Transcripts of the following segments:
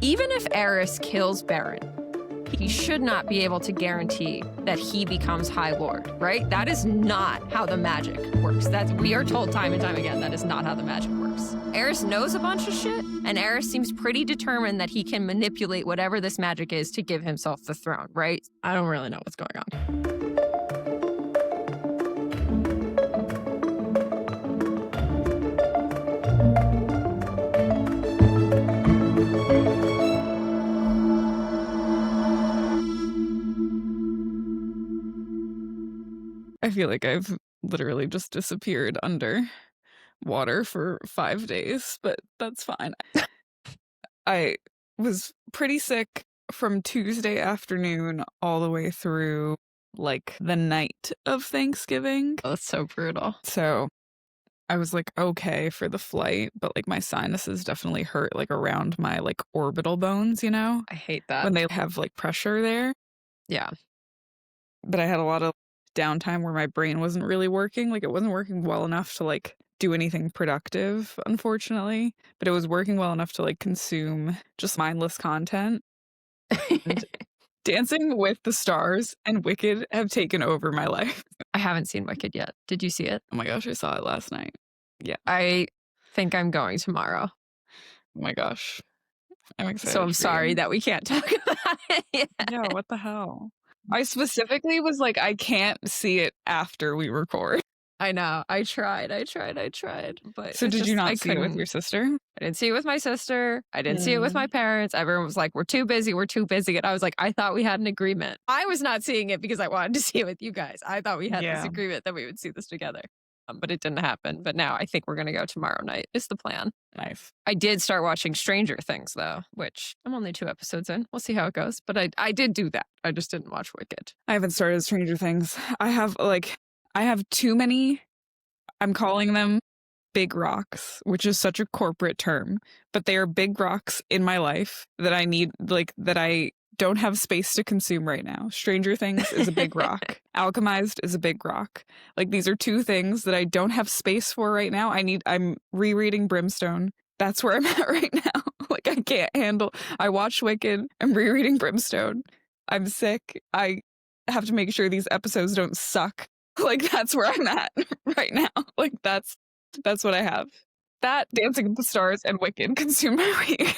Even if Eris kills Baron, he should not be able to guarantee that he becomes High Lord, right? That is not how the magic works. We are told time and time again that is not how the magic works. Eris knows a bunch of shit, and Eris seems pretty determined that he can manipulate whatever this magic is to give himself the throne, right? I don't really know what's going on. I feel like I've literally just disappeared under water for 5 days, but that's fine. I was pretty sick from Tuesday afternoon all the way through like the night of Thanksgiving. Oh, that's so brutal. So I was like okay for the flight, but like my sinuses definitely hurt like around my like orbital bones, you know? I hate that. When they have like pressure there. Yeah. But I had a lot of downtime where my brain wasn't really working. Like it wasn't working well enough to like do anything productive, unfortunately, but it was working well enough to like consume just mindless content. And Dancing with the Stars and Wicked have taken over my life. I haven't seen Wicked yet. Did you see it? Oh my gosh, I saw it last night. Yeah. I think I'm going tomorrow. Oh my gosh. I'm excited. So I'm sorry that we can't talk about it yet. Yeah, what the hell? I specifically was like, I can't see it after we record. I know. I tried. But So did you not see it with your sister? I didn't see it with my sister. I didn't see it with my parents. Everyone was like, we're too busy. And I was like, I thought we had an agreement. I was not seeing it because I wanted to see it with you guys. I thought we had this agreement that we would see this together. But it didn't happen. But now I think we're going to go tomorrow night is the plan. Nice. I did start watching Stranger Things, though, which I'm only 2 episodes in. We'll see how it goes. But I did do that. I just didn't watch Wicked. I haven't started Stranger Things. I have too many, I'm calling them big rocks, which is such a corporate term, but they are big rocks in my life that I need, like, that I don't have space to consume right now. Stranger Things is a big rock. Alchemized is a big rock. Like, these are 2 things that I don't have space for right now. I'm rereading Brimstone. That's where I'm at right now. Like, I can't handle, I watched Wicked. I'm rereading Brimstone. I'm sick. I have to make sure these episodes don't suck. Like, that's where I'm at right now. Like, that's what I have. That, Dancing with the Stars, and Wicked consume my week.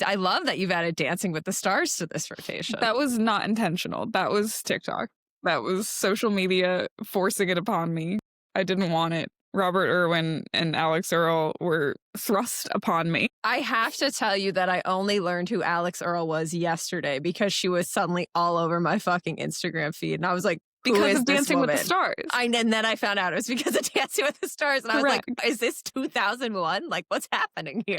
I love that you've added Dancing with the Stars to this rotation. That was not intentional. That was TikTok. That was social media forcing it upon me. I didn't want it. Robert Irwin and Alex Earl were thrust upon me. I have to tell you that I only learned who Alex Earl was yesterday because she was suddenly all over my fucking Instagram feed. And I was like, because of Dancing with the Stars. And then I found out it was because of Dancing with the Stars. And Correct. I was like, is this 2001? Like, what's happening here?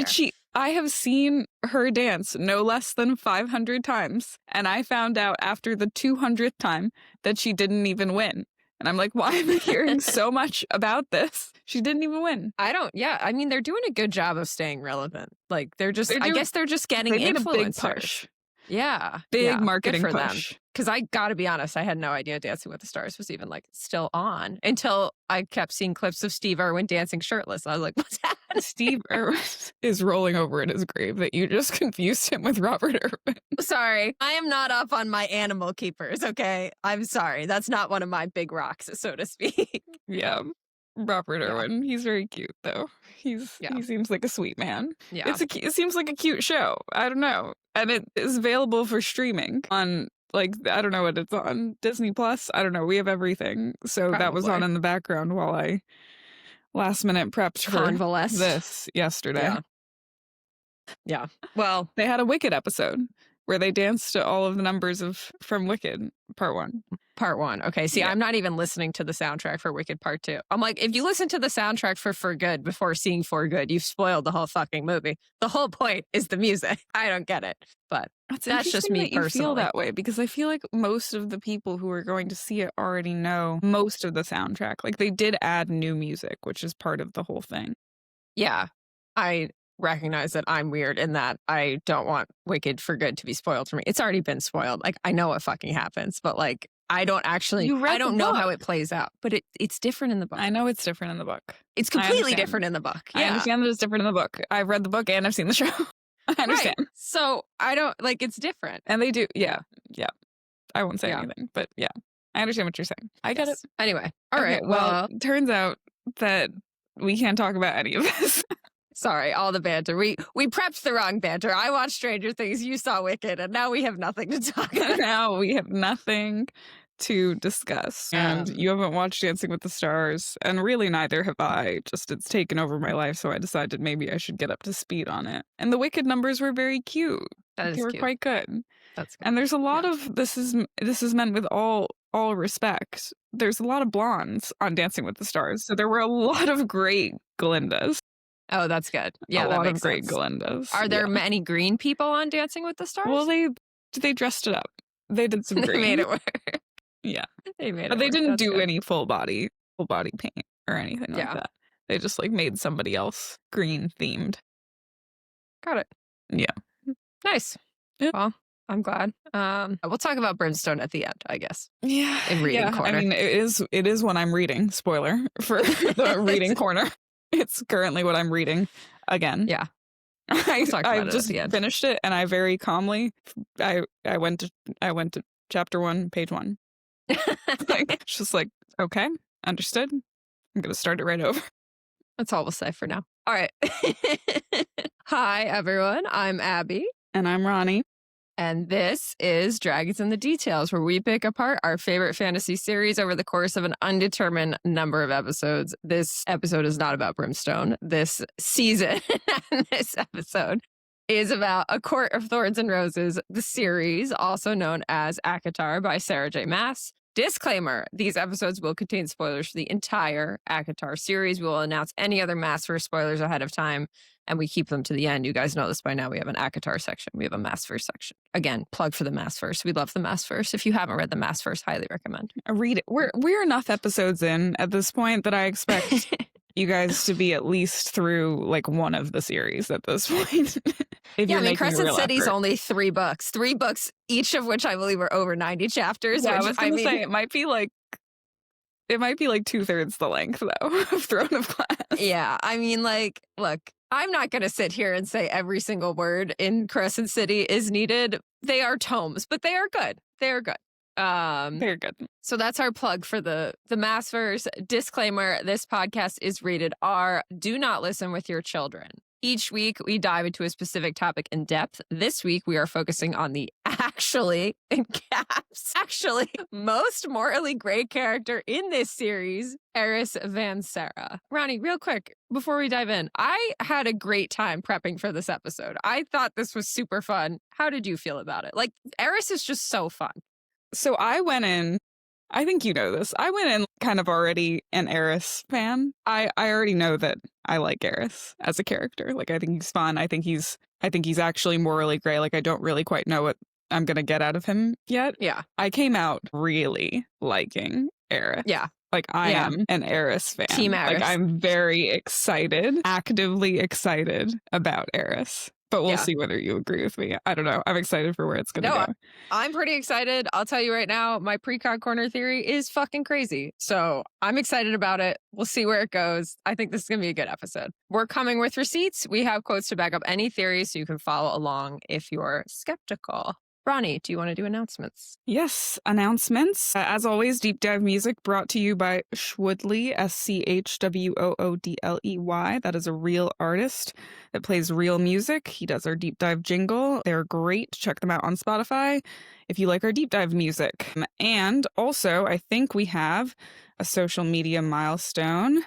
I have seen her dance no less than 500 times. And I found out after the 200th time that she didn't even win. And I'm like, why am I hearing so much about this? She didn't even win. I mean, they're doing a good job of staying relevant. Like, I guess they're just getting influencers. A big push. Yeah. Big marketing for push. Them. Because I gotta be honest, I had no idea Dancing with the Stars was even like still on until I kept seeing clips of Steve Irwin dancing shirtless. I was like, what's happening? Steve Irwin is rolling over in his grave that you just confused him with Robert Irwin. Sorry, I am not up on my animal keepers, okay? I'm sorry. That's not one of my big rocks, so to speak. Yeah. Robert Irwin. He's very cute, though. He seems like a sweet man. Yeah. It seems like a cute show. I don't know. And it is available for streaming on, like, I don't know what it's on. Disney Plus? I don't know. We have everything. So Probably. That was on in the background while I last minute prepped for this yesterday. Yeah. Well, they had a Wicked episode where they danced to all of the numbers from Wicked Part 1. Part 1. Okay. See, I'm not even listening to the soundtrack for Wicked Part 2. I'm like, if you listen to the soundtrack for Good before seeing For Good, you've spoiled the whole fucking movie. The whole point is the music. I don't get it. But that's just me that you personally. Feel that way because I feel like most of the people who are going to see it already know most of the soundtrack. Like, they did add new music, which is part of the whole thing. Yeah. I recognize that I'm weird in that I don't want Wicked for Good to be spoiled for me. It's already been spoiled. Like, I know what fucking happens, but like, I don't know how it plays out, but it's different in the book. I know it's different in the book. It's completely different in the book. Yeah. I understand that it's different in the book. I've read the book and I've seen the show. I understand. Right. So I don't like it's different. And they do. Yeah. I won't say Yeah. anything, but yeah, I understand what you're saying. I get it. Anyway. All Okay, right. Well, turns out that we can't talk about any of this. sorry, all the banter. We prepped the wrong banter. I watched Stranger Things, you saw Wicked, and now we have nothing to talk about. Now we have nothing to discuss. And you haven't watched Dancing with the Stars, and really neither have I. Just it's taken over my life, so I decided maybe I should get up to speed on it. And the Wicked numbers were very cute. They were cute. quite good. That's good. And there's a lot of this is meant with all respect. There's a lot of blondes on Dancing with the Stars, so there were a lot of great Glindas. Oh, that's good. Yeah, a that lot makes of great sense. Glindas. Are there many green people on Dancing with the Stars? Well, they dressed it up. They did some They green. made it work. Yeah, They made it but they work. didn't That's do good. any full body paint or anything like that. They just like made somebody else green themed. Got it. Yeah. Nice. Yep. Well, I'm glad. We'll talk about Brimstone at the end, I guess. Yeah. In reading corner. I mean, it is what I'm reading. Spoiler for the reading corner. It's currently what I'm reading again. Yeah. I just finished it, and I very calmly I went to chapter 1, page 1. Like, just like, okay, understood. I'm gonna start it right over. That's all we'll say for now. All right. Hi, everyone. I'm Abby. And I'm Ronnie. And this is Dragons in the Details, where we pick apart our favorite fantasy series over the course of an undetermined number of episodes. This episode is not about Brimstone. This season, this episode is about A Court of Thorns and Roses, the series, also known as ACOTAR by Sarah J. Maas. Disclaimer, these episodes will contain spoilers for the entire ACOTAR series. We will announce any other Maasverse spoilers ahead of time, and we keep them to the end. You guys know this by now. We have an ACOTAR section. We have a Maasverse section. Again, plug for the Maasverse. We love the Maasverse. If you haven't read the Maasverse, highly recommend. Read it. We're enough episodes in at this point that I expect you guys to be at least through like one of the series at this point. Yeah, I mean, Crescent City's only 3 books. 3 books, each of which I believe are over 90 chapters. Yeah, which, I was going to say, it might be like 2/3 the length, though, of Throne of Glass. Yeah, I mean, like, look, I'm not going to sit here and say every single word in Crescent City is needed. They are tomes, but they are good. They are good. They're good. So that's our plug for the Maasverse. Disclaimer, this podcast is rated R. Do not listen with your children. Each week, we dive into a specific topic in depth. This week, we are focusing on the actually most morally gray character in this series, Eris Vanserra. Ronnie, real quick, before we dive in, I had a great time prepping for this episode. I thought this was super fun. How did you feel about it? Like, Eris is just so fun. So I went in, I think you know this, I went in kind of already an Eris fan. I already know that I like Eris as a character. Like, I think he's fun. I think he's actually morally gray. Like, I don't really quite know what I'm going to get out of him yet. Yeah. I came out really liking Eris. Yeah. Like, I am an Eris fan. Team Eris. Like, I'm very excited, actively excited about Eris. But we'll see whether you agree with me. I don't know. I'm excited for where it's going to go. I'm pretty excited. I'll tell you right now, my Pre-cog corner theory is fucking crazy. So I'm excited about it. We'll see where it goes. I think this is going to be a good episode. We're coming with receipts. We have quotes to back up any theory, so you can follow along if you're skeptical. Ronnie, do you want to do announcements? Yes, announcements. As always, deep dive music brought to you by Schwoodley, SCHWOODLEY. That is a real artist that plays real music. He does our deep dive jingle. They're great. Check them out on Spotify if you like our deep dive music. And also, I think we have a social media milestone.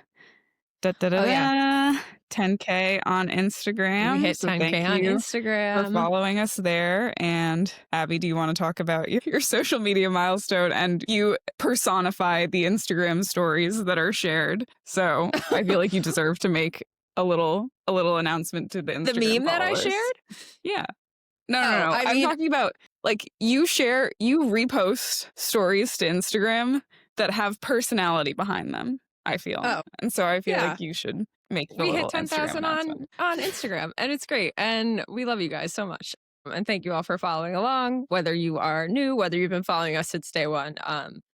10K on Instagram. We hit 10K on Instagram. For following us there. And Abby, do you want to talk about your social media milestone? And you personify the Instagram stories that are shared. So I feel like you deserve to make a little announcement to the Instagram The meme that I followers. shared? Yeah. No. I'm talking about like you repost stories to Instagram that have personality behind them, I feel. Oh. And so I feel like you should make the We little hit 10,000 on Instagram, and it's great. And we love you guys so much. And thank you all for following along, whether you are new, whether you've been following us since day one.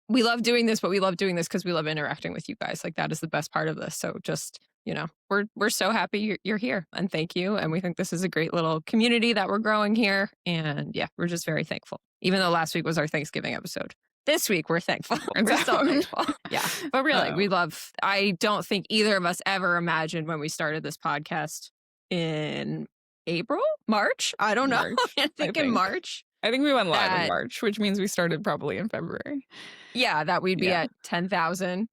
We love doing this, but we love doing this because we love interacting with you guys. Like, that is the best part of this. So just, you know, we're so happy you're here, and thank you. And we think this is a great little community that we're growing here. And yeah, we're just very thankful. Even though last week was our Thanksgiving episode, this week we're thankful. We're so thankful. Yeah, but really, we love. I don't think either of us ever imagined when we started this podcast in April, March. I don't know. I think in March. I think we went live in March, which means we started probably in February. Yeah, that we'd be at 10,000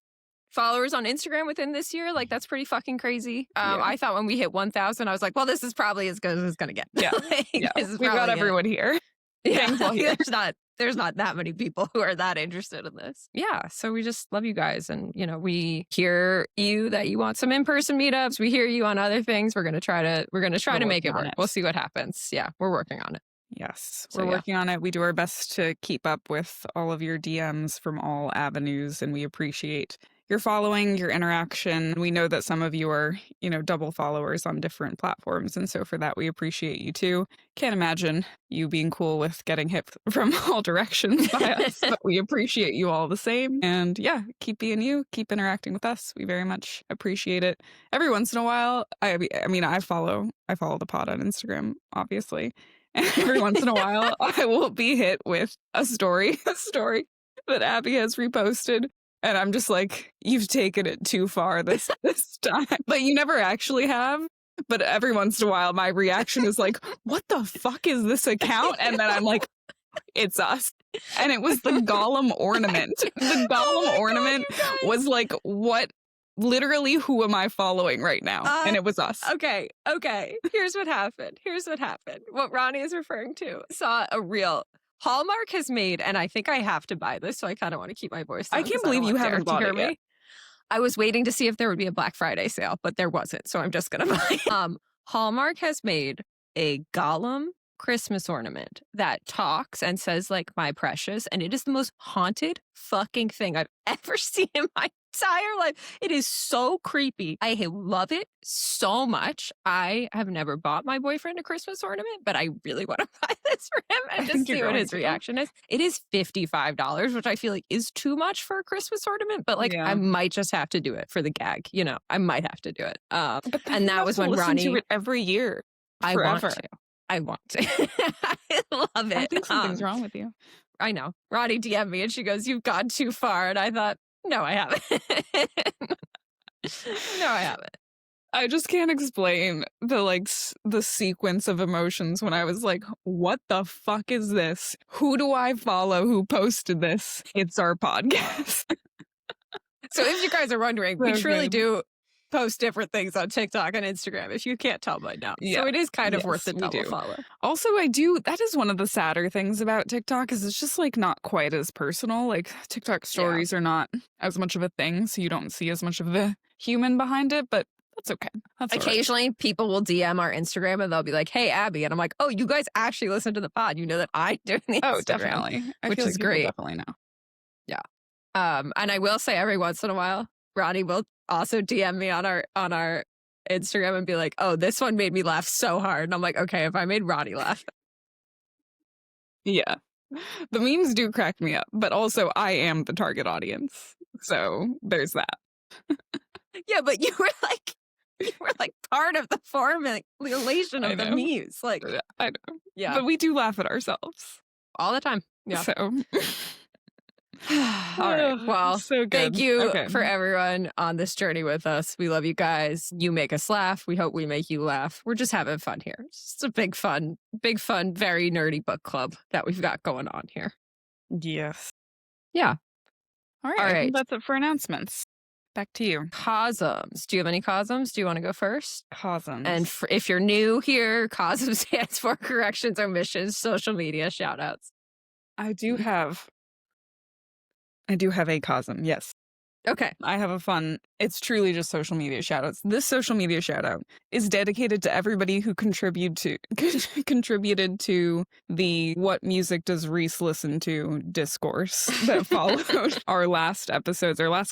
followers on Instagram within this year. Like, that's pretty fucking crazy. I thought when we hit 1,000, I was like, well, this is probably as good as it's going to get. Yeah. Like, We've got everyone here. Yeah. There's not that many people who are that interested in this. Yeah. So we just love you guys. And, you know, we hear you that you want some in-person meetups. We hear you on other things. We're going to try to make it work. We'll see what happens. Yeah. We're working on it. Yes, we're working on it. We do our best to keep up with all of your DMs from all avenues, and we appreciate your following, your interaction. We know that some of you are, you know, double followers on different platforms, and so for that, we appreciate you too. Can't imagine you being cool with getting hit from all directions by us, but we appreciate you all the same. And yeah, keep being you, keep interacting with us. We very much appreciate it. Every once in a while, I mean, I follow the pod on Instagram, obviously. And every once in a while, I will be hit with a story that Abby has reposted. And I'm just like, you've taken it too far this time. But you never actually have. But every once in a while, my reaction is like, what the fuck is this account? And then I'm like, it's us. And it was the Gollum ornament. The Gollum ornament was like, what? Literally, who am I following right now? And it was us. Okay. Here's what happened. What Ronnie is referring to. Saw a reel. Hallmark has made, and I think I have to buy this, so I kind of want to keep my voice down. I can't believe you haven't bought it yet. I was waiting to see if there would be a Black Friday sale, but there wasn't, so I'm just going to buy it. Hallmark has made a Gollum Christmas ornament that talks and says, like, my precious, and it is the most haunted fucking thing I've ever seen in my entire life. It is so creepy. I love it so much. I have never bought my boyfriend a Christmas ornament, but I really want to buy this for him and just see what his reaction is. It is $55, which I feel like is too much for a Christmas ornament, but like I might just have to do it for the gag. You know, I might have to do it. And that was when Ronnie to it every year. Forever. I want to. I love it. I think something's wrong with you. I know. Ronnie DM'd me and she goes, you've gone too far. And I thought, no, I haven't. No, I haven't. I just can't explain the sequence of emotions when I was like, what the fuck is this? Who do I follow who posted this? It's our podcast. So if you guys are wondering, we truly do post different things on TikTok and Instagram, if you can't tell by now. Yeah. So it is kind of worth the double follow. Also, that is one of the sadder things about TikTok is it's just like not quite as personal. Like TikTok stories are not as much of a thing, so you don't see as much of the human behind it, but that's okay. Occasionally people will DM our Instagram and they'll be like, hey, Abby. And I'm like, oh, you guys actually listen to the pod. You know that I do the Instagram. Oh, definitely. Which is great. Definitely know. Yeah. And I will say every once in a while, Ronnie will also DM me on our Instagram and be like, oh, this one made me laugh so hard. And I'm like, okay, if I made Ronnie laugh. Yeah. The memes do crack me up, but also I am the target audience. So there's that. Yeah, but you were like part of the formulation of the memes. Like, I know. Yeah. But we do laugh at ourselves. All the time. Yeah. So all right. Well, so thank you for everyone on this journey with us. We love you guys. You make us laugh. We hope we make you laugh. We're just having fun here. It's just a big fun, very nerdy book club that we've got going on here. Yes. Yeah. All right. I think that's it for announcements. Back to you. COSMS. Do you have any COSMS? Do you want to go first? COSMS. And if you're new here, COSMS stands for corrections, omissions, social media, shout outs. I do have a COSM, yes. Okay. I have a fun, it's truly just social media shoutouts. This social media shoutout is dedicated to everybody who contributed to the what music does Rhys listen to discourse that followed our last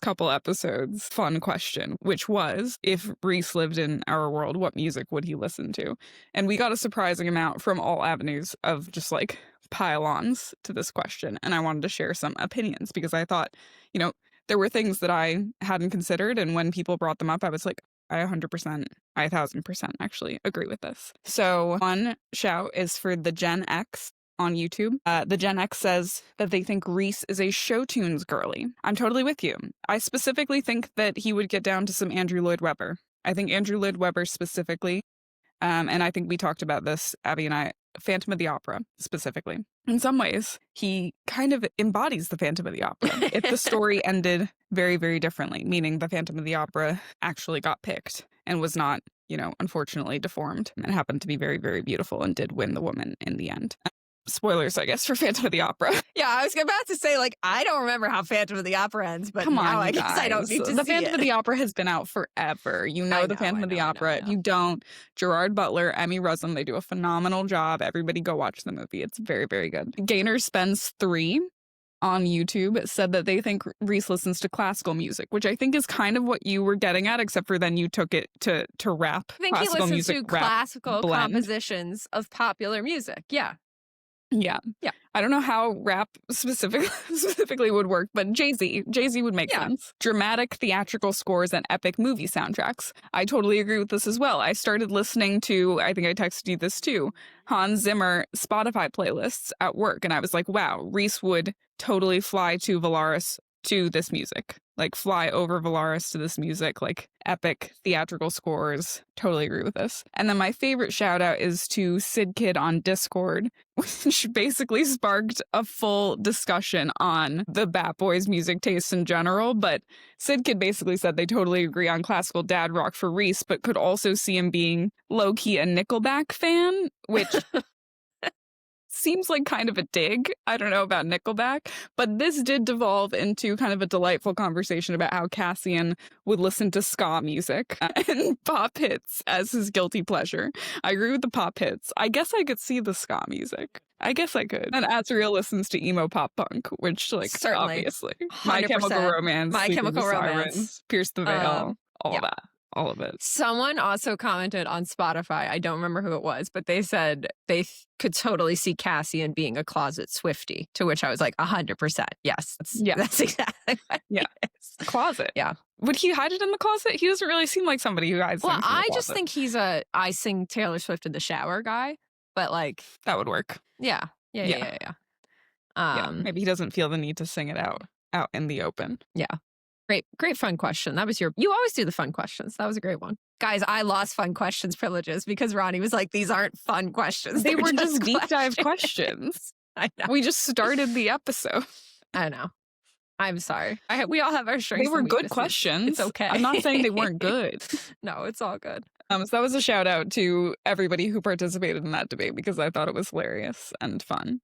couple episodes fun question, which was, if Rhys lived in our world, what music would he listen to? And we got a surprising amount from all avenues of just like pile-ons to this question. And I wanted to share some opinions because I thought, there were things that I hadn't considered, and when people brought them up, I was like, I 100%, I 1,000% actually agree with this. So one shout is for the Gen X on YouTube. The Gen X says that they think Rhys is a showtunes girly. I'm totally with you. I specifically think that he would get down to some Andrew Lloyd Webber. I think Andrew Lloyd Webber specifically, and I think we talked about this, Abby and I, Phantom of the Opera specifically. In some ways, he kind of embodies the Phantom of the Opera. If the story ended very, very differently, meaning the Phantom of the Opera actually got picked and was not, unfortunately deformed and happened to be very, very beautiful and did win the woman in the end. Spoilers, I guess, for Phantom of the Opera. Yeah, I was about to say, I don't remember how Phantom of the Opera ends, but Come on, now I guess I don't need to see The Phantom it. of the Opera has been out forever. The Phantom of the Opera. If you don't, Gerard Butler, Emmy Rossum, they do a phenomenal job. Everybody go watch the movie. It's very, very good. Gainer Spence 3 on YouTube said that they think Rhys listens to classical music, which I think is kind of what you were getting at, except for then you took it to rap. I think he listens to classical compositions of popular music. Yeah. Yeah. I don't know how rap specifically would work, but Jay-Z would make sense. Dramatic theatrical scores and epic movie soundtracks. I totally agree with this as well. I started listening to, I think I texted you this too, Hans Zimmer Spotify playlists at work, and I was like, wow, Rhys would totally fly to Valaris to this music. Fly over Valaris to this music, epic theatrical scores. Totally agree with this. And then my favorite shout out is to Sid Kid on Discord, which basically sparked a full discussion on the Bat Boys music tastes in general. But Sid Kid basically said they totally agree on classical dad rock for Rhys, but could also see him being low-key a Nickelback fan, which seems like kind of a dig. I don't know about Nickelback, but this did devolve into kind of a delightful conversation about how Cassian would listen to ska music and pop hits as his guilty pleasure. I agree with the pop hits. I guess I could see the ska music. I guess I could. And Azriel listens to emo pop punk, which certainly, obviously. 100%. My Chemical Romance, My Chemical Romance, Sirens, Pierce the Veil, all that. All of it. Someone also commented on Spotify, I don't remember who it was, but they said they could totally see Cassian being a closet Swiftie, to which I was like, 100%. Yes. That's exactly what he is. Closet. Yeah. Would he hide it in the closet? He doesn't really seem like somebody who hides things in the closet. I just think he's I sing Taylor Swift in the shower guy, but that would work. Yeah. Maybe he doesn't feel the need to sing it out in the open. Yeah. Great fun question. That was you always do the fun questions. That was a great one. Guys, I lost fun questions privileges because Ronnie was like, these aren't fun questions. They were just deep dive questions. I know. We just started the episode. I know. I'm sorry. We all have our strengths. They were good questions. It's okay. I'm not saying they weren't good. No, it's all good. So that was a shout out to everybody who participated in that debate because I thought it was hilarious and fun.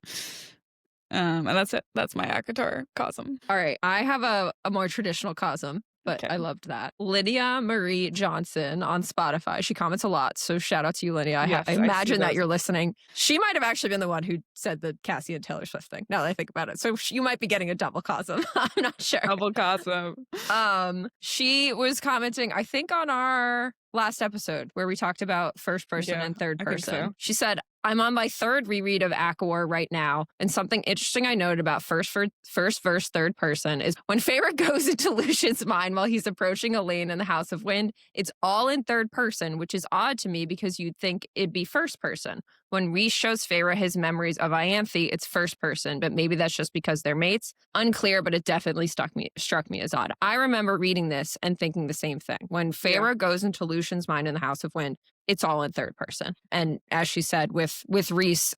And that's it. That's my ACOTAR COSM. All right. I have a more traditional COSM, but I loved that. Lydia Marie Johnson on Spotify. She comments a lot. So shout out to you, Lydia. I imagine that you're listening. She might have actually been the one who said the Cassie and Taylor Swift thing, now that I think about it. So you might be getting a double COSM. I'm not sure. Double COSM. She was commenting, I think, on our last episode where we talked about first person and third person. So. She said, I'm on my third reread of ACOTAR right now, and something interesting I noted about first verse third person is when Feyre goes into Lucian's mind while he's approaching Elaine in the House of Wind, it's all in third person, which is odd to me because you'd think it'd be first person. When Rhys shows Feyre his memories of Ianthe, it's first person, but maybe that's just because they're mates. Unclear, but it definitely struck me as odd. I remember reading this and thinking the same thing. When Feyre goes into Lucian's mind in the House of Wind, it's all in third person. And as she said, with Rhys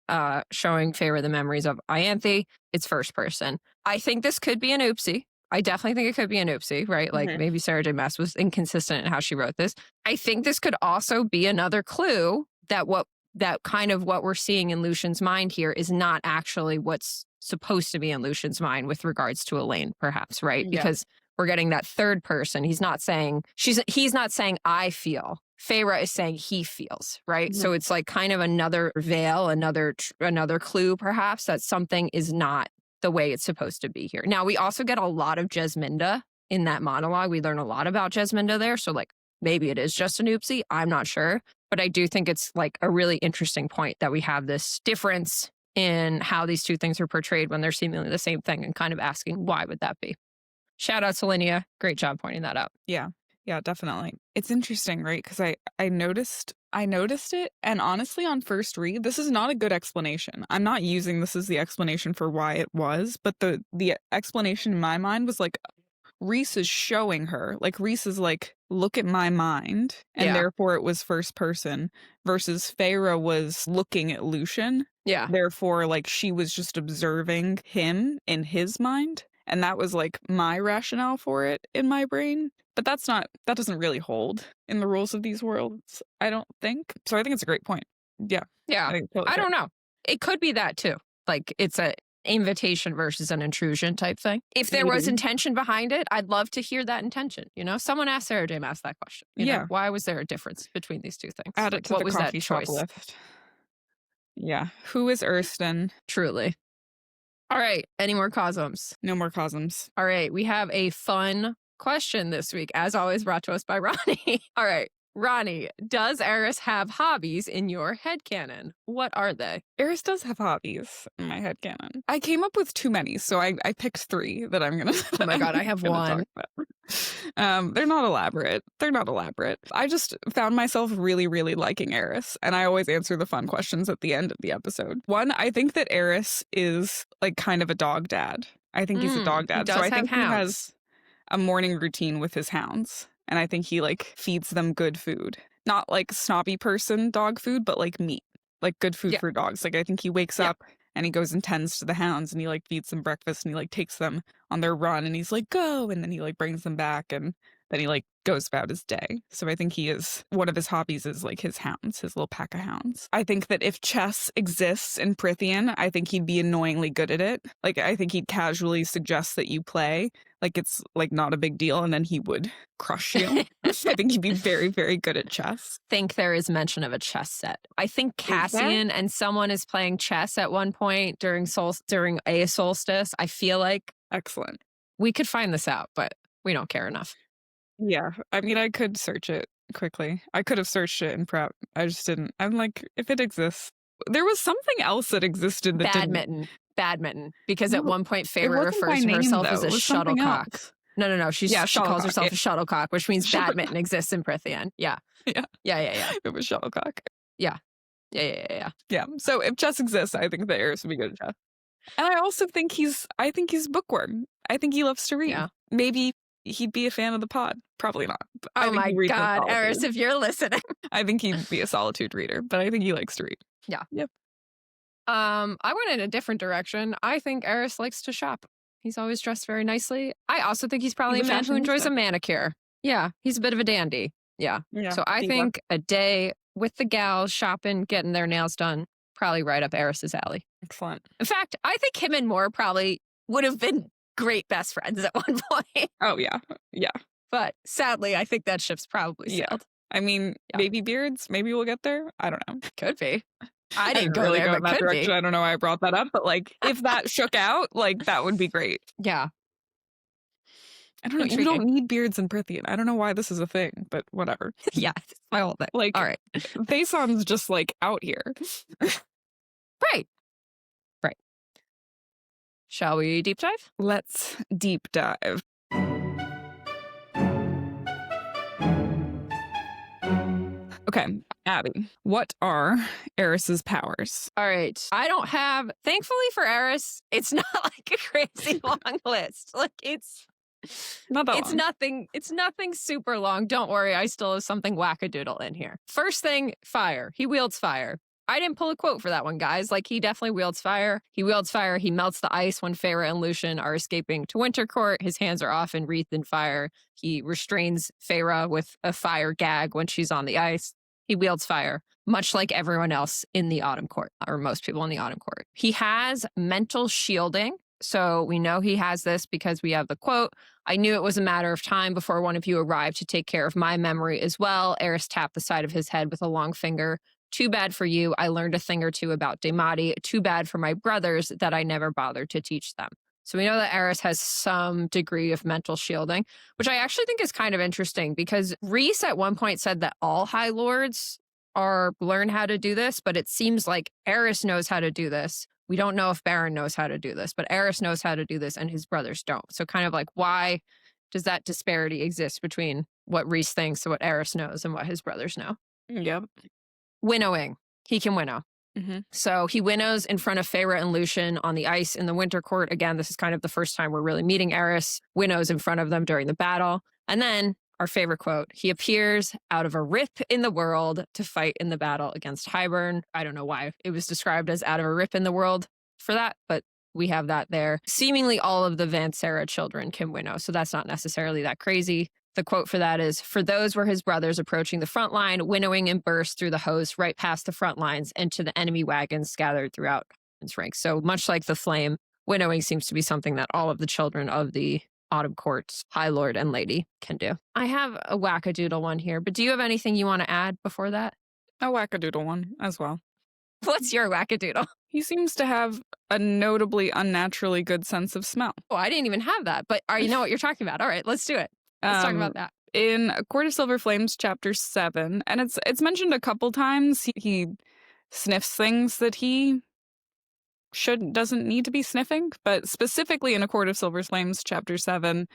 showing Feyre the memories of Ianthe, it's first person. I think this could be an oopsie. I definitely think it could be an oopsie, right? Maybe Sarah J. Maas was inconsistent in how she wrote this. I think this could also be another clue that what we're seeing in Lucian's mind here is not actually what's supposed to be in Lucian's mind with regards to Elaine, perhaps, right? Yeah. Because we're getting that third person. He's not saying I feel. Feyre is saying he feels, right? Mm-hmm. So it's kind of another veil, another clue, perhaps, that something is not the way it's supposed to be here. Now, we also get a lot of Jesminda in that monologue. We learn a lot about Jesminda there. So maybe it is just an oopsie. I'm not sure. But I do think it's a really interesting point that we have this difference in how these two things are portrayed when they're seemingly the same thing and kind of asking, why would that be? Shout out to Linnea. Great job pointing that out. Yeah. Yeah, definitely. It's interesting, right? Because I noticed it, and honestly, on first read, this is not a good explanation. I'm not using this as the explanation for why it was, but the explanation in my mind was like Rhys is showing her, like Rhys is like, look at my mind, and therefore it was first person, versus Feyre was looking at Lucian. Yeah. Therefore, like she was just observing him in his mind. And that was like my rationale for it in my brain. But that doesn't really hold in the rules of these worlds, I don't think. So I think it's a great point. Yeah. Yeah. I don't know. It could be that too. Like it's a invitation versus an intrusion type thing. If there was intention behind it, I'd love to hear that intention. You know, someone asked Sarah J. Maas that question. You know, why was there a difference between these two things? Add it to what the was coffee that shop choice? list. Yeah. Who is Erston? Truly. All right. Any more COSMS? No more COSMS. All right. We have a fun question this week, as always brought to us by Ronnie. All right. Ronnie, does Eris have hobbies in your headcanon? What are they? Eris does have hobbies in my headcanon. I came up with too many, so I picked 3 that I'm going to Oh my God, I have one. They're not elaborate. I just found myself really, really liking Eris, and I always answer the fun questions at the end of the episode. One, I think that Eris is like kind of a dog dad. I think he's a dog dad. So I think he has a morning routine with his hounds. And I think he like feeds them good food. Not like snobby person dog food, but like meat. Like good food for dogs. Like I think he wakes up and he goes and tends to the hounds and he like feeds them breakfast and he like takes them on their run and he's like, go. And then he like brings them back and then he like goes about his day. So I think one of his hobbies is like his hounds, his little pack of hounds. I think that if chess exists in Prythian, I think he'd be annoyingly good at it. Like I think he'd casually suggest that you play. Like it's like not a big deal and then he would crush you. I think he'd be very, very good at chess. Think there is mention of a chess set. I think Cassian and someone is playing chess at one point during a solstice. I feel like excellent. We could find this out, but we don't care enough. Yeah, I mean, I could search it quickly. I could have searched it in prep. I just didn't. I'm like, if it exists, there was something else that existed that Badminton. Because at one point, Feyre refers to herself as a shuttlecock. No. She calls herself a shuttlecock, which means badminton exists in Prythian. Yeah. It was shuttlecock. Yeah. So if chess exists, I think that Eris would be good at chess. And I also think he's bookworm. I think he loves to read. Yeah. Maybe he'd be a fan of the pod. Probably not. Oh my God, Eris, if you're listening. I think he'd be a solitude reader, but I think he likes to read. Yeah. Yep. I went in a different direction. I think Eris likes to shop. He's always dressed very nicely. I also think he's probably a man who enjoys a manicure. Yeah, he's a bit of a dandy. Yeah. So I think a day with the gals shopping, getting their nails done, probably right up Eris's alley. Excellent. In fact, I think him and Moore probably would have been great best friends at one point. Oh, yeah. But sadly, I think that ship's probably sailed. I mean, baby beards, maybe we'll get there. I don't know. Could be. I didn't go really there, go but in that could direction. be. I don't know why I brought that up, but like if that shook out, like that would be great. Yeah. I don't know. You don't need beards in Prythian. I don't know why this is a thing, but whatever. Yeah, it's my whole thing. Like, all right. Vaeson's just like out here. Right. Shall we deep dive? Let's deep dive. Okay, Abby, what are Eris's powers? All right. I don't have, thankfully for Eris, it's not like a crazy long list. Like it's not that long. It's nothing super long. Don't worry, I still have something wackadoodle in here. First thing, fire. He wields fire. I didn't pull a quote for that one, guys. Like, he definitely wields fire. He melts the ice when Feyre and Lucian are escaping to Wintercourt. His hands are often wreathed in fire. He restrains Feyre with a fire gag when she's on the ice. He wields fire, much like everyone else in the Autumn Court, or most people in the Autumn Court. He has mental shielding. So we know he has this because we have the quote, "I knew it was a matter of time before one of you arrived to take care of my memory as well." Eris tapped the side of his head with a long finger. "Too bad for you. I learned a thing or two about Daemati. Too bad for my brothers that I never bothered to teach them." So we know that Eris has some degree of mental shielding, which I actually think is kind of interesting because Rhys at one point said that all High Lords learn how to do this, but it seems like Eris knows how to do this. We don't know if Baron knows how to do this, but Eris knows how to do this and his brothers don't. So kind of like, why does that disparity exist between what Rhys thinks, what Eris knows, and what his brothers know. Yep. Winnowing. He can winnow. Mm-hmm. So he winnows in front of Feyre and Lucien on the ice in the Winter Court. Again, this is kind of the first time we're really meeting Eris. Winnows in front of them during the battle. And then our favorite quote, he appears out of a rip in the world to fight in the battle against Hybern. I don't know why it was described as out of a rip in the world for that, but we have that there. Seemingly all of the Vanserra children can winnow, so that's not necessarily that crazy. The quote for that is, for those were his brothers approaching the front line, winnowing and burst through the host right past the front lines and to the enemy wagons scattered throughout his ranks. So much like the flame, winnowing seems to be something that all of the children of the Autumn Court's High Lord and Lady can do. I have a wackadoodle one here, but do you have anything you want to add before that? A wackadoodle one as well. What's your wackadoodle? He seems to have a notably unnaturally good sense of smell. Oh, I didn't even have that, but you know what you're talking about. All right, let's do it. Let's talk about that. In A Court of Silver Flames, chapter 7, and it's mentioned a couple times, he sniffs things that he doesn't need to be sniffing, but specifically in A Court of Silver Flames, chapter 7,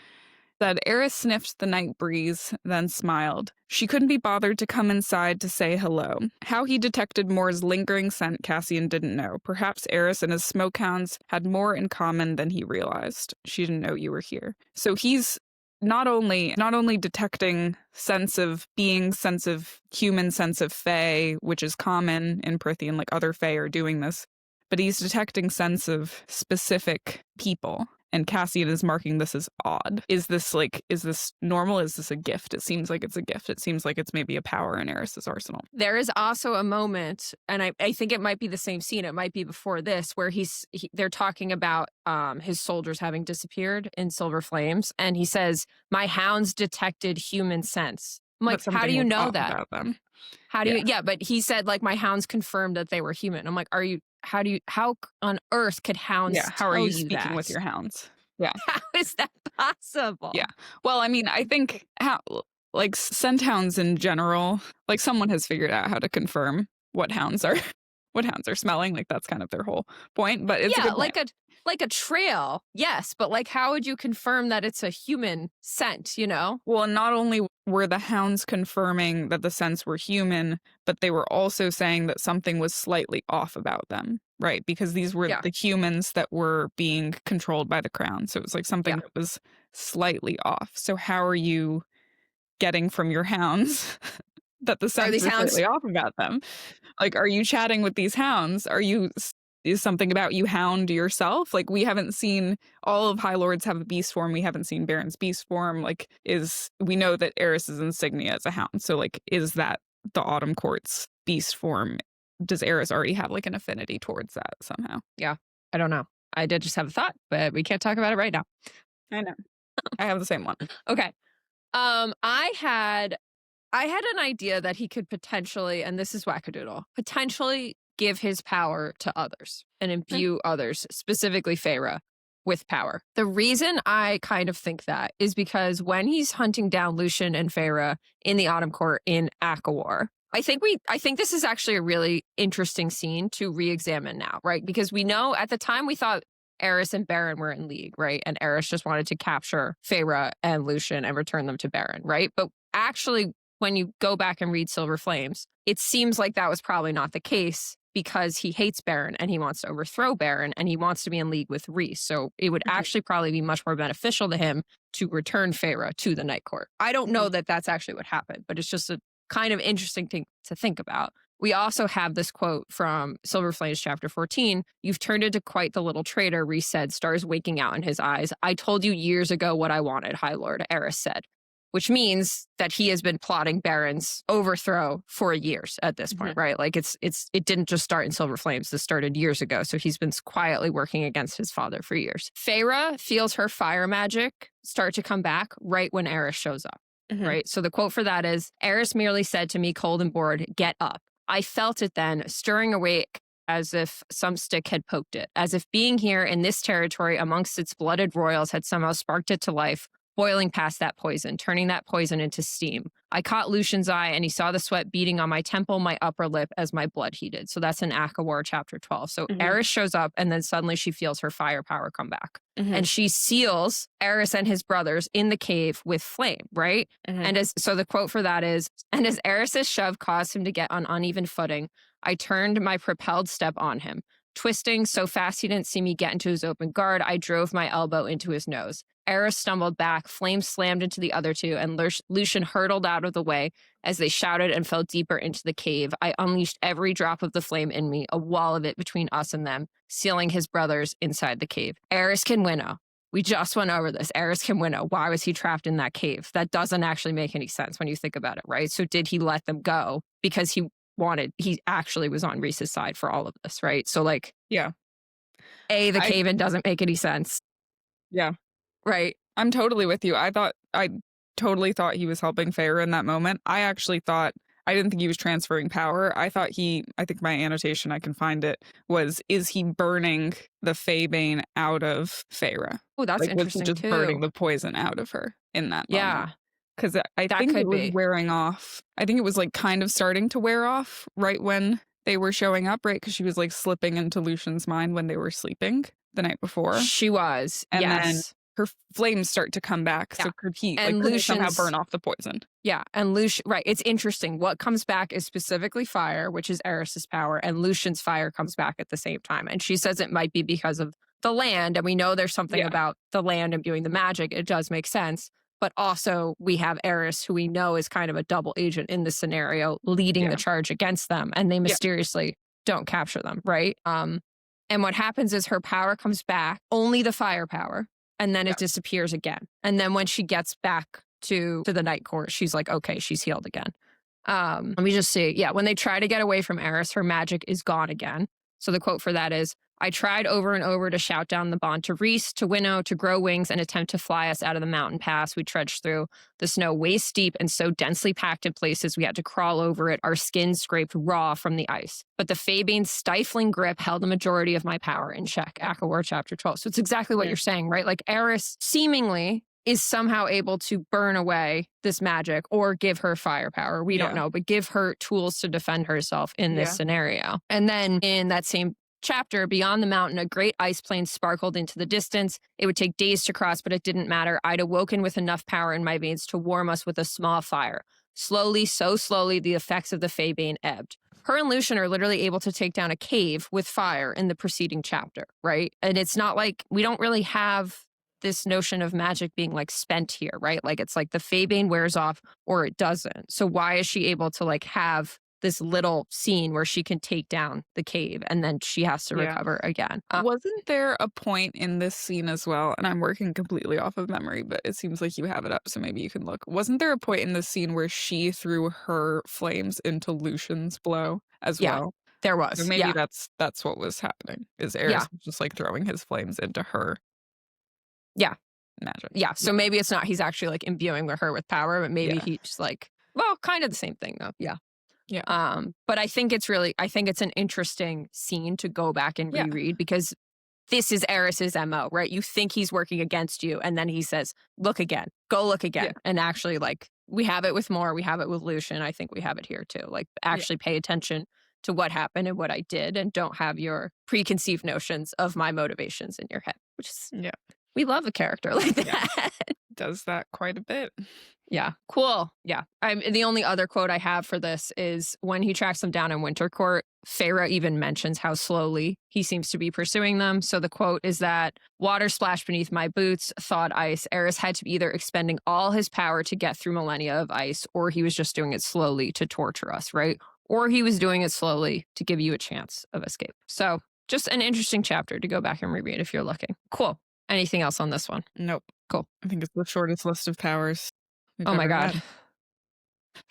that Eris sniffed the night breeze, then smiled. She couldn't be bothered to come inside to say hello. How he detected Moore's lingering scent, Cassian didn't know. Perhaps Eris and his smokehounds had more in common than he realized. She didn't know you were here. So he's not only detecting sense of being, sense of human, sense of Fae, which is common in Prythian, like other Fae are doing this, but he's detecting sense of specific people. And Cassian is marking this as odd. Is this normal? Is this a gift? It seems like it's a gift. It seems like it's maybe a power in Eris's arsenal. There is also a moment, and I think it might be the same scene. It might be before this, where they're talking about his soldiers having disappeared in Silver Flames, and he says, "My hounds detected human sense." I'm like, how do you know that? How do you? Yeah, but he said like my hounds confirmed that they were human. I'm like, how on earth could hounds? Yeah, how are you speaking that? with your hounds? Yeah, how is that possible? Yeah, well, I mean, I think like scent hounds in general, like someone has figured out how to confirm what hounds are smelling. Like that's kind of their whole point. But it's like a trail, yes, but like how would you confirm that it's a human scent, you know? Well, not only were the hounds confirming that the scents were human, but they were also saying that something was slightly off about them, right? Because these were the humans that were being controlled by the crown. So it was like something that was slightly off. So how are you getting from your hounds that the scents are slightly off about them? Like, are you chatting with these hounds? Is something about you hound yourself? Like, we haven't seen all of High Lords have a beast form. We haven't seen Baron's beast form. Like, we know that Eris's insignia is a hound. So, like, is that the Autumn Court's beast form? Does Eris already have, like, an affinity towards that somehow? Yeah, I don't know. I did just have a thought, but we can't talk about it right now. I know. I have the same one. Okay. I had an idea that he could potentially, and this is wackadoodle, potentially give his power to others and imbue others, specifically Feyre, with power. The reason I kind of think that is because when he's hunting down Lucien and Feyre in the Autumn Court in ACOTAR, I think this is actually a really interesting scene to re-examine now, right? Because we know at the time we thought Eris and Baron were in league, right? And Eris just wanted to capture Feyre and Lucien and return them to Baron, right? But actually, when you go back and read Silver Flames, it seems like that was probably not the case, because he hates Baron and he wants to overthrow Baron and he wants to be in league with Rhys. So it would actually probably be much more beneficial to him to return Feyre to the Night Court. I don't know that that's actually what happened, but it's just a kind of interesting thing to think about. We also have this quote from Silver Flames chapter 14. "You've turned into quite the little traitor," Rhys said, stars waking out in his eyes. "I told you years ago what I wanted, High Lord," Eris said. Which means that he has been plotting Baron's overthrow for years at this point, right? Like it didn't just start in Silver Flames. This started years ago. So he's been quietly working against his father for years. Feyre feels her fire magic start to come back right when Eris shows up, right? So the quote for that is, "Eris merely said to me, cold and bored, 'Get up.' I felt it then, stirring awake as if some stick had poked it, as if being here in this territory amongst its blooded royals had somehow sparked it to life. boiling past that poison, turning that poison into steam. I caught Lucian's eye, and he saw the sweat beating on my temple, my upper lip, as my blood heated. So that's in ACOTAR chapter 12. So Eris shows up, and then suddenly she feels her fire power come back. And she seals Eris and his brothers in the cave with flame, right? And so the quote for that is, and as Eris's shove caused him to get on uneven footing, I turned my propelled step on him. Twisting so fast he didn't see me get into his open guard, I drove my elbow into his nose. Eris stumbled back, flame slammed into the other two, and Lucian hurtled out of the way as they shouted and fell deeper into the cave. I unleashed every drop of the flame in me, a wall of it between us and them, sealing his brothers inside the cave. Eris can winnow. We just went over this. Eris can winnow. Why was he trapped in that cave? That doesn't actually make any sense when you think about it, right? So did he let them go because he actually was on Rhys's side for all of this, right? So like, yeah. The cave-in doesn't make any sense. Yeah. Right. I'm totally with you. I totally thought he was helping Feyre in that moment. I didn't think he was transferring power. I think my annotation, I can find it, was, is he burning the Feybane out of Feyre? Oh, that's like, interesting was he just too. burning the poison out of her in that moment? Yeah. Because I think it was wearing off. I think it was like kind of starting to wear off right when they were showing up, right? Because she was like slipping into Lucian's mind when they were sleeping the night before. She was, and yes. then her flames start to come back. Yeah. So could he somehow burn off the poison? Yeah. And Lucian, right. It's interesting. What comes back is specifically fire, which is Eris's power, and Lucian's fire comes back at the same time. And she says it might be because of the land. And we know there's something about the land imbuing the magic. It does make sense. But also we have Eris, who we know is kind of a double agent in this scenario, leading the charge against them. And they mysteriously don't capture them, right? And what happens is her power comes back, only the fire power. And then it disappears again. And then when she gets back to the night court, she's like, okay, she's healed again. Let me just see. Yeah, when they try to get away from Eris, her magic is gone again. So the quote for that is, I tried over and over to shout down the bond to Rhys, to winnow, to grow wings and attempt to fly us out of the mountain pass we trudged through. The snow waist deep and so densely packed in places we had to crawl over it, our skins scraped raw from the ice. But the Feybane's stifling grip held the majority of my power in check. ACOTAR chapter 12. So it's exactly what you're saying, right? Like Eris seemingly is somehow able to burn away this magic or give her firepower. We don't know, but give her tools to defend herself in this scenario. And then in that same chapter, beyond the mountain, a great ice plain sparkled into the distance. It would take days to cross, but it didn't matter. I'd awoken with enough power in my veins to warm us with a small fire. Slowly, so slowly, the effects of the Feybane ebbed. Her and Lucian are literally able to take down a cave with fire in the preceding chapter, right? And it's not like, we don't really have this notion of magic being like spent here, right? Like it's like the Feybane wears off or it doesn't. So why is she able to like have this little scene where she can take down the cave and then she has to recover again? Wasn't there a point in this scene as well? And I'm working completely off of memory, but it seems like you have it up, so maybe you can look. Wasn't there a point in this scene where she threw her flames into Lucian's blow as well? There was. So maybe that's what was happening. Is Eris just like throwing his flames into her? Magic. Yeah. So maybe it's not he's actually like imbuing her with power, but maybe he's like, well, kind of the same thing though. Yeah. But I think it's an interesting scene to go back and reread because this is Eris's MO, right? You think he's working against you, and then he says, look again, go look again. And actually, like, we have it with Moore, we have it with Lucian. I think we have it here too. Like, actually pay attention to what happened and what I did, and don't have your preconceived notions of my motivations in your head, which is, we love a character like that. Does that quite a bit. Yeah. Cool. Yeah. The only other quote I have for this is when he tracks them down in Winter Court, Feyre even mentions how slowly he seems to be pursuing them. So the quote is that water splashed beneath my boots, thawed ice. Eris had to be either expending all his power to get through millennia of ice, or he was just doing it slowly to torture us, right? Or he was doing it slowly to give you a chance of escape. So just an interesting chapter to go back and reread if you're looking. Cool. Anything else on this one? Nope. Cool. I think it's the shortest list of powers. Oh my God. Had.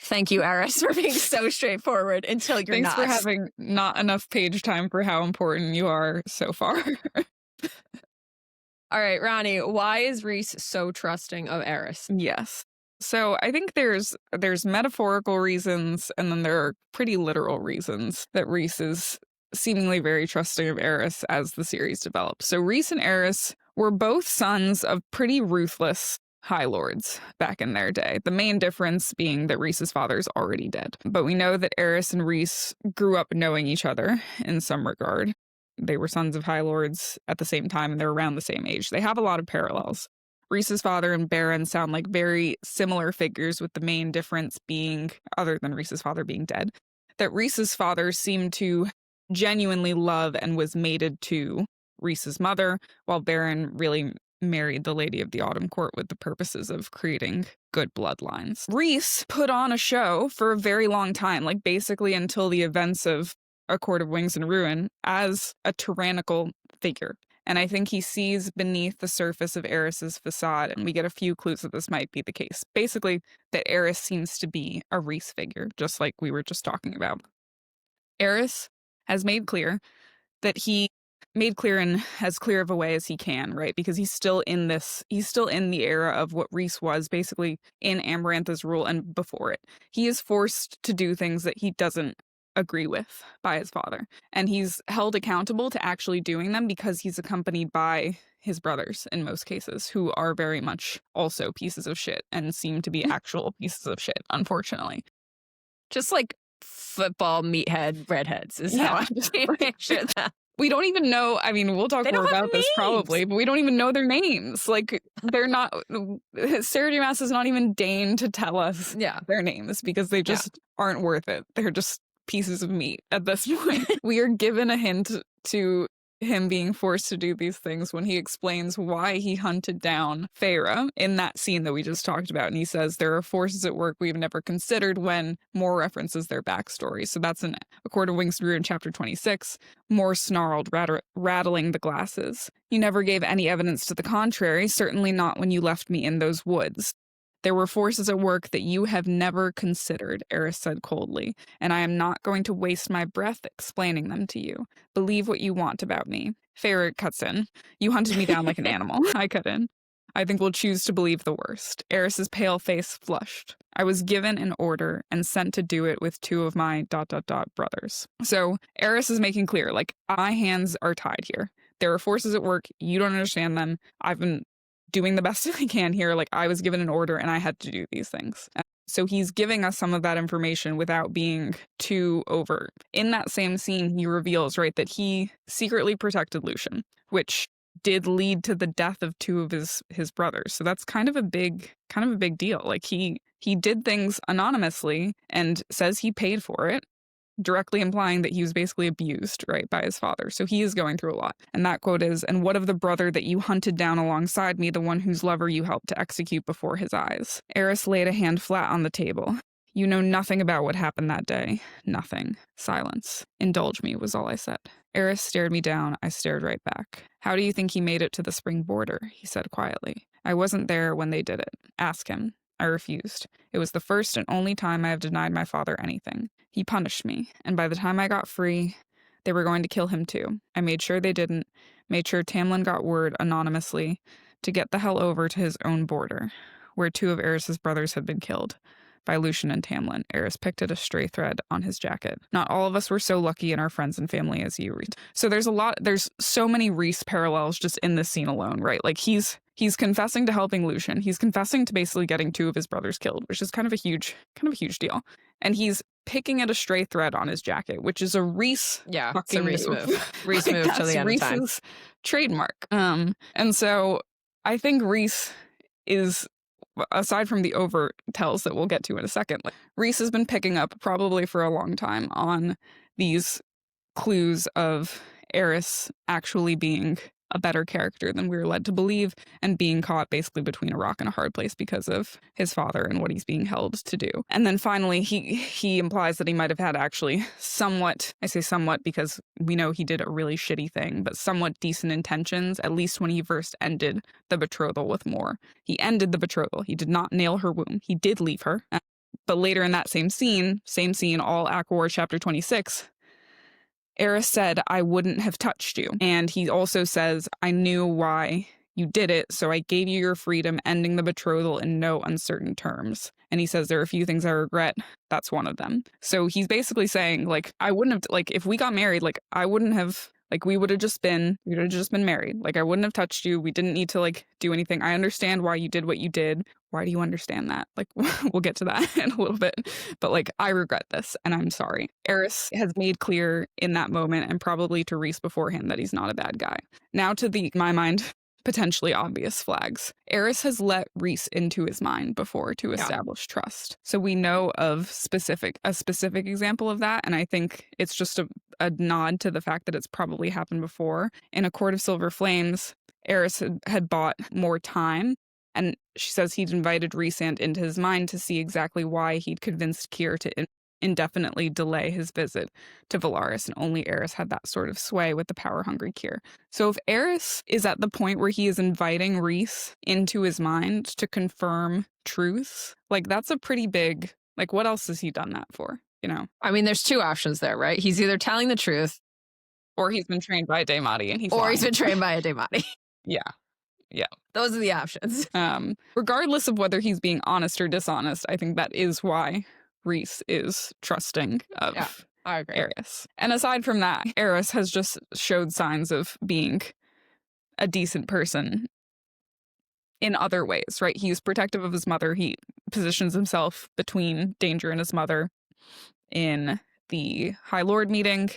Thank you, Eris, for being so straightforward until you're Thanks not. for having not enough page time for how important you are so far. All right, Ronnie, why is Rhys so trusting of Eris? Yes. So I think there's metaphorical reasons, and then there are pretty literal reasons that Rhys is seemingly very trusting of Eris as the series develops. So Rhys and Eris were both sons of pretty ruthless High Lords back in their day. The main difference being that Rhys's father is already dead. But we know that Eris and Rhys grew up knowing each other in some regard. They were sons of High Lords at the same time, and they're around the same age. They have a lot of parallels. Rhys's father and Baron sound like very similar figures, with the main difference being, other than Rhys's father being dead, that Rhys's father seemed to genuinely love and was mated to Rhys's mother, while Baron really married the Lady of the Autumn Court with the purposes of creating good bloodlines. Rhys put on a show for a very long time, like basically until the events of A Court of Wings and Ruin, as a tyrannical figure. And I think he sees beneath the surface of Eris's facade, and we get a few clues that this might be the case. Basically, that Eris seems to be a Rhys figure, just like we were just talking about. Eris has made clear that he made clear in as clear of a way as he can, right? Because he's still in the era of what Rhys was, basically in Amarantha's rule and before it. He is forced to do things that he doesn't agree with by his father. And he's held accountable to actually doing them because he's accompanied by his brothers in most cases, who are very much also pieces of shit and seem to be actual pieces of shit, unfortunately. Just like football meathead redheads is how I just picture that. We don't even know, I mean, we'll talk more about this probably, but we don't even know their names. Like, they're not, Sarah J. Maas has not even deigned to tell us their names because they just aren't worth it. They're just pieces of meat at this point. We are given a hint to him being forced to do these things when he explains why he hunted down Feyre in that scene that we just talked about. And he says there are forces at work we've never considered, when more references their backstory. So that's in A Court of Wings in chapter 26. More snarled, rattling the glasses. You never gave any evidence to the contrary, certainly not when you left me in those woods. There were forces at work that you have never considered, Eris said coldly, and I am not going to waste my breath explaining them to you. Believe what you want about me. Feyre cuts in. You hunted me down like an animal. I cut in. I think we'll choose to believe the worst. Eris's pale face flushed. I was given an order and sent to do it with two of my ... brothers. So Eris is making clear, like, my hands are tied here. There are forces at work. You don't understand them. I've been doing the best I can here. Like, I was given an order and I had to do these things. So he's giving us some of that information without being too overt. In that same scene, he reveals, right, that he secretly protected Lucien, which did lead to the death of two of his brothers. So that's kind of a big deal. Like, he did things anonymously and says he paid for it, directly implying that he was basically abused, right, by his father. So he is going through a lot. And that quote is, "And what of the brother that you hunted down alongside me, the one whose lover you helped to execute before his eyes?" Eris laid a hand flat on the table. "You know nothing about what happened that day. Nothing." Silence. "Indulge me," was all I said. Eris stared me down. I stared right back. "How do you think he made it to the spring border?" he said quietly. "I wasn't there when they did it. Ask him." I refused. It was the first and only time I have denied my father anything. He punished me, and by the time I got free, they were going to kill him too. I made sure they didn't, made sure Tamlin got word anonymously to get the hell over to his own border, where two of Eris's brothers had been killed by Lucien and Tamlin. Eris picked at a stray thread on his jacket. Not all of us were so lucky in our friends and family as you, Rhys. So there's so many Rhys parallels just in this scene alone, right? Like, he's confessing to helping Lucien. He's confessing to basically getting two of his brothers killed, which is kind of a huge deal. And he's picking at a stray thread on his jacket, which is a Rhys it's a Rhys move. Rhys move till the end of time. Rhys's trademark. And so I think Rhys is, aside from the overt tells that we'll get to in a second, like, Rhys has been picking up probably for a long time on these clues of Eris actually being a better character than we were led to believe, and being caught basically between a rock and a hard place because of his father and what he's being held to do. And then finally, he implies that he might have had actually somewhat, I say somewhat because we know he did a really shitty thing, but somewhat decent intentions, at least when he first ended the betrothal with Mor. He ended the betrothal. He did not nail her womb. He did leave her. But later in that same scene, all ACOTAR chapter 26, Eris said, "I wouldn't have touched you." And he also says, "I knew why you did it, so I gave you your freedom, ending the betrothal in no uncertain terms." And he says, "There are a few things I regret. That's one of them." So he's basically saying, like, I wouldn't have, like, if we got married, like, I wouldn't have Like we would have just been married. Like I wouldn't have touched you. We didn't need to like do anything. I understand why you did what you did. Why do you understand that? Like we'll get to that in a little bit. But like I regret this and I'm sorry. Eris has made clear in that moment and probably to Rhys beforehand that he's not a bad guy. Now to the, in my mind, potentially obvious flags. Eris has let Rhys into his mind before to establish trust. So we know of a specific example of that. And I think it's just a nod to the fact that it's probably happened before. In A Court of Silver Flames, Eris had bought more time. And she says he'd invited Rhysand into his mind to see exactly why he'd convinced Keir to indefinitely delay his visit to Velaris, and only Eris had that sort of sway with the power-hungry Keir. So if Eris is at the point where he is inviting Rhys into his mind to confirm truths, like that's a pretty big, like what else has he done that for, you know? I mean, there's two options there, right? He's either telling the truth, or he's been trained by a Daemati and he's or lying. he's been trained by a Daemati. Yeah. Those are the options. Regardless of whether he's being honest or dishonest, I think that is why Rhys is trusting of I agree. Eris. And aside from that, Eris has just showed signs of being a decent person in other ways, right? He's protective of his mother. He positions himself between Danger and his mother in the High Lord meeting.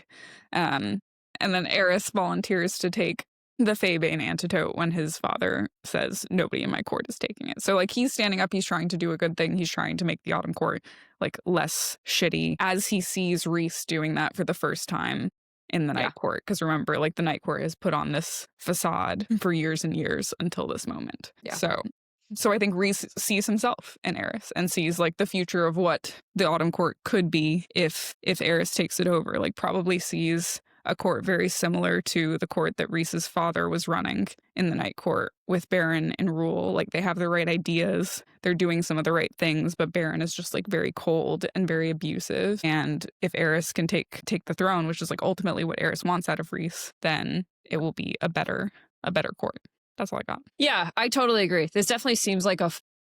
And then Eris volunteers to take the Faebane antidote when his father says nobody in my court is taking it. So like he's standing up, he's trying to do a good thing. He's trying to make the Autumn Court like less shitty as he sees Rhys doing that for the first time in the Night Court. Because remember, like the Night Court has put on this facade for years and years until this moment. Yeah. So I think Rhys sees himself in Eris and sees like the future of what the Autumn Court could be if Eris takes it over. Like probably sees a court very similar to the court that Rhys's father was running in the Night Court with Baron in rule. Like they have the right ideas, they're doing some of the right things, but Baron is just like very cold and very abusive. And if Eris can take the throne, which is like ultimately what Eris wants out of Rhys, then it will be a better court. That's all I got. Yeah, I totally agree. This definitely seems like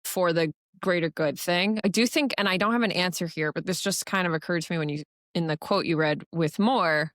for the greater good thing. I do think, and I don't have an answer here, but this just kind of occurred to me when in the quote you read with more.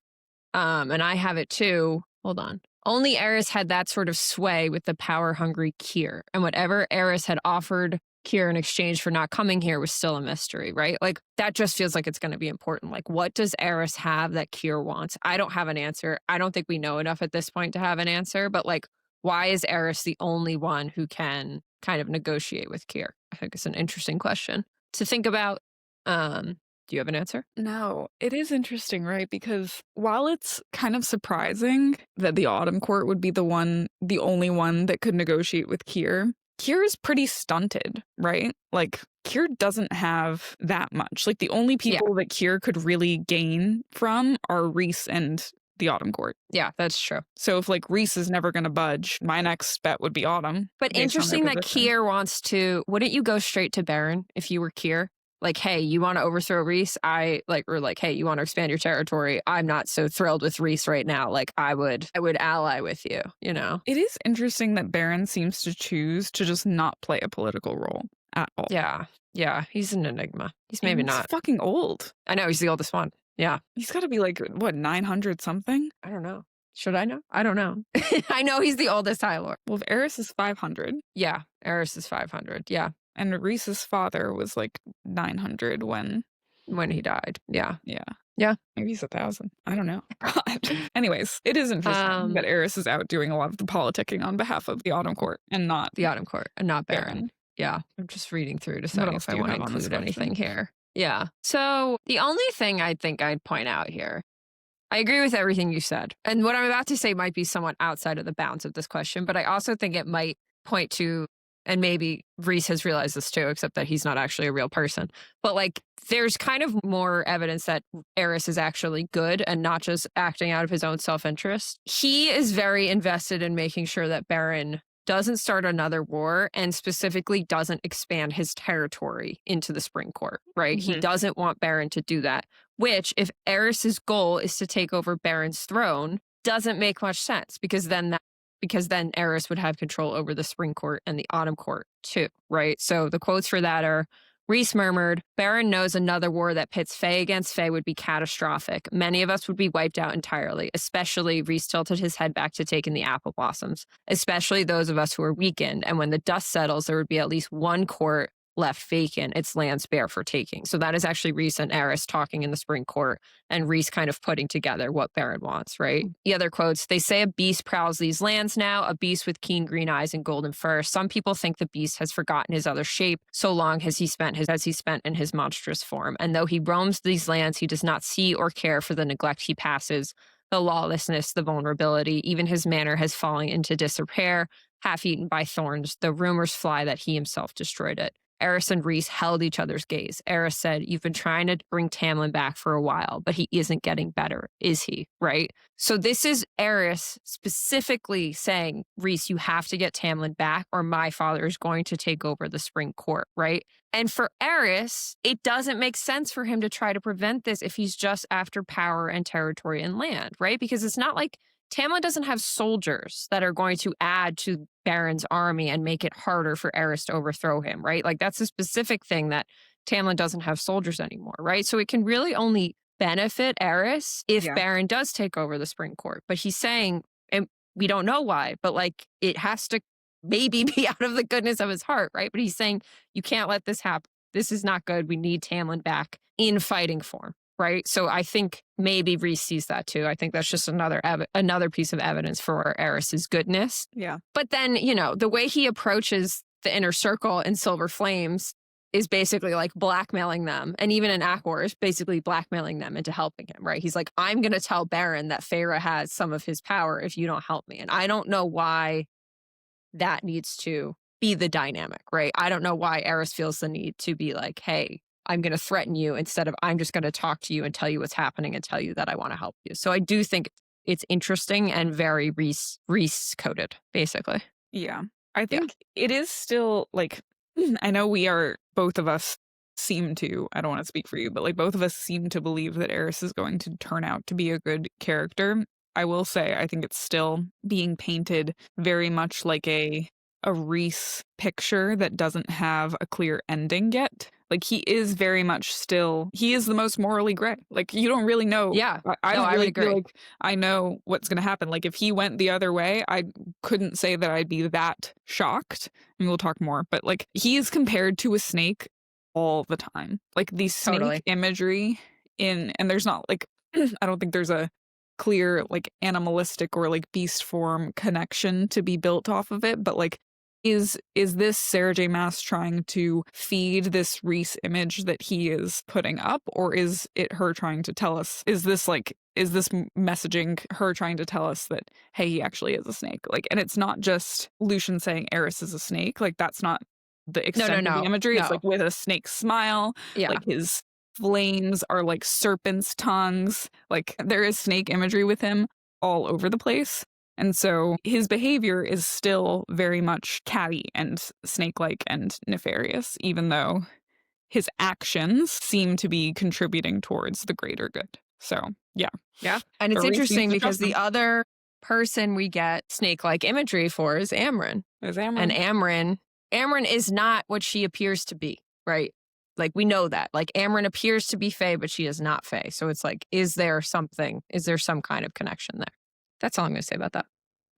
And I have it too. Hold on. Only Eris had that sort of sway with the power-hungry Keir. And whatever Eris had offered Keir in exchange for not coming here was still a mystery, right? Like, that just feels like it's going to be important. Like, what does Eris have that Keir wants? I don't have an answer. I don't think we know enough at this point to have an answer. But, like, why is Eris the only one who can kind of negotiate with Keir? I think it's an interesting question to think about. Do you have an answer? No, it is interesting, right? Because while it's kind of surprising that the Autumn Court would be the only one that could negotiate with Keir is pretty stunted, right? Like Keir doesn't have that much. Like the only people that Keir could really gain from are Rhys and the Autumn Court. Yeah, that's true. So if like Rhys is never going to budge, my next bet would be Autumn. But interesting that Keir wants to, wouldn't you go straight to Baron if you were Keir? Like, hey, you want to overthrow Rhys? Hey, you want to expand your territory? I'm not so thrilled with Rhys right now. Like, I would ally with you, you know? It is interesting that Baron seems to choose to just not play a political role at all. Yeah, he's an enigma. He's maybe not. He's fucking old. I know, he's the oldest one. Yeah. He's got to be like, what, 900 something? I don't know. Should I know? I don't know. I know he's the oldest High Lord. Well, if Eris is 500. Yeah, Eris is 500. Yeah. And Rhys's father was like 900 when he died. Yeah. Maybe he's 1,000. I don't know. God. Anyways, it is interesting that Eris is out doing a lot of the politicking on behalf of the Autumn Court and not the Autumn Court and not Baron. Yeah. I'm just reading through deciding if I want to include anything here. Yeah. So the only thing I think I'd point out here, I agree with everything you said. And what I'm about to say might be somewhat outside of the bounds of this question, but I also think it might point to, and maybe Rhys has realized this too, except that he's not actually a real person. But like, there's kind of more evidence that Eris is actually good and not just acting out of his own self-interest. He is very invested in making sure that Baron doesn't start another war and specifically doesn't expand his territory into the Spring Court, right? Mm-hmm. He doesn't want Baron to do that, which if Eris's goal is to take over Baron's throne, doesn't make much sense because then Eris would have control over the Spring Court and the Autumn Court too, right? So the quotes for that are, Rhys murmured, Baron knows another war that pits Fae against Fae would be catastrophic. Many of us would be wiped out entirely, especially, Rhys tilted his head back to take in the apple blossoms, especially those of us who are weakened. And when the dust settles, there would be at least one court left vacant, its lands bare for taking. So that is actually Rhys and Eris talking in the spring court, and Rhys kind of putting together what Baron wants, right? The other quotes, they say a beast prowls these lands now, a beast with keen green eyes and golden fur. Some people think the beast has forgotten his other shape, so long as he spent in his monstrous form. And though he roams these lands, he does not see or care for the neglect he passes, the lawlessness, the vulnerability. Even his manor has fallen into disrepair, half eaten by thorns. The rumors fly that he himself destroyed it. Eris and Rhys held each other's gaze. Eris said, you've been trying to bring Tamlin back for a while, but he isn't getting better, is he? Right? So this is Eris specifically saying, Rhys, you have to get Tamlin back or my father is going to take over the spring court, right? And for Eris, it doesn't make sense for him to try to prevent this if he's just after power and territory and land, right? Because it's not like Tamlin doesn't have soldiers that are going to add to Baron's army and make it harder for Eris to overthrow him, right? Like that's a specific thing that Tamlin doesn't have soldiers anymore, right? So it can really only benefit Eris if Baron does take over the spring court. But he's saying, and we don't know why, but like it has to maybe be out of the goodness of his heart, right? But he's saying, you can't let this happen. This is not good. We need Tamlin back in fighting form. Right. So I think maybe Rhys sees that too. I think that's just another piece of evidence for Eris's goodness. Yeah. But then, you know, the way he approaches the inner circle in Silver Flames is basically like blackmailing them. And even in Akor is basically blackmailing them into helping him. Right. He's like, I'm going to tell Baron that Feyre has some of his power if you don't help me. And I don't know why that needs to be the dynamic. Right. I don't know why Eris feels the need to be like, hey, I'm going to threaten you instead of I'm just going to talk to you and tell you what's happening and tell you that I want to help you. So I do think it's interesting and very Rhys coded, basically. Yeah. I think it is still like, I know both of us seem to, I don't want to speak for you, but like both of us seem to believe that Eris is going to turn out to be a good character. I will say, I think it's still being painted very much like a Rhys picture that doesn't have a clear ending yet. Like he is very much he is the most morally gray. Like you don't really know. Yeah. I don't I really would agree. feel like I know what's going to happen. Like if he went the other way, I couldn't say that I'd be that shocked. And we'll talk more. But like he is compared to a snake all the time. Like the snake imagery and there's not like, I don't think there's a clear like animalistic or like beast form connection to be built off of it. But like, is this Sarah J. Maas trying to feed this Rhys image that he is putting up, or is it her trying to tell us? Is this messaging her trying to tell us that hey, he actually is a snake? Like, and it's not just Lucian saying Eris is a snake. Like that's not the extent of the imagery. It's like with a snake smile. Yeah, like his flames are like serpents' tongues. Like there is snake imagery with him all over the place. And so his behavior is still very much catty and snake-like and nefarious, even though his actions seem to be contributing towards the greater good. So, yeah. Yeah. And it's interesting because the other person we get snake-like imagery for is Amren. And Amren is not what she appears to be, right? Like, we know that. Like, Amren appears to be Fae, but she is not Fae. So it's like, is there some kind of connection there? That's all I'm going to say about that.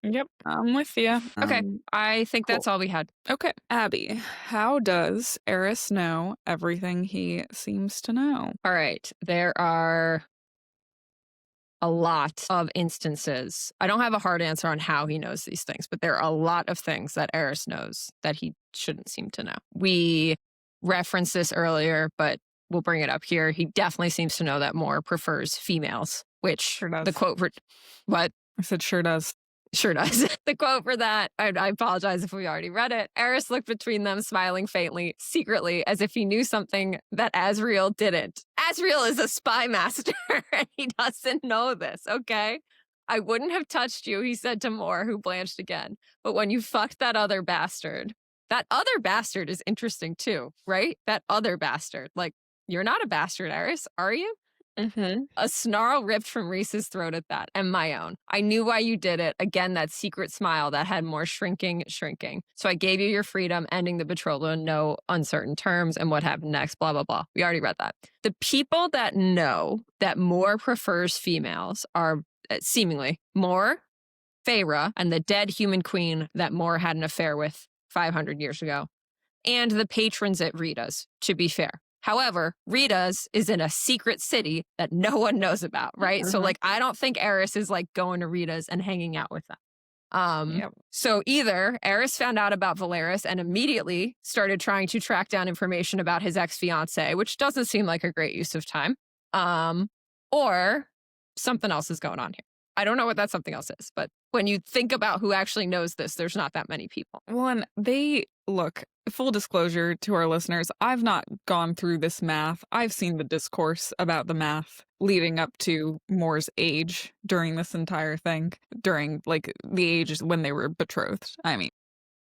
Yep, I'm with you. Okay, I think that's all we had. Okay, Abby, how does Eris know everything he seems to know? All right, there are a lot of instances. I don't have a hard answer on how he knows these things, but there are a lot of things that Eris knows that he shouldn't seem to know. We referenced this earlier, but we'll bring it up here. He definitely seems to know that Mor prefers females, which sure does. The quote for what? I said sure does. Sure does. The quote for that, I apologize if we already read it. Eris looked between them, smiling faintly, secretly, as if he knew something that Azriel didn't. Azriel is a spy master, and he doesn't know this, okay? I wouldn't have touched you, he said to Mor, who blanched again. But when you fucked that other bastard is interesting too, right? That other bastard. Like, you're not a bastard, Eris, are you? A snarl ripped from Rhys's throat at that, and my own. I knew why you did it. Again, that secret smile that had more shrinking. So I gave you your freedom, ending the betrothal in no uncertain terms, and what happened next, blah, blah, blah. We already read that. The people that know that Mor prefers females are seemingly Mor, Feyre, and the dead human queen that Mor had an affair with 500 years ago, and the patrons at Rita's, to be fair. However, Rita's is in a secret city that no one knows about, right? So, like, I don't think Eris is, like, going to Rita's and hanging out with them. So either Eris found out about Valeris and immediately started trying to track down information about his ex-fiancée, which doesn't seem like a great use of time, or something else is going on here. I don't know what that something else is, but when you think about who actually knows this, there's not that many people. Well, and look, full disclosure to our listeners, I've not gone through this math. I've seen the discourse about the math leading up to Mor's age during this entire thing, during like the age when they were betrothed. I mean,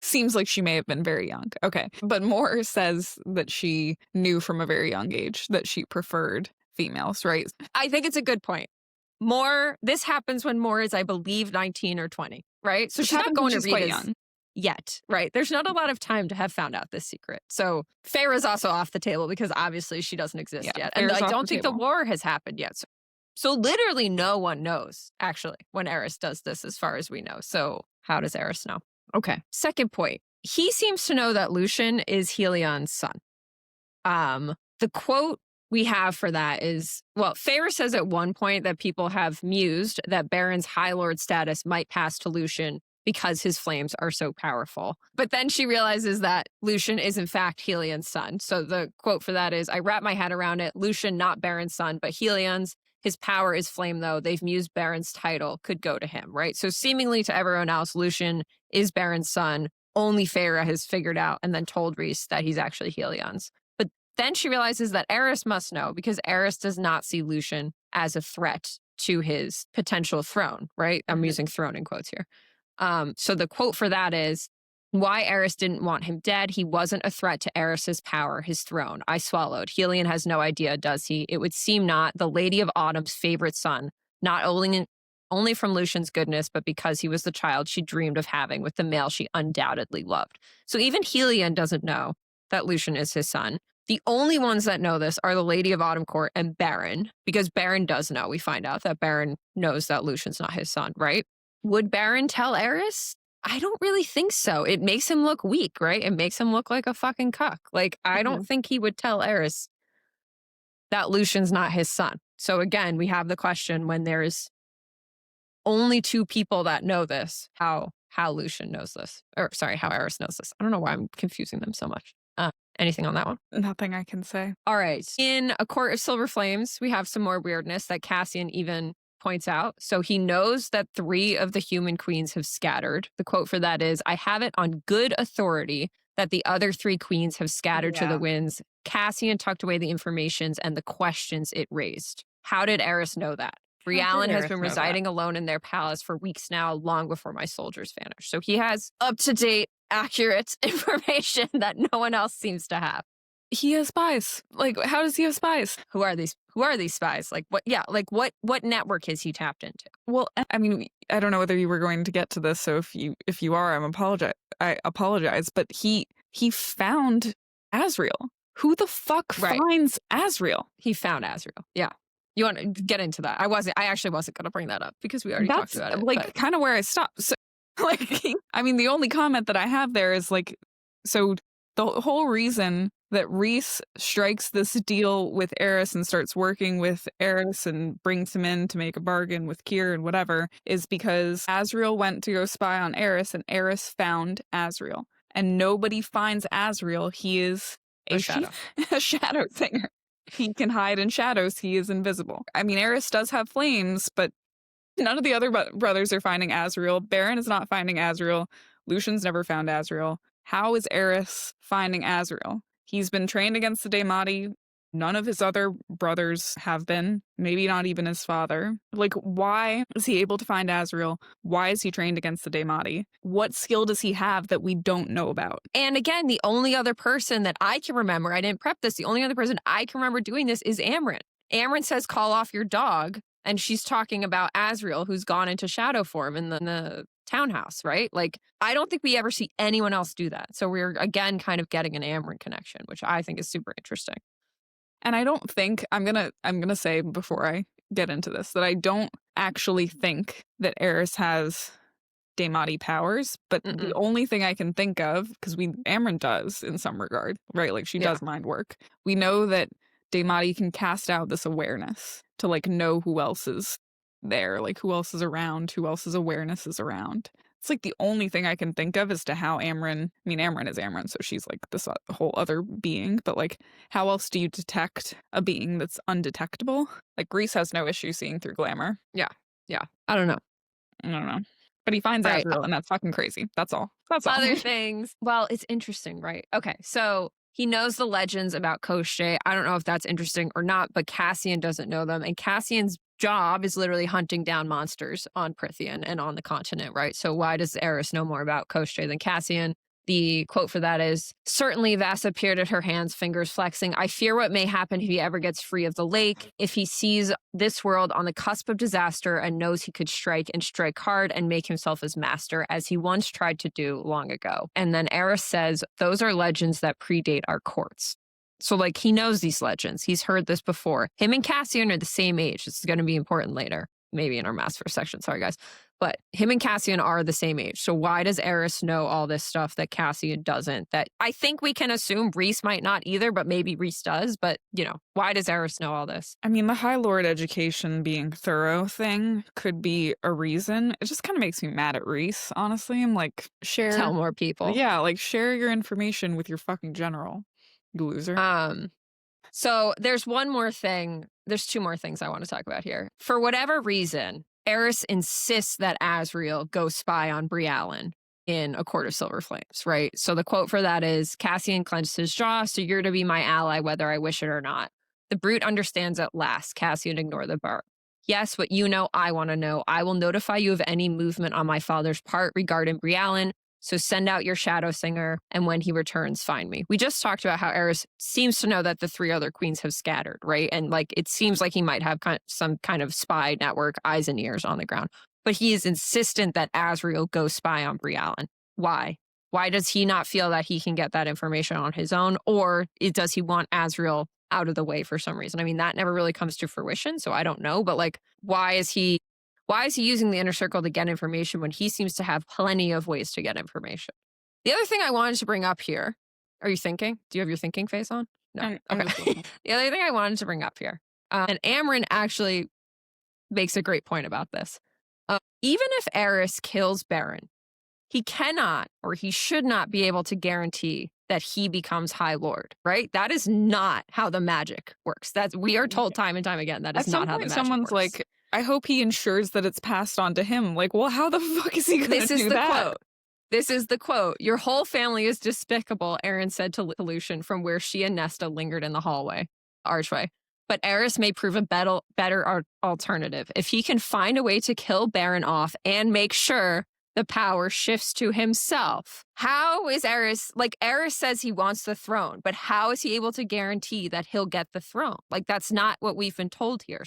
seems like she may have been very young. Okay. But Mor says that she knew from a very young age that she preferred females, right? I think it's a good point. This happens when Mor is, I believe, 19 or 20, right? So she's not going to Rita's yet, right? There's not a lot of time to have found out this secret. So Feyre's also off the table because obviously she doesn't exist yet. And I don't think the war has happened yet. So literally no one knows, actually, when Eris does this, as far as we know. So how does Eris know? Okay. Second point. He seems to know that Lucien is Helion's son. The quote we have for that is, well, Feyre says at one point that people have mused that Baron's High Lord status might pass to Lucien because his flames are so powerful. But then she realizes that Lucien is in fact Helion's son. So the quote for that is, I wrap my head around it. Lucien, not Baron's son, but Helion's. His power is flame, though. They've mused Baron's title could go to him, right? So seemingly to everyone else, Lucien is Baron's son. Only Feyre has figured out and then told Rhys that he's actually Helion's. Then she realizes that Eris must know because Eris does not see Lucien as a threat to his potential throne, right? I'm using throne in quotes here. So the quote for that is, why Eris didn't want him dead. He wasn't a threat to Eris's power, his throne. I swallowed. Helion has no idea, does he? It would seem not. The Lady of Autumn's favorite son, not only from Lucien's goodness, but because he was the child she dreamed of having with the male she undoubtedly loved. So even Helion doesn't know that Lucien is his son. The only ones that know this are the Lady of Autumn Court and Baron, because Baron does know. We find out that Baron knows that Lucien's not his son, right? Would Baron tell Eris? I don't really think so. It makes him look weak, right? It makes him look like a fucking cuck. Like, I don't think he would tell Eris that Lucien's not his son. So again, we have the question, when there's only two people that know this, how Lucien knows this. Or sorry, how Eris knows this. I don't know why I'm confusing them so much. Anything on that one? Nothing I can say. All right. In A Court of Silver Flames, we have some more weirdness that Cassian even points out. So he knows that 3 of the human queens have scattered. The quote for that is, I have it on good authority that the other 3 queens have scattered to the winds. Cassian tucked away the informations and the questions it raised. How did Eris know that? Briallyn has been residing alone in their palace for weeks now, long before my soldiers vanished. So he has up-to-date, accurate information that no one else seems to have. He has spies. Like, how does he have spies? Who are these spies? Like, what? Yeah, like what network has he tapped into? Well, I mean, I don't know whether you were going to get to this. So if you are, I apologize. But he found Azriel. Who the fuck finds Azriel? He found Azriel. Yeah. You want to get into that? I actually wasn't going to bring that up because we already talked about it. Like, kind of where I stopped. So, like, I mean, the only comment that I have there is like, so the whole reason that Rhys strikes this deal with Eris and starts working with Eris and brings him in to make a bargain with Keir and whatever is because Azriel went to go spy on Eris and Eris found Azriel. And nobody finds Azriel. He is a shadow singer. He can hide in shadows. He is invisible. I mean, Eris does have flames, but none of the other brothers are finding Azriel. Baron is not finding Azriel. Lucien's never found Azriel. How is Eris finding Azriel? He's been trained against the Daemati. None of his other brothers have been. Maybe not even his father. Like, why is he able to find Azriel? Why is he trained against the Daemati? What skill does he have that we don't know about? And again, the only other person that I can remember, I didn't prep this, the only other person I can remember doing this is Amren. Amren says, call off your dog. And she's talking about Azriel, who's gone into shadow form in the townhouse, right? Like, I don't think we ever see anyone else do that. So we're, again, kind of getting an Amren connection, which I think is super interesting. And I don't think, I'm gonna say before I get into this, that I don't actually think that Eris has Daemati powers, but the only thing I can think of, because Amren does in some regard, right? Like, she does mind work. We know that Daemati can cast out this awareness to, like, know who else is there, like, who else is around, who else's awareness is around. It's, like, the only thing I can think of as to how Amren is Amren, so she's, like, this whole other being, but, like, how else do you detect a being that's undetectable? Like, Rhys has no issue seeing through glamour. Yeah. I don't know. But he finds Right. Azriel, and that's fucking crazy. That's all. Other things. Well, it's interesting, right? Okay, so he knows the legends about Koschei. I don't know if that's interesting or not, but Cassian doesn't know them. And Cassian's job is literally hunting down monsters on Prythian and on the continent, right? So why does Eris know more about Koschei than Cassian? The quote for that is, certainly Vassa peered at her hands, fingers flexing. I fear what may happen if he ever gets free of the lake, if he sees this world on the cusp of disaster and knows he could strike and strike hard and make himself his master, as he once tried to do long ago. And then Eris says, those are legends that predate our courts. So, like, he knows these legends. He's heard this before. Him and Cassian are the same age. This is going to be important later, maybe in our Maasverse section. Sorry, guys. But him and Cassian are the same age. So why does Eris know all this stuff that Cassian doesn't? That I think we can assume Rhys might not either, but maybe Rhys does. But, you know, why does Eris know all this? I mean, the High Lord education being thorough thing could be a reason. It just kind of makes me mad at Rhys, honestly. I'm like, Tell more people. Yeah, like, share your information with your fucking general, you loser. So there's one more thing. There's two more things I want to talk about here. For whatever reason, Eris insists that Azriel go spy on Briallyn in A Court of Silver Flames, right? So the quote for that is, Cassian clenched his jaw, so you're to be my ally whether I wish it or not. The brute understands at last. Cassian ignored the bar. Yes, what you know, I want to know. I will notify you of any movement on my father's part regarding Briallyn. So send out your shadow singer, and when he returns, find me. We just talked about how Eris seems to know that the three other queens have scattered, right? And, like, it seems like he might have some kind of spy network, eyes and ears on the ground. But he is insistent that Azriel go spy on Briallyn. Why? Why does he not feel that he can get that information on his own? Or does he want Azriel out of the way for some reason? I mean, that never really comes to fruition, so I don't know. But, like, why is he using the inner circle to get information when he seems to have plenty of ways to get information? The other thing I wanted to bring up here, are you thinking? Do you have your thinking face on? No. Okay. The other thing I wanted to bring up here, and Amren actually makes a great point about this. Even if Eris kills Baron, he cannot or he should not be able to guarantee that he becomes High Lord, right? That is not how the magic works. We are told time and time again that is not how the magic someone's works. Like, I hope he ensures that it's passed on to him. Like, well, how the fuck is he going to do that? This is the quote. This is the quote. Your whole family is despicable, Aaron said to Lucian from where she and Nesta lingered in the archway. But Eris may prove a better alternative. If he can find a way to kill Baron off and make sure the power shifts to himself. How is Eris, like, Eris says he wants the throne, but how is he able to guarantee that he'll get the throne? Like, that's not what we've been told here.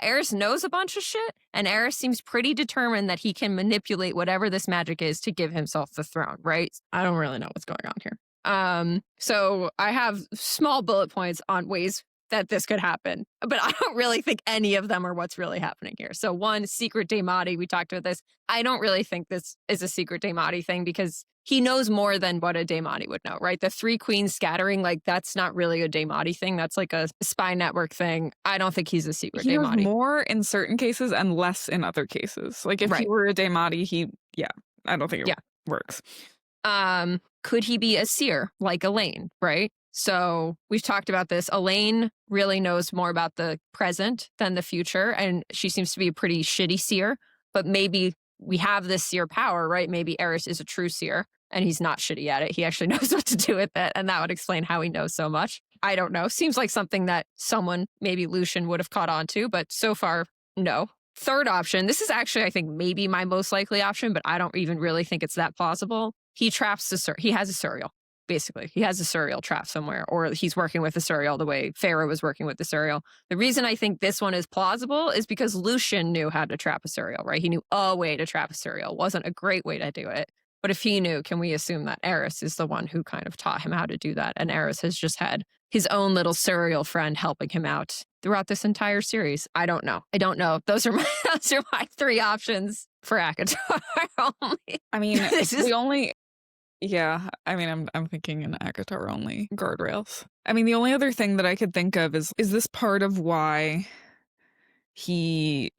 Eris knows a bunch of shit, and Eris seems pretty determined that he can manipulate whatever this magic is to give himself the throne, right? I don't really know what's going on here. So I have small bullet points on ways that this could happen, but I don't really think any of them are what's really happening here. So one, secret Daemati, we talked about this. I don't really think this is a secret Daemati thing because he knows more than what a Daemati would know, right? The three queens scattering, like, that's not really a Daemati thing. That's like a spy network thing. I don't think he's a secret Daemati. He knows more in certain cases and less in other cases. Like, if he were a Daemati, I don't think it works. Could he be a seer like Elaine, right? So we've talked about this. Elaine really knows more about the present than the future, and she seems to be a pretty shitty seer, but maybe we have this seer power, right? Maybe Eris is a true seer, and he's not shitty at it. He actually knows what to do with it, and that would explain how he knows so much. I don't know. Seems like something that someone, maybe Lucian, would have caught on to, but so far, no. Third option, this is actually, I think, maybe my most likely option, but I don't even really think it's that plausible. He traps he has a Suriel. basically. He has a Suriel trap somewhere, or he's working with a Suriel the way Feyre was working with the Suriel. The reason I think this one is plausible is because Lucian knew how to trap a Suriel, right? He knew a way to trap a Suriel. Wasn't a great way to do it. But if he knew, can we assume that Eris is the one who kind of taught him how to do that? And Eris has just had his own little Suriel friend helping him out throughout this entire series. I don't know. Those are my 3 options for ACOTAR only. I mean, the only... Yeah, I mean, I'm thinking in ACOTAR only guardrails. I mean, the only other thing that I could think of is this part of why he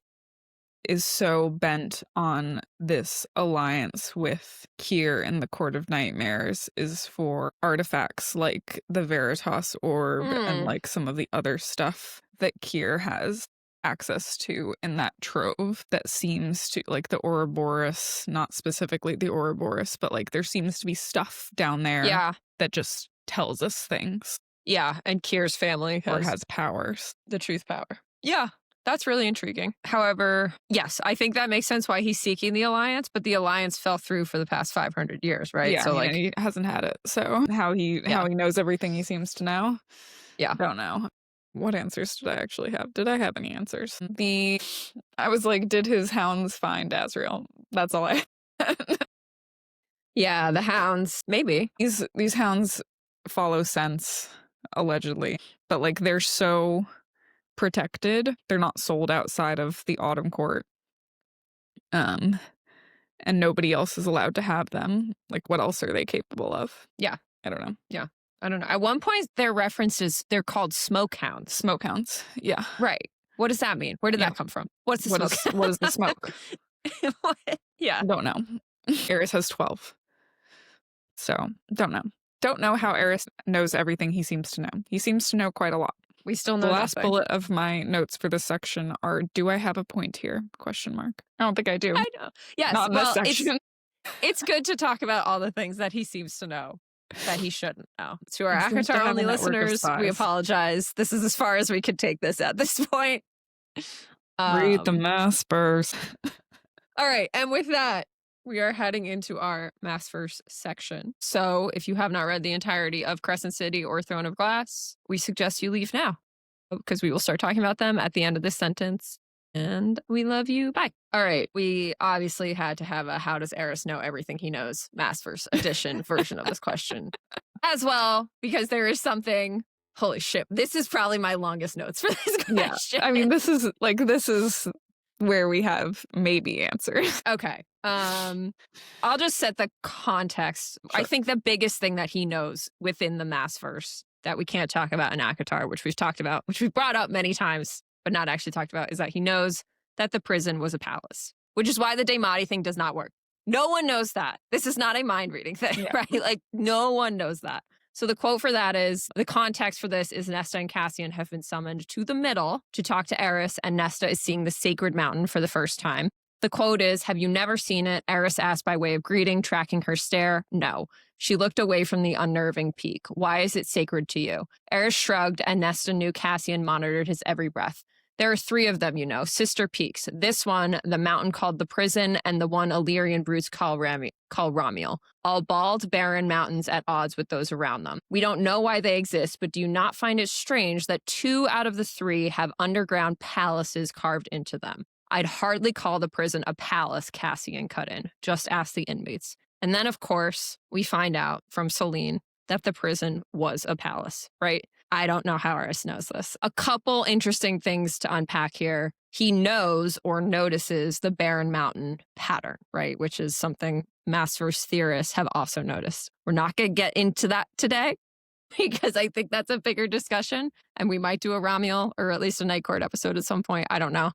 is so bent on this alliance with Keir in the Court of Nightmares is for artifacts like the Veritas Orb and like some of the other stuff that Keir has access to in that trove that seems to, like the Ouroboros, not specifically the Ouroboros, but like there seems to be stuff down there that just tells us things. Yeah, and Keir's family has powers. The truth power. Yeah, that's really intriguing. However, yes, I think that makes sense why he's seeking the Alliance, but the Alliance fell through for the past 500 years, right? Yeah, so like he hasn't had it. So how he knows everything he seems to know. Yeah. I don't know. What answers did I actually have? Did I have any answers? I was like, did his hounds find Azriel? That's all I had. Yeah, the hounds, maybe. These hounds follow scents, allegedly, but like they're so protected. They're not sold outside of the Autumn Court. And nobody else is allowed to have them. Like, what else are they capable of? Yeah. I don't know. Yeah. I don't know. At one point, their references, they're called smoke hounds. Smoke hounds. Yeah. Right. What does that mean? Where did that come from? What's the smoke? What is the smoke? Yeah. Don't know. Eris has 12. So, don't know. Don't know how Eris knows everything he seems to know. He seems to know quite a lot. We still know the last nothing. bullet of my notes for this section are, do I have a point here? Question mark. I don't think I do. I know. Yes. Not in this section. It's good to talk about all the things that he seems to know that he shouldn't know. To our He seems to ACOTAR have only a network of listeners, we spies. apologize. This is as far as we could take this at this point. Read the Maasverse. All right. And with that, we are heading into our Maasverse section. So if you have not read the entirety of Crescent City or Throne of Glass, we suggest you leave now because we will start talking about them at the end of this sentence. And we love you. Bye. All right. We obviously had to have a how does Eris know everything he knows Maasverse edition version of this question as well, because there is something. Holy shit. This is probably my longest notes for this question. Yeah. I mean, this is where we have maybe answers. Okay. I'll just set the context. Sure. I think the biggest thing that he knows within the Maasverse that we can't talk about in ACOTAR, which we've talked about, which we've brought up many times, but not actually talked about, is that he knows that the prison was a palace, which is why the Daemati thing does not work. No one knows that. This is not a mind reading thing, right? Like, no one knows that. So the quote for that is, the context for this is Nesta and Cassian have been summoned to the middle to talk to Eris, and Nesta is seeing the sacred mountain for the first time. The quote is, have you never seen it? Eris asked by way of greeting, tracking her stare. No. She looked away from the unnerving peak. Why is it sacred to you? Eris shrugged, and Nesta knew Cassian monitored his every breath. There are 3 of them, sister peaks. This one, the mountain called the prison, and the one Illyrian brutes call Ramiel. All bald, barren mountains at odds with those around them. We don't know why they exist, but do you not find it strange that 2 out of the 3 have underground palaces carved into them? I'd hardly call the prison a palace, Cassian cut in. Just ask the inmates. And then, of course, we find out from Celine that the prison was a palace, right? I don't know how Eris knows this. A couple interesting things to unpack here. He knows or notices the barren mountain pattern, right? Which is something Maasverse theorists have also noticed. We're not going to get into that today because I think that's a bigger discussion. And we might do a Ramiel or at least a Night Court episode at some point. I don't know.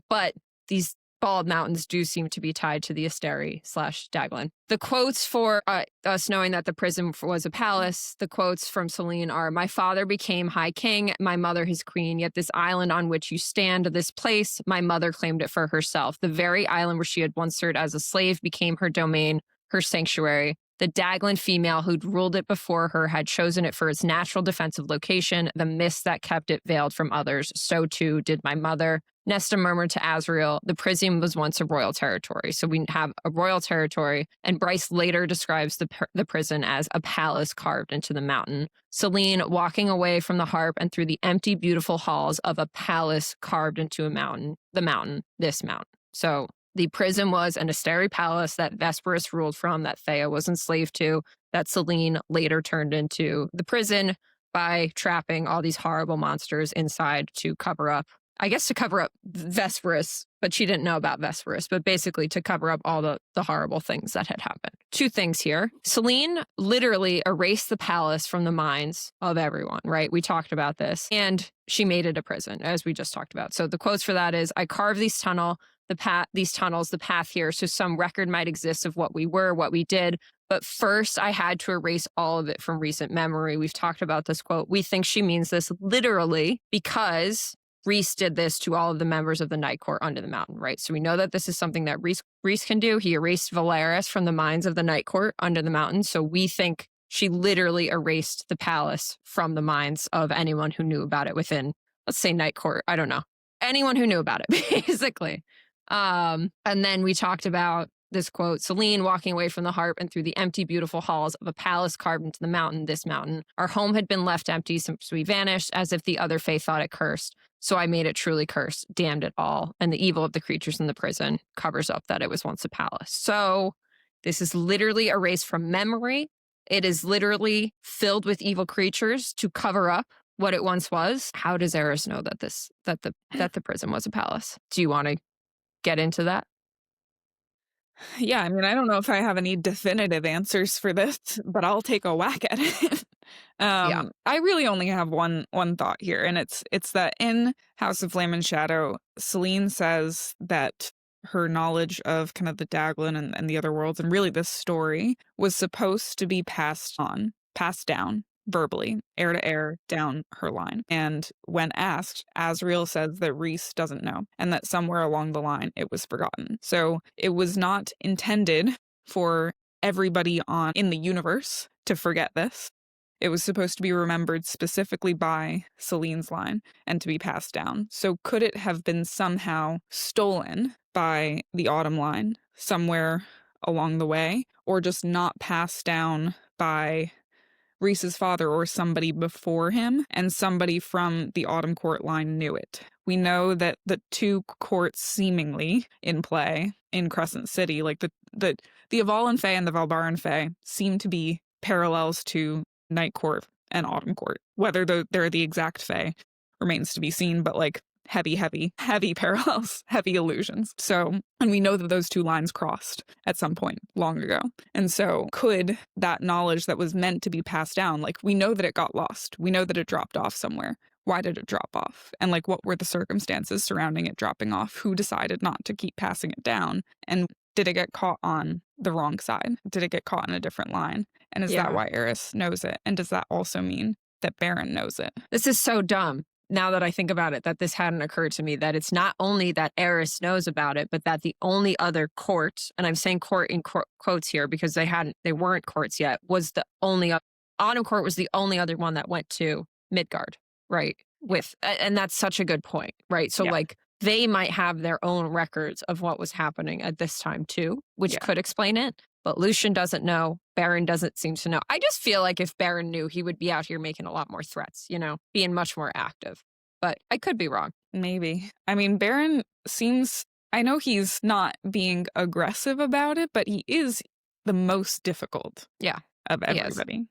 But these bald mountains do seem to be tied to the Asteri/Daglin. The quotes for us knowing that the prison was a palace, the quotes from Celine are, my father became high king, my mother his queen, yet this island on which you stand, this place, my mother claimed it for herself. The very island where she had once served as a slave became her domain, her sanctuary. The Daglin female who'd ruled it before her had chosen it for its natural defensive location, the mist that kept it veiled from others. So too did my mother. Nesta murmured to Azriel, the prison was once a royal territory. So we have a royal territory, and Bryce later describes the prison as a palace carved into the mountain. Selene walking away from the harp and through the empty, beautiful halls of a palace carved into a mountain, this mountain. So the prison was an Asteri palace that Vesperus ruled from, that Thea was enslaved to, that Selene later turned into the prison by trapping all these horrible monsters inside to cover up Vesperus, but she didn't know about Vesperus, but basically to cover up all the horrible things that had happened. Two things here. Selene literally erased the palace from the minds of everyone, right? We talked about this. And she made it a prison, as we just talked about. So the quotes for that is, I carved the path here, so some record might exist of what we were, what we did. But first, I had to erase all of it from recent memory. We've talked about this quote. We think she means this literally because Rhys did this to all of the members of the Night Court under the mountain, right? So we know that this is something that Rhys can do. He erased Valeris from the minds of the Night Court under the mountain. So we think she literally erased the palace from the minds of anyone who knew about it within, let's say, Night Court. I don't know. Anyone who knew about it, basically. And then we talked about this quote, Selene walking away from the harp and through the empty, beautiful halls of a palace carved into the mountain, this mountain. Our home had been left empty since we vanished, as if the other Fae thought it cursed. So I made it truly cursed, damned it all. And the evil of the creatures in the prison covers up that it was once a palace. So this is literally erased from memory. It is literally filled with evil creatures to cover up what it once was. How does Eris know that the prison was a palace? Do you want to get into that? Yeah, I mean, I don't know if I have any definitive answers for this, but I'll take a whack at it. I really only have one thought here, and it's that in House of Flame and Shadow, Selene says that her knowledge of kind of the Daglin and the other worlds, and really this story, was supposed to be passed down verbally, heir to heir, down her line. And when asked, Azriel says that Rhys doesn't know, and that somewhere along the line it was forgotten. So it was not intended for everybody in the universe to forget this. It was supposed to be remembered specifically by Selene's line and to be passed down. So could it have been somehow stolen by the Autumn line somewhere along the way, or just not passed down by Rhys's father or somebody before him, and somebody from the Autumn Court line knew it? We know that the two courts seemingly in play in Crescent City, like the Avalon Fae and the Valbaran Fae, seem to be parallels to Night Court and Autumn Court. Whether they're the exact Fae remains to be seen, but like heavy parallels, heavy illusions. So, and we know that those two lines crossed at some point long ago. And so could that knowledge that was meant to be passed down, like we know that it got lost. We know that it dropped off somewhere. Why did it drop off? And like, what were the circumstances surrounding it dropping off? Who decided not to keep passing it down? And did it get caught on the wrong side? Did it get caught in a different line? And is that why Eris knows it? And does that also mean that Baron knows it? This is so dumb. Now that I think about it, that this hadn't occurred to me, that it's not only that Eris knows about it, but that the only other court, and I'm saying court in quotes here because they weren't courts yet, was the only, Autumn Court was the only other one that went to Midgard, right? And that's such a good point, right? So like they might have their own records of what was happening at this time too, which could explain it. But Lucian doesn't know. Baron doesn't seem to know. I just feel like if Baron knew, he would be out here making a lot more threats, being much more active. But I could be wrong. Maybe. I mean, Baron seems, I know he's not being aggressive about it, but he is the most difficult of everybody.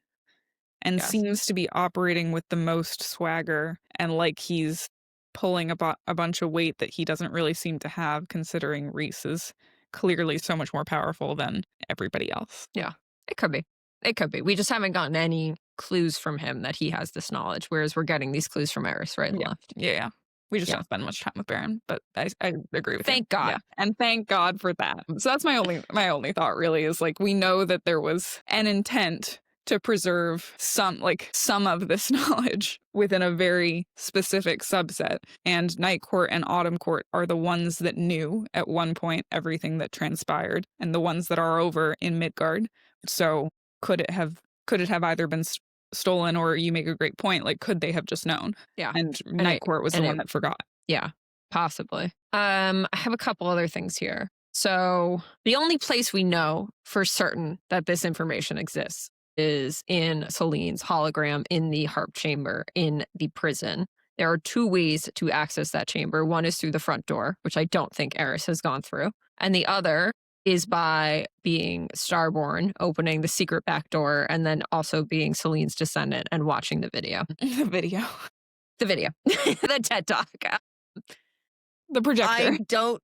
And seems to be operating with the most swagger, and like he's pulling a bunch of weight that he doesn't really seem to have, considering Rhys is clearly so much more powerful than everybody else. Yeah, it could be. It could be. We just haven't gotten any clues from him that he has this knowledge, whereas we're getting these clues from Eris right and left. Yeah. We just don't spend much time with Baron, but I agree with you. Thank God. Yeah. And thank God for that. So that's my only thought really, is like, we know that there was an intent to preserve some of this knowledge within a very specific subset. And Night Court and Autumn Court are the ones that knew at one point everything that transpired, and the ones that are over in Midgard. So could it have either been stolen, or you make a great point, like, could they have just known? Yeah. And Night Court was the one that forgot. Yeah. Possibly. I have a couple other things here. So the only place we know for certain that this information exists is in Celine's hologram in the harp chamber in the prison. There are 2 ways to access that chamber. One is through the front door, which I don't think Eris has gone through. And the other is by being Starborn, opening the secret back door, and then also being Celine's descendant and watching the video. The video. The video. The TED Talk. The projector.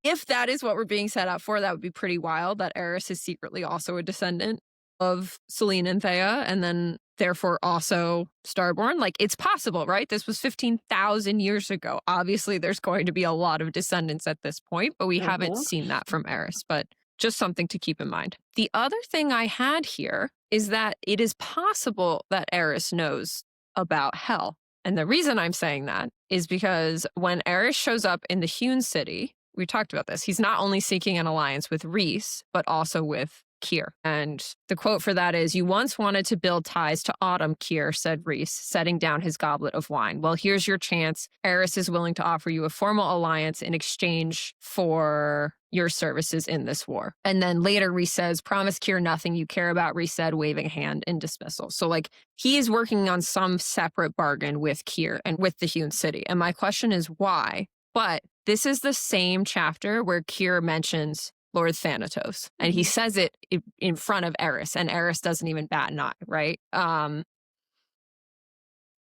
If that is what we're being set up for, that would be pretty wild that Eris is secretly also a descendant of Selene and Thea, and then therefore also Starborn. Like, it's possible, right? This was 15,000 years ago. Obviously, there's going to be a lot of descendants at this point, but we haven't seen that from Eris, but just something to keep in mind. The other thing I had here is that it is possible that Eris knows about hell. And the reason I'm saying that is because when Eris shows up in the Hewn City, we talked about this, he's not only seeking an alliance with Rhys, but also with Keir. And the quote for that is, "You once wanted to build ties to Autumn, Keir," said Rhys, setting down his goblet of wine. "Well, here's your chance. Eris is willing to offer you a formal alliance in exchange for your services in this war." And then later Rhys says, "Promise Keir nothing you care about," Rhys said, waving a hand in dismissal. So like, he is working on some separate bargain with Keir and with the Hewn City. And my question is why? But this is the same chapter where Keir mentions Lord Thanatos, and he says it in front of Eris, and Eris doesn't even bat an eye, right?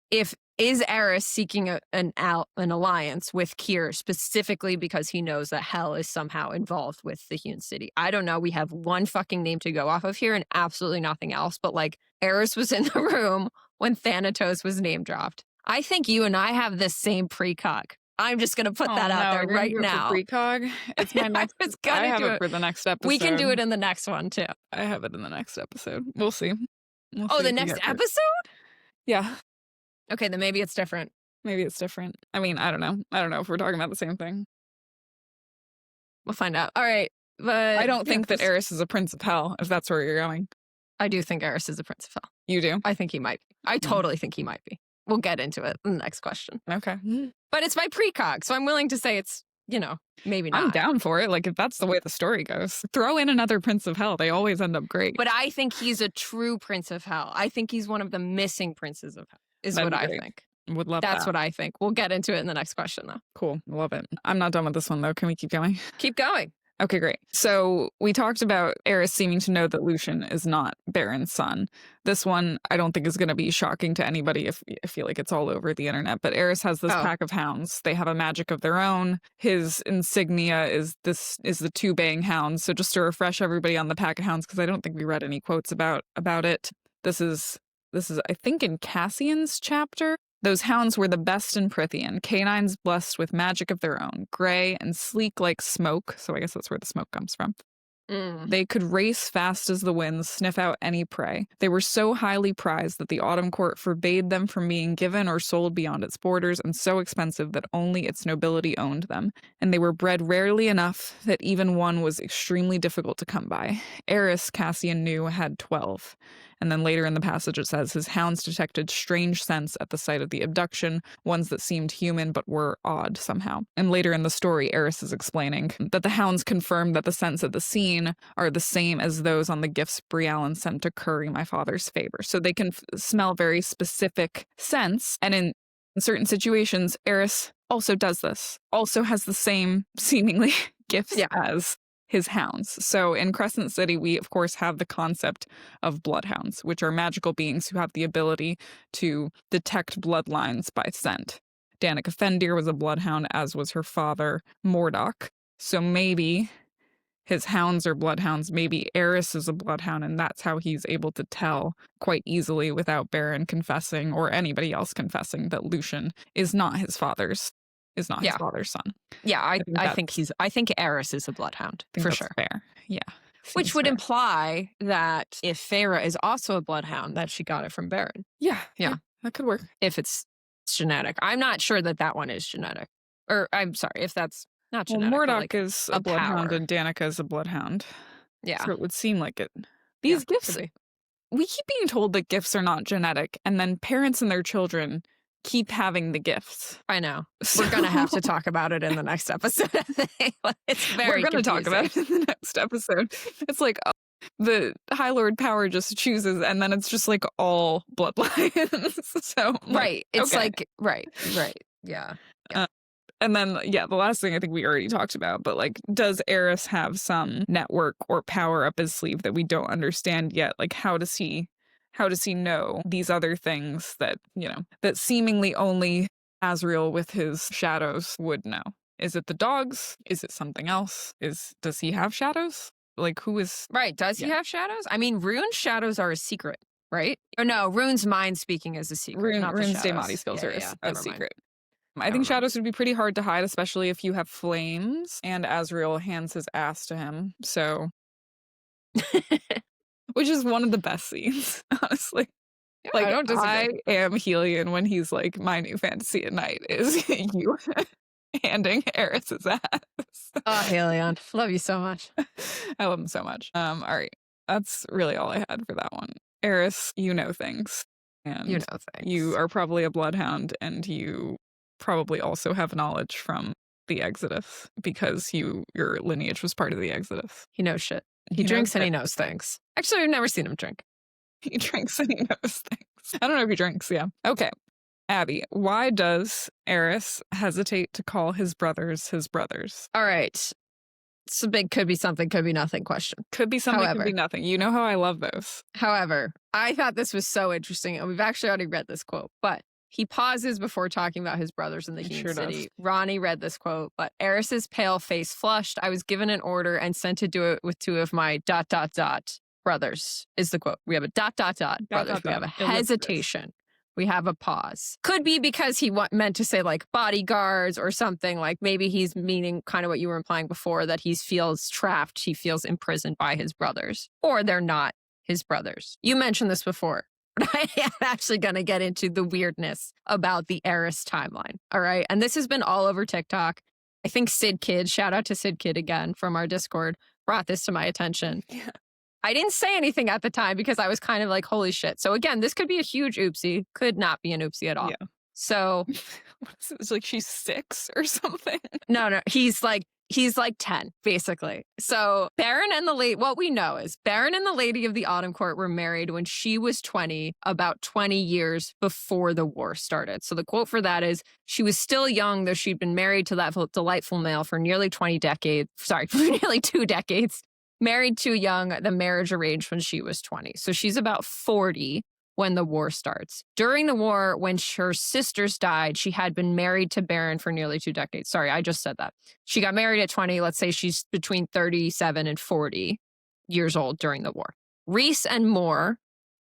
Is Eris seeking an alliance with Keir specifically because he knows that hell is somehow involved with the Hewn City? I don't know. We have one fucking name to go off of here and absolutely nothing else, but like, Eris was in the room when Thanatos was name dropped. I think you and I have this same pre-cog. I'm just going to put that out there right now. Pre-cog? It's my next. I have it for the next episode. We can do it in the next one too. I have it in the next episode. We'll see. The next episode? Yeah. Okay, then maybe it's different. Maybe it's different. I mean, I don't know. I don't know if we're talking about the same thing. We'll find out. All right. But I don't think that Eris is a prince of hell, if that's where you're going. I do think Eris is a prince of hell. You do? I think he might be. I totally think he might be. We'll get into it in the next question. Okay. But it's my precog, so I'm willing to say it's, maybe not. I'm down for it. Like, if that's the way the story goes. Throw in another prince of hell. They always end up great. But I think he's a true prince of hell. I think he's one of the missing princes of hell, That'd what I think. Would love that. That's what I think. We'll get into it in the next question, though. Cool. Love it. I'm not done with this one, though. Can we keep going? Keep going. Okay, great. So we talked about Eris seeming to know that Lucien is not Baron's son. This one I don't think is going to be shocking to anybody if I feel like it's all over the internet. But Eris has this pack of hounds. They have a magic of their own. His insignia is the 2 baying hounds. So just to refresh everybody on the pack of hounds, because I don't think we read any quotes about it. This is I think in Cassian's chapter. Those hounds were the best in Prythian, canines blessed with magic of their own, gray and sleek like smoke, so I guess that's where the smoke comes from. They could race fast as the winds, sniff out any prey. They were so highly prized that the Autumn Court forbade them from being given or sold beyond its borders, and so expensive that only its nobility owned them. And they were bred rarely enough that even one was extremely difficult to come by. Eris, Cassian knew, had 12. And then later in the passage it says, his hounds detected strange scents at the site of the abduction, ones that seemed human but were odd somehow. And later in the story, Eris is explaining that the hounds confirmed that the scents at the scene are the same as those on the gifts Briallyn sent to curry my father's favor. So they can smell very specific scents. And in certain situations, Eris also does this, also has the same seemingly gifts as his hounds. So in Crescent City, we of course have the concept of bloodhounds, which are magical beings who have the ability to detect bloodlines by scent. Danica Fendir was a bloodhound, as was her father, Mordock. So maybe his hounds are bloodhounds. Maybe Eris is a bloodhound, and that's how he's able to tell quite easily without Baron confessing or anybody else confessing that Lucien is not his father's father's son. Yeah, I think Eris is a bloodhound for sure. Fair. Yeah. Which would imply that if Feyre is also a bloodhound, that she got it from Baron. Yeah. That could work. If it's genetic. I'm not sure that one is genetic. Or I'm sorry, if that's not genetic. Well, Mordock like is a bloodhound and Danica is a bloodhound. Yeah. So it would seem like it. These gifts, we keep being told that gifts are not genetic, and then parents and their children keep having the gifts. I know. We're going to have to talk about it in the next episode. It's very We're going to talk confusing. about it in the next episode. It's like the High Lord power just chooses, and then it's just like all bloodlines. So right. It's okay. like, right. Yeah. And then, the last thing I think we already talked about, but like, does Eris have some network or power up his sleeve that we don't understand yet? Like, how does he know these other things that, that seemingly only Azriel with his shadows would know? Is it the dogs? Is it something else? Does he have shadows? Like, who is... Right. Does he have shadows? I mean, Rune's shadows are a secret, right? Or no, Rune's mind speaking is a secret. Rune's Daemati skills are a secret. I think shadows would be pretty hard to hide, especially if you have flames, and Azriel hands his ass to him, so... Which is one of the best scenes, honestly. Yeah, like, I don't disagree. I am Helion when he's like, my new fantasy at night is you handing Eris's ass. Oh, Helion. Love you so much. I love him so much. All right. That's really all I had for that one. Eris, you know things. And you know things. You are probably a bloodhound, and you probably also have knowledge from the Exodus because your lineage was part of the Exodus. He knows shit. He drinks and he knows things. Actually, I've never seen him drink. He drinks and he knows things. I don't know if he drinks, yeah. Okay. Abby, why does Eris hesitate to call his brothers his brothers? All right. It's a big could be something, could be nothing question. Could be something, could be nothing. You know how I love those. However, I thought this was so interesting, and we've actually already read this quote, but he pauses before talking about his brothers in the Hewn City. Ronnie read this quote, but Eris's pale face flushed. I was given an order and sent to do it with two of my ... brothers, is the quote. We have a ... brothers. We have a hesitation. We have a pause. Could be because he meant to say like bodyguards or something, like maybe he's meaning kind of what you were implying before, that he feels trapped, he feels imprisoned by his brothers, or they're not his brothers. You mentioned this before. But I am actually going to get into the weirdness about the Eris timeline. All right. And this has been all over TikTok. I think Sid Kid, shout out to Sid Kid again from our Discord, brought this to my attention. Yeah. I didn't say anything at the time because I was kind of like, holy shit. So again, this could be a huge oopsie. Could not be an oopsie at all. Yeah. So what is it? It's like she's 6 or something. No, he's like 10, basically. So what we know is Baron and the Lady of the Autumn Court were married when she was 20, about 20 years before the war started. So the quote for that is, she was still young, though she'd been married to that delightful male for nearly 2 decades. Married too young, the marriage arranged when she was 20. So she's about 40 when the war starts. During the war, when her sisters died, she had been married to Baron for nearly 2 decades. Sorry, I just said that. She got married at 20. Let's say she's between 37 and 40 years old during the war. Rhys and Mor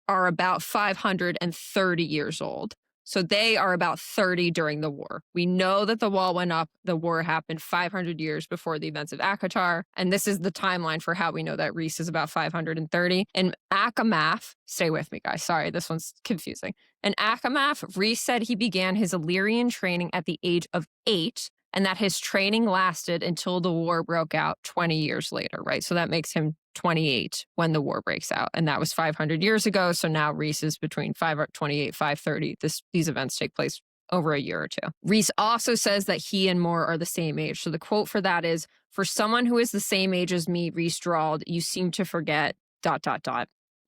are about 530 years old. So they are about 30 during the war. We know that the wall went up. The war happened 500 years before the events of ACOTAR. And this is the timeline for how we know that Rhys is about 530. In Akamath, stay with me, guys. Sorry, this one's confusing. In Akamath, Rhys said he began his Illyrian training at the age of 8, and that his training lasted until the war broke out 20 years later, right? So that makes him 28 when the war breaks out. And that was 500 years ago. So now Rhys is between 528, 530. These events take place over a year or two. Rhys also says that he and Mor are the same age. So the quote for that is, for someone who is the same age as me, Rhys drawled, you seem to forget ...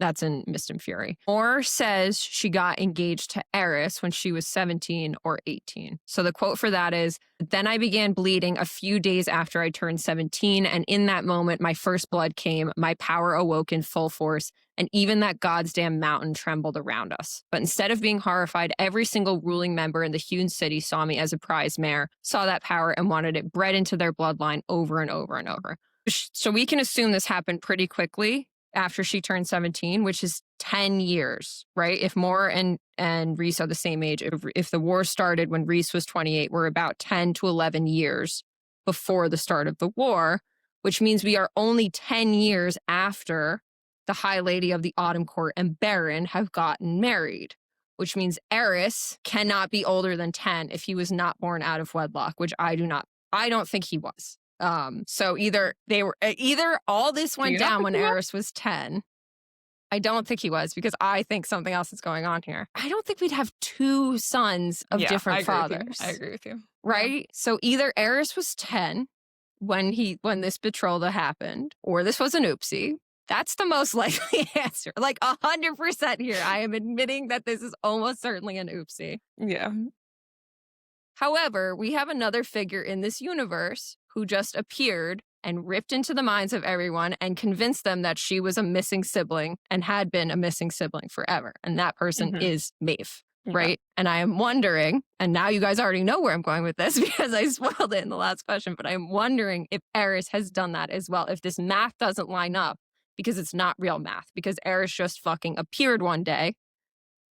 That's in Mist and Fury. Mor says she got engaged to Eris when she was 17 or 18. So the quote for that is, then I began bleeding a few days after I turned 17, and in that moment, my first blood came, my power awoke in full force, and even that goddamn mountain trembled around us. But instead of being horrified, every single ruling member in the Hewn City saw me as a prize mare, saw that power, and wanted it bred into their bloodline over and over and over. So we can assume this happened pretty quickly after she turned 17, which is 10 years, right? If Mor and Rhys are the same age, if the war started when Rhys was 28, we're about 10 to 11 years before the start of the war, which means we are only 10 years after the High Lady of the Autumn Court and Baron have gotten married, which means Eris cannot be older than 10 if he was not born out of wedlock, which I don't think he was. So either all this went down when Eris was 10, I don't think he was, because I think something else is going on here. I don't think we'd have two sons of different fathers. I agree with you. Right? Yeah. So either Eris was 10 when this betrothal happened, or this was an oopsie. That's the most likely answer. Like 100% here. I am admitting that this is almost certainly an oopsie. Yeah. However, we have another figure in this universe who just appeared and ripped into the minds of everyone and convinced them that she was a missing sibling and had been a missing sibling forever. And that person is Maeve, right? And I am wondering, and now you guys already know where I'm going with this because I spoiled it in the last question, but I'm wondering if Eris has done that as well. If this math doesn't line up, because it's not real math, because Eris just fucking appeared one day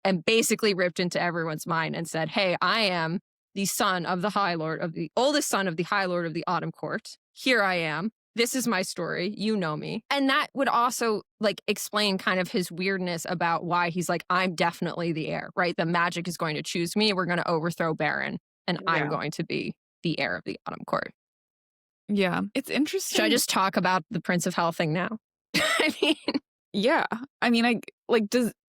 and basically ripped into everyone's mind and said, hey, I am the son of the High Lord, of the oldest son of the High Lord of the Autumn Court. Here I am. This is my story. You know me. And that would also like explain kind of his weirdness about why he's like, I'm definitely the heir, right? The magic is going to choose me. We're going to overthrow Baron and I'm going to be the heir of the Autumn Court. Yeah. It's interesting. Should I just talk about the Prince of Hell thing now? I mean, yeah. I mean,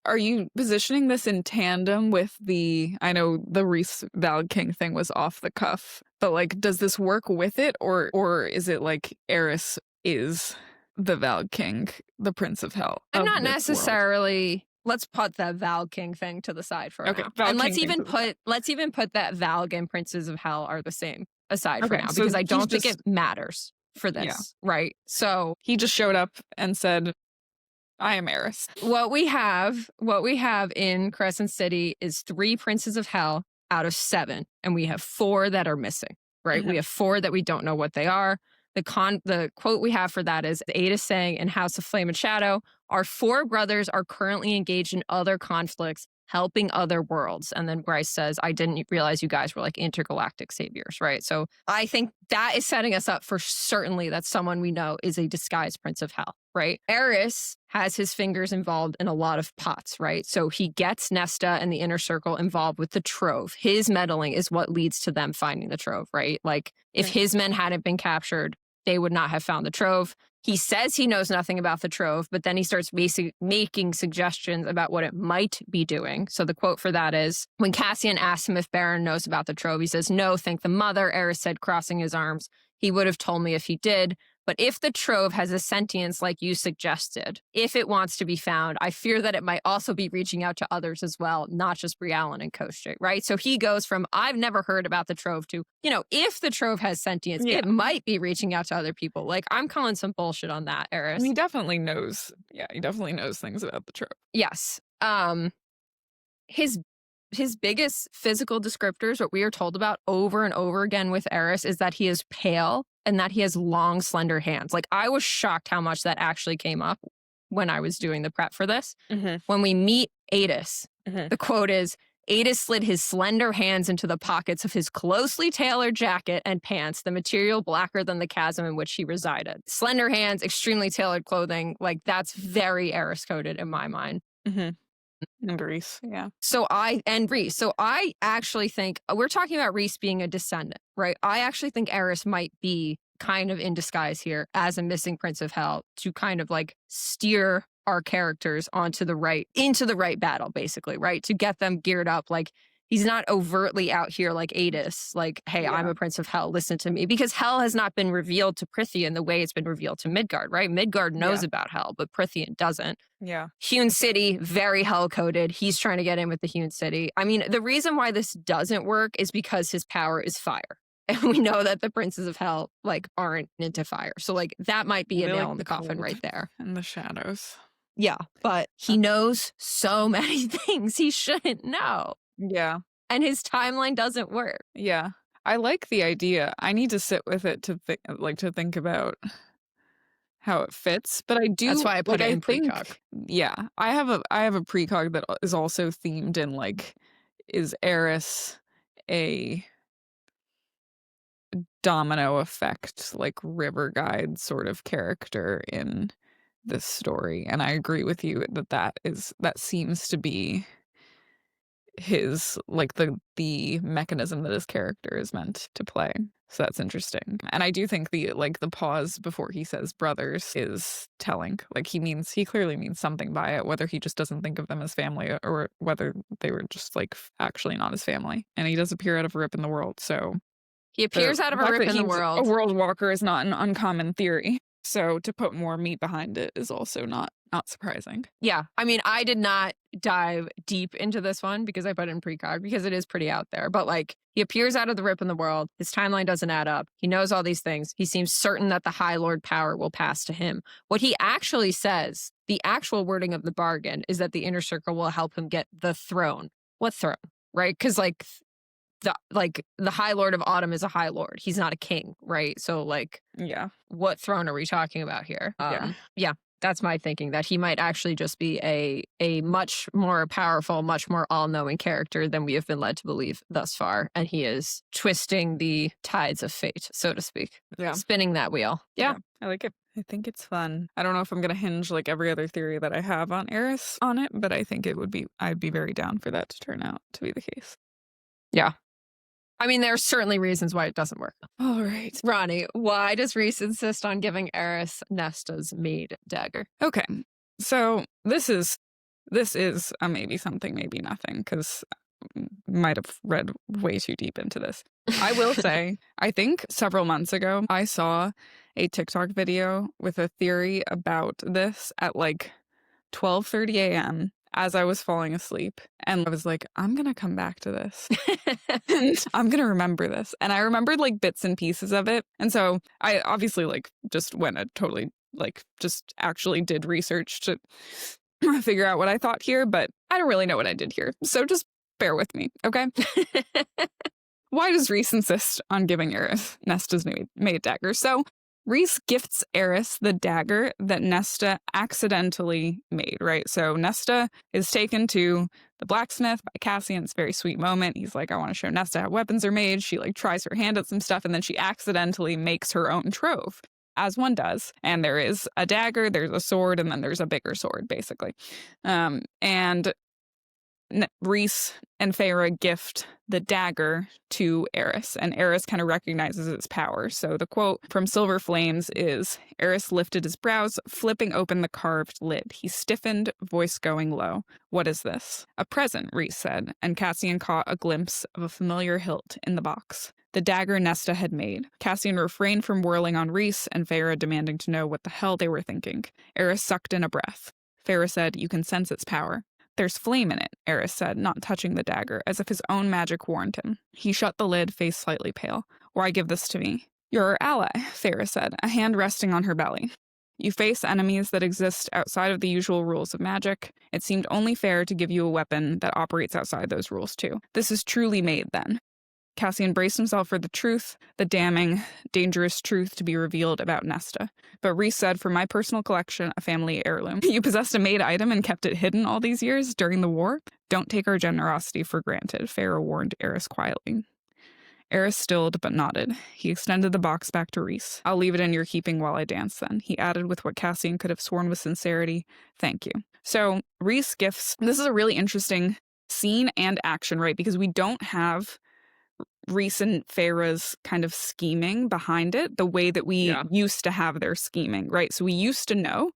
are you positioning this in tandem with I know the Rhys Val King thing was off the cuff, but like, does this work with it, or is it like Eris is the Val King, the Prince of Hell? I'm not necessarily. Let's put that Val King thing to the side for now. And let's even put that Valg and Princes of Hell are the same aside for now, because I don't think it matters for this, right? So he just showed up and said, I am Eris. What we have in Crescent City is 3 Princes of Hell out of 7, and we have 4 that are missing, right? We have 4 that we don't know what they are. The quote we have for that is Ada saying in House of Flame and Shadow, our 4 brothers are currently engaged in other conflicts, helping other worlds. And then Bryce says, I didn't realize you guys were like intergalactic saviors, right? So I think that is setting us up for certainly that someone we know is a disguised Prince of Hell, right? Eris has his fingers involved in a lot of pots, right? So he gets Nesta and the Inner Circle involved with the Trove. His meddling is what leads to them finding the Trove, right? Like if his men hadn't been captured, they would not have found the Trove. He says he knows nothing about the Trove, but then he starts making suggestions about what it might be doing. So the quote for that is, when Cassian asks him if Baron knows about the Trove, he says, no, thank the mother, Eris said, crossing his arms. He would have told me if he did. But if the Trove has a sentience like you suggested, if it wants to be found, I fear that it might also be reaching out to others as well, not just Briallyn and Koschei, right? So he goes from, I've never heard about the Trove to, if the Trove has sentience, it might be reaching out to other people. Like, I'm calling some bullshit on that, Eris. He definitely knows. Yeah, he definitely knows things about the Trove. Yes. His biggest physical descriptors, what we are told about over and over again with Eris, is that he is pale and that he has long, slender hands. Like, I was shocked how much that actually came up when I was doing the prep for this. When we meet Adis, the quote is, Adis slid his slender hands into the pockets of his closely tailored jacket and pants, the material blacker than the chasm in which he resided. Slender hands, extremely tailored clothing, like that's very Eris-coded in my mind. And Rhys, yeah. Rhys. So I actually think, we're talking about Rhys being a descendant, right? I actually think Eris might be kind of in disguise here as a missing Prince of Hell to kind of like steer our characters into the right battle, basically, right? To get them geared up. Like, he's not overtly out here like Adis, like, hey, I'm a Prince of Hell, listen to me. Because Hell has not been revealed to Prythian the way it's been revealed to Midgard, right? Midgard knows about Hell, but Prythian doesn't. Yeah. Hewn City, very Hell-coded. He's trying to get in with the Hewn City. I mean, the reason why this doesn't work is because his power is fire. And we know that the Princes of Hell, like, aren't into fire. So, like, that might be a nail in the coffin right there. And the shadows. Yeah, but he knows so many things he shouldn't know. Yeah. And his timeline doesn't work. Yeah. I like the idea. I need to sit with it to think about how it fits, but I do. That's why I put it in pre-cog. Yeah. I have a pre-cog that is also themed in like, is Eris a domino effect, like river guide sort of character in this story? And I agree with you that seems to be his like the mechanism that his character is meant to play. So that's interesting. And I do think the pause before he says brothers is telling. Like he clearly means something by it, whether he just doesn't think of them as family or whether they were just like actually not his family. And he does appear out of a rip in the world. So he appears out of a rip in the world. A world walker is not an uncommon theory. So to put more meat behind it is also not surprising. Yeah. I mean, I did not dive deep into this one because I put it in Pre-cog because it is pretty out there. But like, he appears out of the rip in the world. His timeline doesn't add up. He knows all these things. He seems certain that the High Lord power will pass to him. What he actually says, the actual wording of the bargain, is that the Inner Circle will help him get the throne. What throne? Right? Because like the High Lord of Autumn is a High Lord. He's not a king, right? So like, yeah, what throne are we talking about here? Yeah. That's my thinking, that he might actually just be a much more powerful, much more all-knowing character than we have been led to believe thus far. And he is twisting the tides of fate, so to speak. Yeah. Spinning that wheel. Yeah. I like it. I think it's fun. I don't know if I'm going to hinge like every other theory that I have on Eris on it, but I think I'd be very down for that to turn out to be the case. Yeah. I mean, there are certainly reasons why it doesn't work. All right. Ronnie, why does Rhys insist on giving Eris Nesta's maid dagger? Okay. So this is a maybe something, maybe nothing, because I might have read way too deep into this. I will say, I think several months ago, I saw a TikTok video with a theory about this at like 12:30 a.m. as I was falling asleep. And I was like, I'm going to come back to this. And I'm going to remember this. And I remembered like bits and pieces of it. And so I obviously like just went and totally like just actually did research to figure out what I thought here. But I don't really know what I did here. So just bear with me, okay? Why does Rhys insist on giving Eris Nesta's maid dagger? So Rhys gifts Eris the dagger that Nesta accidentally made, right? So Nesta is taken to the blacksmith by Cassian. It's a very sweet moment. He's like, I want to show Nesta how weapons are made. She like tries her hand at some stuff and then she accidentally makes her own trove, as one does. And there is a dagger, there's a sword, and then there's a bigger sword, basically. And Rhys and Feyre gift the dagger to Eris, and Eris kind of recognizes its power. So the quote from Silver Flames is, Eris lifted his brows, flipping open the carved lid. He stiffened, voice going low. What is this? A present, Rhys said, and Cassian caught a glimpse of a familiar hilt in the box. The dagger Nesta had made. Cassian refrained from whirling on Rhys, and Feyre demanding to know what the hell they were thinking. Eris sucked in a breath. Feyre said, you can sense its power. There's flame in it, Eris said, not touching the dagger, as if his own magic warned him. He shut the lid, face slightly pale. Why give this to me? You're our ally, Feyre said, a hand resting on her belly. You face enemies that exist outside of the usual rules of magic. It seemed only fair to give you a weapon that operates outside those rules too. This is truly made, then. Cassian braced himself for the truth, the damning, dangerous truth to be revealed about Nesta. But Rhys said, for my personal collection, a family heirloom. You possessed a made item and kept it hidden all these years during the war? Don't take our generosity for granted, Feyre warned Eris quietly. Eris stilled but nodded. He extended the box back to Rhys. I'll leave it in your keeping while I dance then. He added with what Cassian could have sworn was sincerity. Thank you. So Rhys gifts. This is a really interesting scene and action, right? Because we don't have Rhys and Feyre's kind of scheming behind it the way that we used to have their scheming, right? So we used to know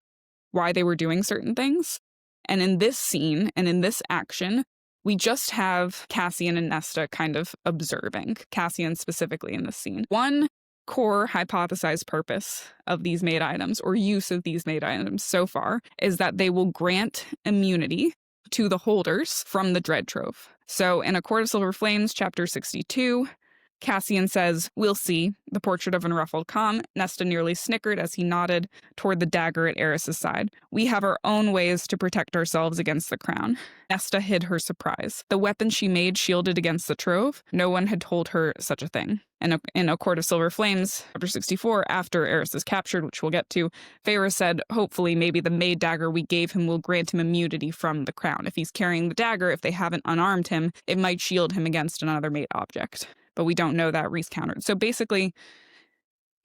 why they were doing certain things. And in this scene and in this action, we just have Cassian and Nesta kind of observing, Cassian specifically in this scene. One core hypothesized purpose of these made items or use of these made items so far is that they will grant immunity to the holders from the Dread Trove. So in A Court of Silver Flames, chapter 62, Cassian says, we'll see, the portrait of unruffled calm. Nesta nearly snickered as he nodded toward the dagger at Eris's side. We have our own ways to protect ourselves against the crown. Nesta hid her surprise. The weapon she made shielded against the trove. No one had told her such a thing. And in A Court of Silver Flames, chapter 64, after Eris is captured, which we'll get to, Feyre said, hopefully maybe the maid dagger we gave him will grant him immunity from the crown. If he's carrying the dagger, if they haven't unarmed him, it might shield him against another made object. But we don't know that, Rhys countered. So basically,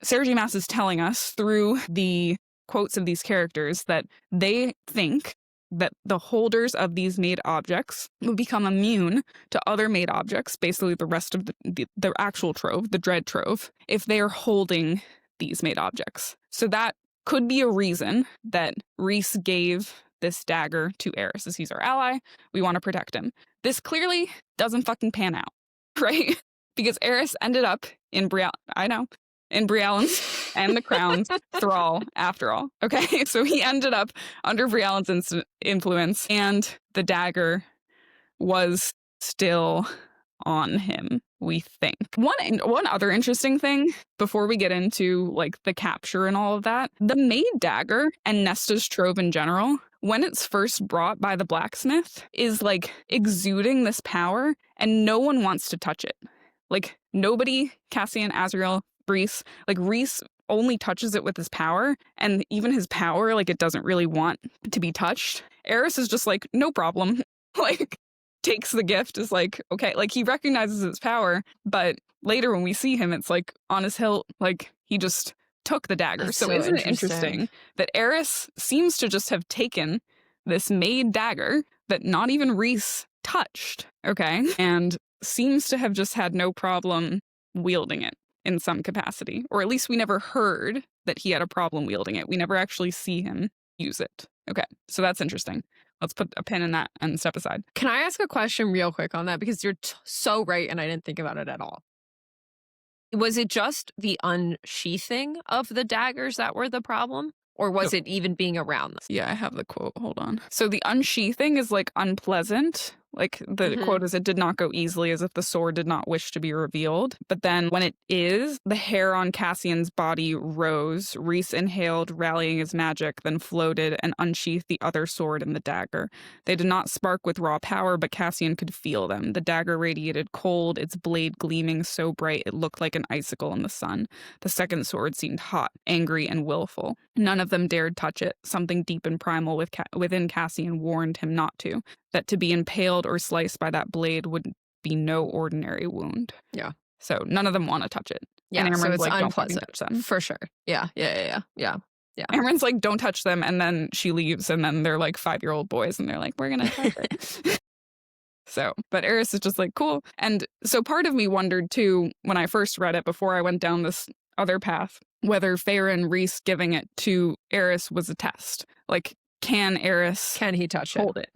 Sarah J. Maas is telling us through the quotes of these characters that they think that the holders of these made objects would become immune to other made objects, basically the rest of the actual trove, the dread trove, if they are holding these made objects. So that could be a reason that Rhys gave this dagger to Eris, as he's our ally. We want to protect him. This clearly doesn't fucking pan out, right? Because Eris ended up in Briallyn's and the Crown's thrall after all. Okay, so he ended up under Briallyn's influence, and the dagger was still on him, we think. One other interesting thing before we get into like the capture and all of that, the maid dagger and Nesta's trove in general, when it's first brought by the blacksmith, is like exuding this power and no one wants to touch it. Like nobody, Cassian, Azriel, Rhys, like Rhys only touches it with his power, and even his power, like it doesn't really want to be touched. Eris is just like, no problem. Like takes the gift, is like, okay, like he recognizes its power, but later when we see him, it's like on his hilt, like he just took the dagger. That's so isn't it interesting that Eris seems to just have taken this maid dagger that not even Rhys touched, okay, and seems to have just had no problem wielding it in some capacity, or at least we never heard that he had a problem wielding it. We never actually see him use it. Okay, so that's interesting. Let's put a pin in that and step aside. Can I ask a question real quick on that? Because you're so right, and I didn't think about it at all. Was it just the unsheathing of the daggers that were the problem? Or was it even being around them? Yeah, I have the quote. Hold on. So the unsheathing is like unpleasant. Like the quote is, it did not go easily, as if the sword did not wish to be revealed. But then when it is, the hair on Cassian's body rose. Rhys inhaled, rallying his magic, then floated and unsheathed the other sword and the dagger. They did not spark with raw power, but Cassian could feel them. The dagger radiated cold, its blade gleaming so bright it looked like an icicle in the sun. The second sword seemed hot, angry, and willful. None of them dared touch it. Something deep and primal within Cassian warned him not to. That to be impaled or sliced by that blade would be no ordinary wound. Yeah. So none of them want to touch it. Yeah, and so it's like, unpleasant. don't touch them. For sure. Yeah. Amren's like, don't touch them, and then she leaves, and then they're like 5-year-old boys, and they're like, we're gonna touch it. So, but Eris is just like, cool. And so part of me wondered too, when I first read it, before I went down this other path, whether Feyre and Rhys giving it to Eris was a test. Like, can he touch hold it?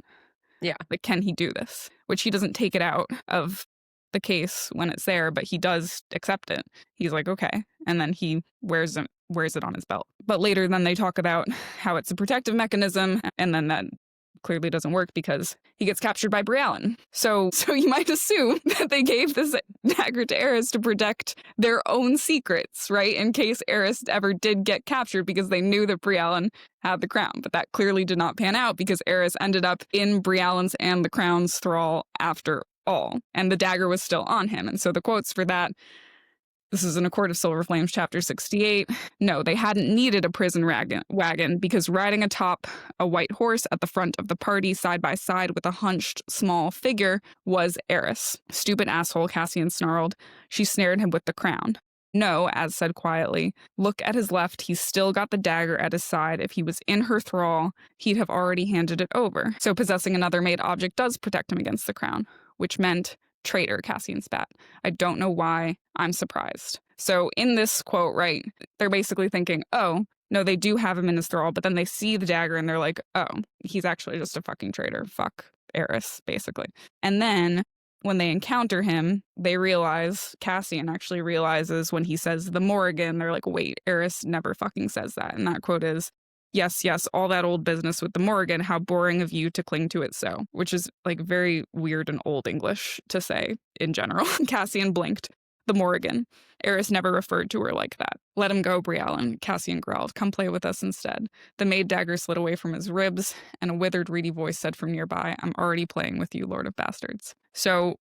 Yeah. Like, can he do this? Which he doesn't take it out of the case when it's there, but he does accept it. He's like, okay. And then he wears it on his belt. But later then they talk about how it's a protective mechanism, and then that clearly doesn't work because he gets captured by Briallyn. So you might assume that they gave this dagger to Eris to protect their own secrets, right? In case Eris ever did get captured, because they knew that Briallyn had the crown. But that clearly did not pan out, because Eris ended up in Briallyn's and the crown's thrall after all. And the dagger was still on him. And so the quotes for that, this is in A Court of Silver Flames, chapter 68. No, they hadn't needed a prison wagon, because riding atop a white horse at the front of the party side by side with a hunched small figure was Eris. Stupid asshole, Cassian snarled. She snared him with the crown. No, Az said quietly. Look at his left. He's still got the dagger at his side. If he was in her thrall, he'd have already handed it over. So possessing another made object does protect him against the crown, which meant traitor, Cassian spat. I don't know why. I'm surprised. So in this quote, right, they're basically thinking, oh, no, they do have him in his thrall, but then they see the dagger and they're like, oh, he's actually just a fucking traitor. Fuck Eris, basically. And then when they encounter him, they realize, Cassian actually realizes when he says the Morrigan, they're like, wait, Eris never fucking says that. And that quote is, yes, all that old business with the Morrigan, how boring of you to cling to it so, which is like very weird and old English to say in general. Cassian blinked. The Morrigan. Eris never referred to her like that. Let him go, Briallyn, Cassian growled. Come play with us instead. The maid dagger slid away from his ribs, and a withered, reedy voice said from nearby, I'm already playing with you, Lord of Bastards. So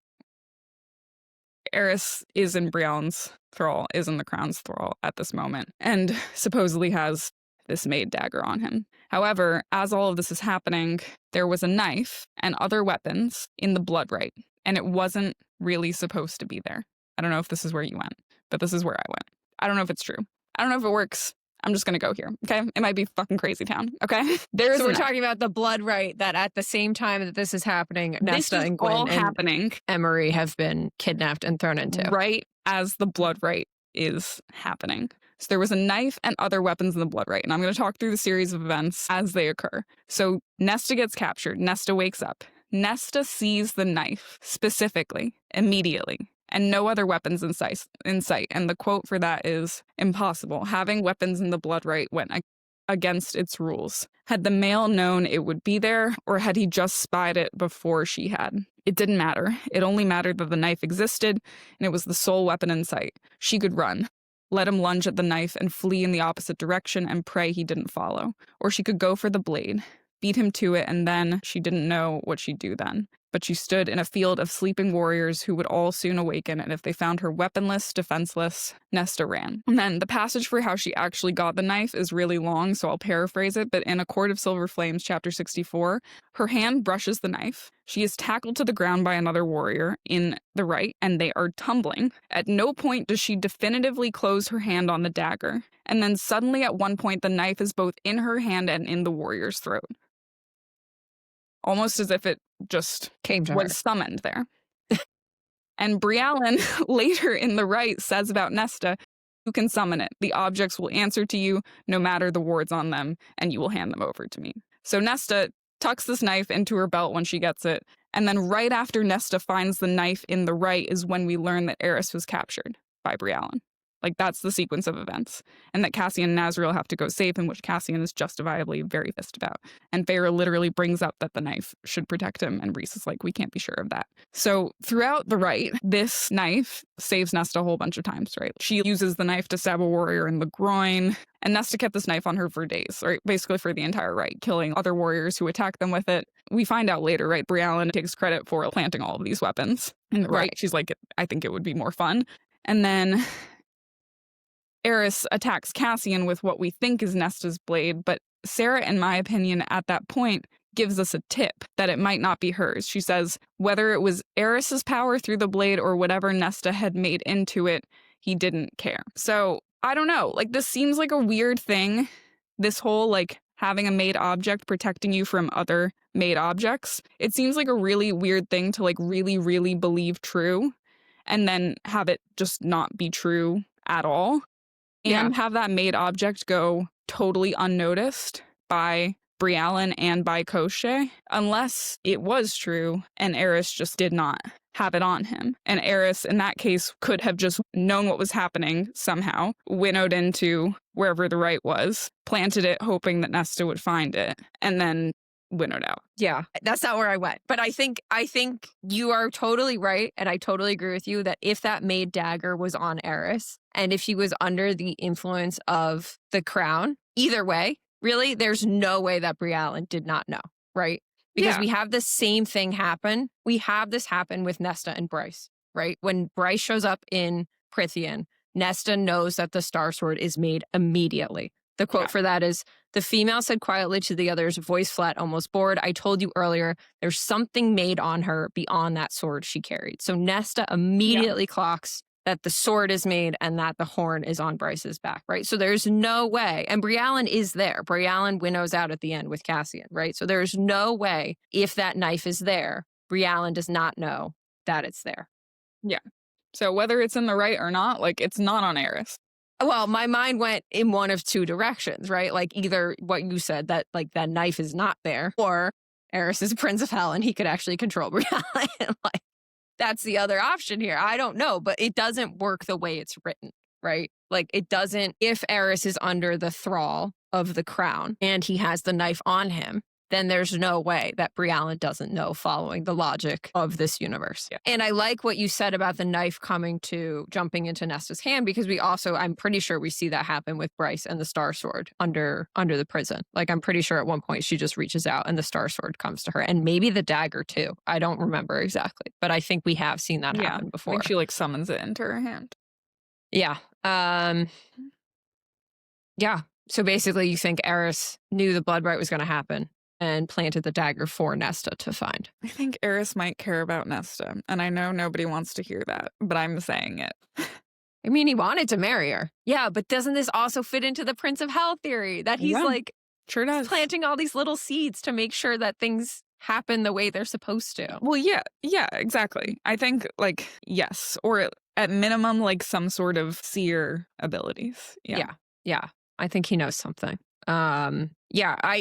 Eris is in Briallyn's thrall, is in the crown's thrall at this moment, and supposedly has this maid dagger on him. However, as all of this is happening, there was a knife and other weapons in the blood right, and it wasn't really supposed to be there. I don't know if this is where you went, but this is where I went. I don't know if it's true. I don't know if it works. I'm just going to go here. Okay. It might be fucking crazy town. Okay. So we're talking about the blood right that at the same time that this is happening, Nesta and Gwen all happening. Emery have been kidnapped and thrown into. Right as the blood right is happening. So there was a knife and other weapons in the blood right. And I'm going to talk through the series of events as they occur. So Nesta gets captured. Nesta wakes up. Nesta sees the knife specifically, immediately, and no other weapons in sight. And the quote for that is, impossible. Having weapons in the blood right went against its rules. Had the male known it would be there, or had he just spied it before she had? It didn't matter. It only mattered that the knife existed, and it was the sole weapon in sight. She could run. Let him lunge at the knife and flee in the opposite direction and pray he didn't follow. Or she could go for the blade, beat him to it, and then she didn't know what she'd do then. But she stood in a field of sleeping warriors who would all soon awaken, and if they found her weaponless, defenseless, Nesta ran. And then the passage for how she actually got the knife is really long, so I'll paraphrase it, but in A Court of Silver Flames, chapter 64, her hand brushes the knife. She is tackled to the ground by another warrior in the right, and they are tumbling. At no point does she definitively close her hand on the dagger, and then suddenly at one point the knife is both in her hand and in the warrior's throat. Almost as if it just came to was summoned there. And Briallyn later in the right says about Nesta, you can summon it. The objects will answer to you no matter the wards on them, and you will hand them over to me. So Nesta tucks this knife into her belt when she gets it, and then right after Nesta finds the knife in the right is when we learn that Eris was captured by Briallyn. Like, that's the sequence of events. And that Cassian and Azriel have to go save him, which Cassian is justifiably very pissed about. And Feyre literally brings up that the knife should protect him, and Rhys is like, we can't be sure of that. So throughout the right, this knife saves Nesta a whole bunch of times, right? She uses the knife to stab a warrior in the groin, and Nesta kept this knife on her for days, right? Basically for the entire right, killing other warriors who attack them with it. We find out later, right? Briallyn takes credit for planting all of these weapons in the right. She's like, I think it would be more fun. And then Eris attacks Cassian with what we think is Nesta's blade, but Sarah, in my opinion, at that point, gives us a tip that it might not be hers. She says, whether it was Eris's power through the blade or whatever Nesta had made into it, he didn't care. So, I don't know. Like, this seems like a weird thing. This whole, like, having a made object protecting you from other made objects. It seems like a really weird thing to, like, really, really believe true and then have it just not be true at all. And have that made object go totally unnoticed by Briallyn and by Koschei, unless it was true and Eris just did not have it on him. And Eris, in that case, could have just known what was happening somehow, winnowed into wherever the right was, planted it hoping that Nesta would find it, and then winnowed out. Yeah, that's not where I went. But I think you are totally right. And I totally agree with you that if that made dagger was on Eris and if she was under the influence of the crown, either way, really, there's no way that Briallyn did not know, right? Because we have the same thing happen. We have this happen with Nesta and Bryce, right? When Bryce shows up in Prythian, Nesta knows that the Star Sword is made immediately. The quote for that is, the female said quietly to the others, voice flat, almost bored, I told you earlier, there's something made on her beyond that sword she carried. So Nesta immediately clocks that the sword is made and that the horn is on Bryce's back, right? So there's no way. And Briallyn is there. Briallyn winnows out at the end with Cassian, right? So there's no way if that knife is there, Briallyn does not know that it's there. Yeah. So whether it's in the right or not, like, it's not on Eris. Well, my mind went in one of two directions, right? Like, either what you said, that like that knife is not there, or Eris is a Prince of Hell and he could actually control Briallyn. Like, that's the other option here. I don't know, but it doesn't work the way it's written, right? Like, it doesn't, if Eris is under the thrall of the crown and he has the knife on him, then there's no way that Briallyn doesn't know, following the logic of this universe. Yeah. And I like what you said about the knife jumping into Nesta's hand, because I'm pretty sure we see that happen with Bryce and the Star Sword under the prison. Like, I'm pretty sure at one point she just reaches out and the Star Sword comes to her, and maybe the dagger too. I don't remember exactly, but I think we have seen that happen before. I think she like summons it into her hand. Yeah. Yeah. So basically you think Eris knew the blood right was going to happen and planted the dagger for Nesta to find. I think Eris might care about Nesta, and I know nobody wants to hear that, but I'm saying it. I mean, he wanted to marry her. Yeah, but doesn't this also fit into the Prince of Hell theory that he's like sure does. planting all these little seeds to make sure that things happen the way they're supposed to? Well, yeah, exactly. I think like yes, or at minimum like some sort of seer abilities. Yeah. I think he knows something. I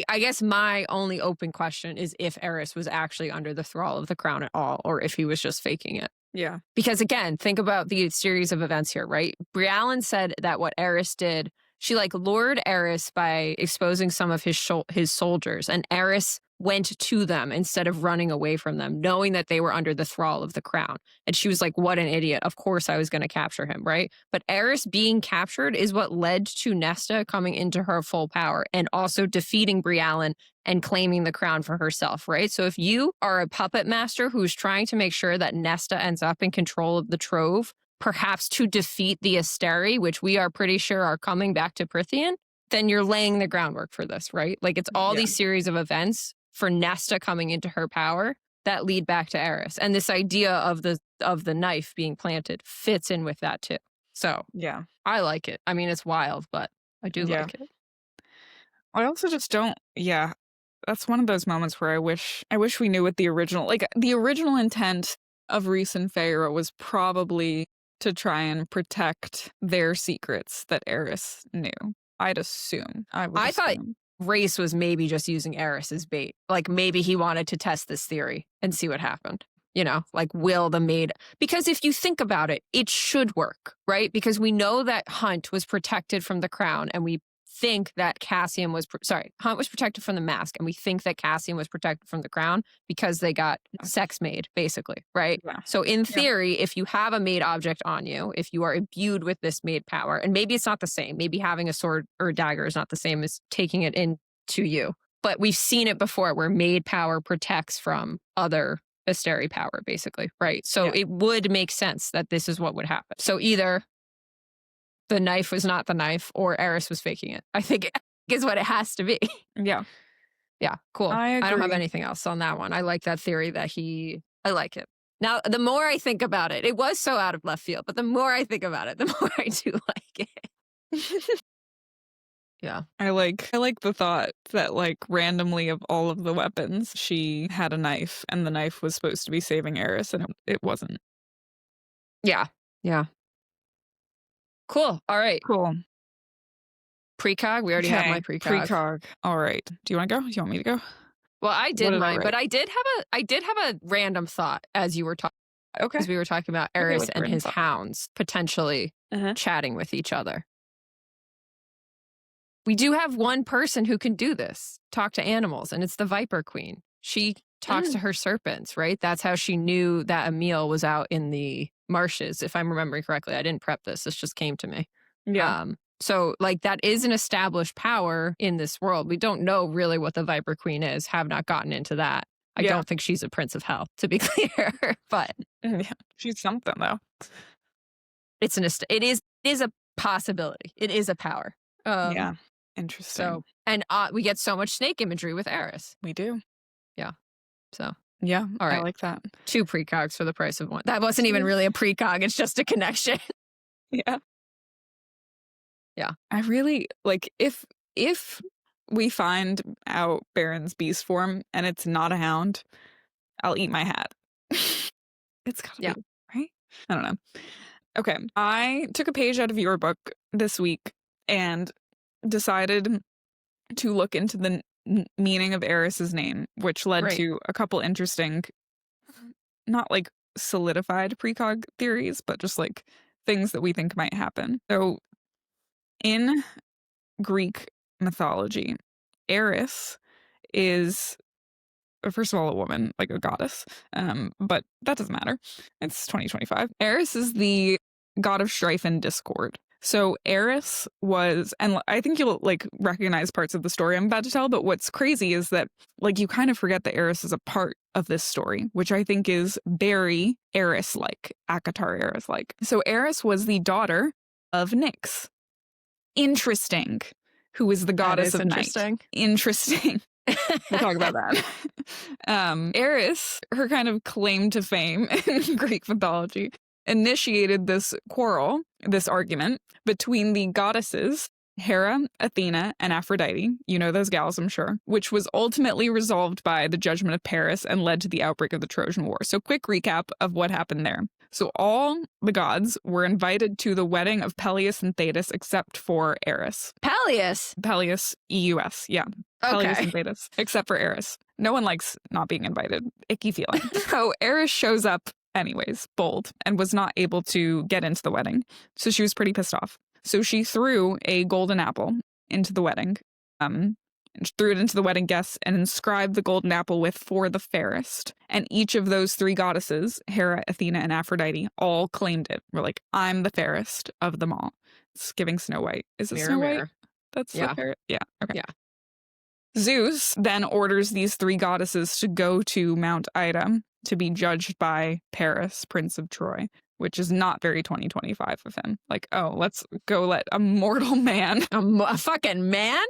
guess my only open question is if Eris was actually under the thrall of the crown at all, or if he was just faking it. Yeah. Because again, think about the series of events here, right? Briallyn said that what Eris did, she like lured Eris by exposing some of his soldiers, and Eris went to them instead of running away from them, knowing that they were under the thrall of the crown. And she was like, what an idiot. Of course I was going to capture him, right? But Eris being captured is what led to Nesta coming into her full power and also defeating Briallyn and claiming the crown for herself, right? So if you are a puppet master who's trying to make sure that Nesta ends up in control of the trove, perhaps to defeat the Asteri, which we are pretty sure are coming back to Prythian, then you're laying the groundwork for this, right? Like it's all these series of events for Nesta coming into her power that lead back to Eris. And this idea of the knife being planted fits in with that too. So yeah, I like it. I mean, it's wild, but I do like it. I also just don't. Yeah, that's one of those moments where I wish we knew what the original intent of Rhys and Feyre was probably to try and protect their secrets that Eris knew. I'd assume. I thought Rhys was maybe just using Eris as bait. Like maybe he wanted to test this theory and see what happened. You know, like will the maid, because if you think about it, it should work, right? Because we know that Hunt was protected from the crown, and we think that Cassian was, Hunt was protected from the mask, and we think that Cassian was protected from the crown because they got sex made, basically, right? Yeah. So in theory, if you have a made object on you, if you are imbued with this made power, and maybe it's not the same, maybe having a sword or a dagger is not the same as taking it into you, but we've seen it before where made power protects from other Asteri power, basically, right? So it would make sense that this is what would happen. So either the knife was not the knife or Eris was faking it, I think is what it has to be. Yeah. Yeah, cool. I don't have anything else on that one. I like that theory that I like it. Now, the more I think about it, it was so out of left field, but the more I think about it, the more I do like it. Yeah. I like the thought that like randomly of all of the weapons, she had a knife and the knife was supposed to be saving Eris and it wasn't. Yeah. Yeah. Cool. All right. Cool. Pre-cog. We already have my pre-cog. Pre-cog. All right. Do you want to go? Do you want me to go? Well, I did mine, but I did have a random thought as you were talking. Okay. Because we were talking about Eris and his hounds potentially chatting with each other. We do have one person who can do this, talk to animals, and it's the Viper Queen. She talks to her serpents, right? That's how she knew that Emil was out in the marshes, if I'm remembering correctly. I didn't prep this. This just came to me. Yeah. So, like, that is an established power in this world. We don't know really what the Viper Queen is, have not gotten into that. I don't think she's a Prince of Hell, to be clear, but she's something, though. It is a possibility. It is a power. Interesting. So, and we get so much snake imagery with Eris. We do. Yeah. So. Yeah. All right. I like that. 2 precogs for the price of 1. That wasn't even really a precog. It's just a connection. Yeah. Yeah. I really like if we find out Baron's beast form and it's not a hound, I'll eat my hat. It's gotta be, right? I don't know. Okay. I took a page out of your book this week and decided to look into the meaning of Eris's name, which led to a couple interesting, not like solidified precog theories, but just like things that we think might happen. So in Greek mythology, Eris is, first of all, a woman, like a goddess, but that doesn't matter. It's 2025. Eris is the god of strife and discord. So Eris was, and I think you'll like recognize parts of the story I'm about to tell, but what's crazy is that like you kind of forget that Eris is a part of this story, which I think is very Eris-like, ACOTAR Eris-like. So Eris was the daughter of Nyx. Interesting. Who is the goddess of night. Interesting. We'll talk about that. Eris, her kind of claim to fame in Greek mythology initiated this quarrel, this argument between the goddesses Hera, Athena, and Aphrodite, you know those gals, I'm sure, which was ultimately resolved by the judgment of Paris and led to the outbreak of the Trojan War. So quick recap of what happened there. So all the gods were invited to the wedding of Peleus and Thetis except for Eris. Peleus, E-U-S, yeah. Peleus and Thetis, except for Eris. No one likes not being invited. Icky feeling. So Eris shows up anyways, bold, and was not able to get into the wedding. So she was pretty pissed off. So she threw a golden apple into the wedding, and threw it into the wedding guests and inscribed the golden apple with "for the fairest." And each of those three goddesses, Hera, Athena, and Aphrodite, all claimed it. We're like, I'm the fairest of them all. It's giving Snow White. Is it Snow White? That's the fairest? Yeah. Okay. Yeah. Zeus then orders these three goddesses to go to Mount Ida to be judged by Paris, Prince of Troy, which is not very 2025 of him. Like, oh, let's go let a mortal man. A fucking man?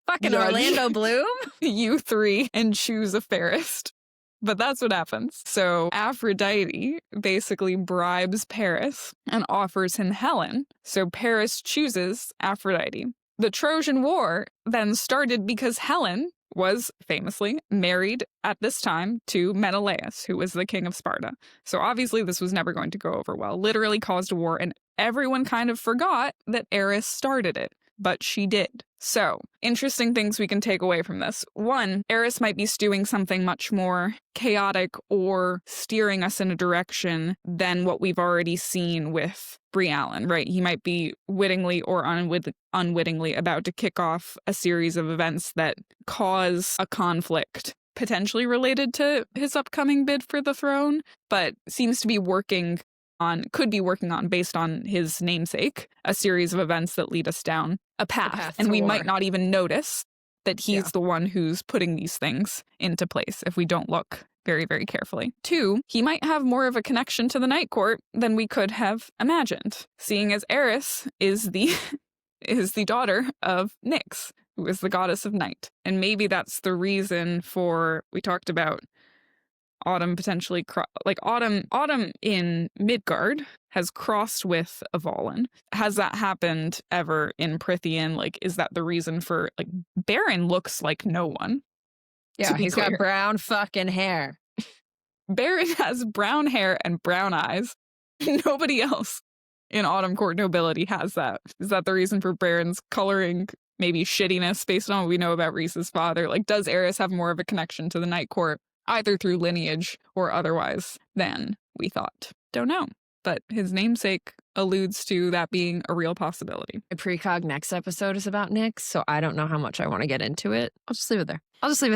Fucking Judge Orlando Bloom? You three and choose a fairest. But that's what happens. So Aphrodite basically bribes Paris and offers him Helen. So Paris chooses Aphrodite. The Trojan War then started because Helen was famously married at this time to Menelaus, who was the king of Sparta. So obviously this was never going to go over well. Literally caused a war, and everyone kind of forgot that Eris started it. But she did. So, interesting things we can take away from this. One, Eris might be stewing something much more chaotic or steering us in a direction than what we've already seen with Briallyn, right? He might be wittingly or unwittingly about to kick off a series of events that cause a conflict potentially related to his upcoming bid for the throne, but seems to be could be working on, based on his namesake, a series of events that lead us down a path. And we might not even notice that he's the one who's putting these things into place if we don't look very, very carefully. Two, he might have more of a connection to the Night Court than we could have imagined, seeing as Eris is the daughter of Nyx, who is the goddess of night. And maybe that's the reason for, we talked about Autumn potentially, Autumn in Midgard has crossed with Avalon. Has that happened ever in Prythian? Like, is that the reason for, like, Baron looks like no one? Yeah, he's got brown fucking hair. Baron has brown hair and brown eyes. Nobody else in Autumn Court nobility has that. Is that the reason for Baron's coloring? Maybe shittiness based on what we know about Rhys's father? Like, does Eris have more of a connection to the Night Court, either through lineage or otherwise, than we thought? Don't know. But his namesake alludes to that being a real possibility. The Pre-cog next episode is about Nyx, so I don't know how much I want to get into it. I'll just leave it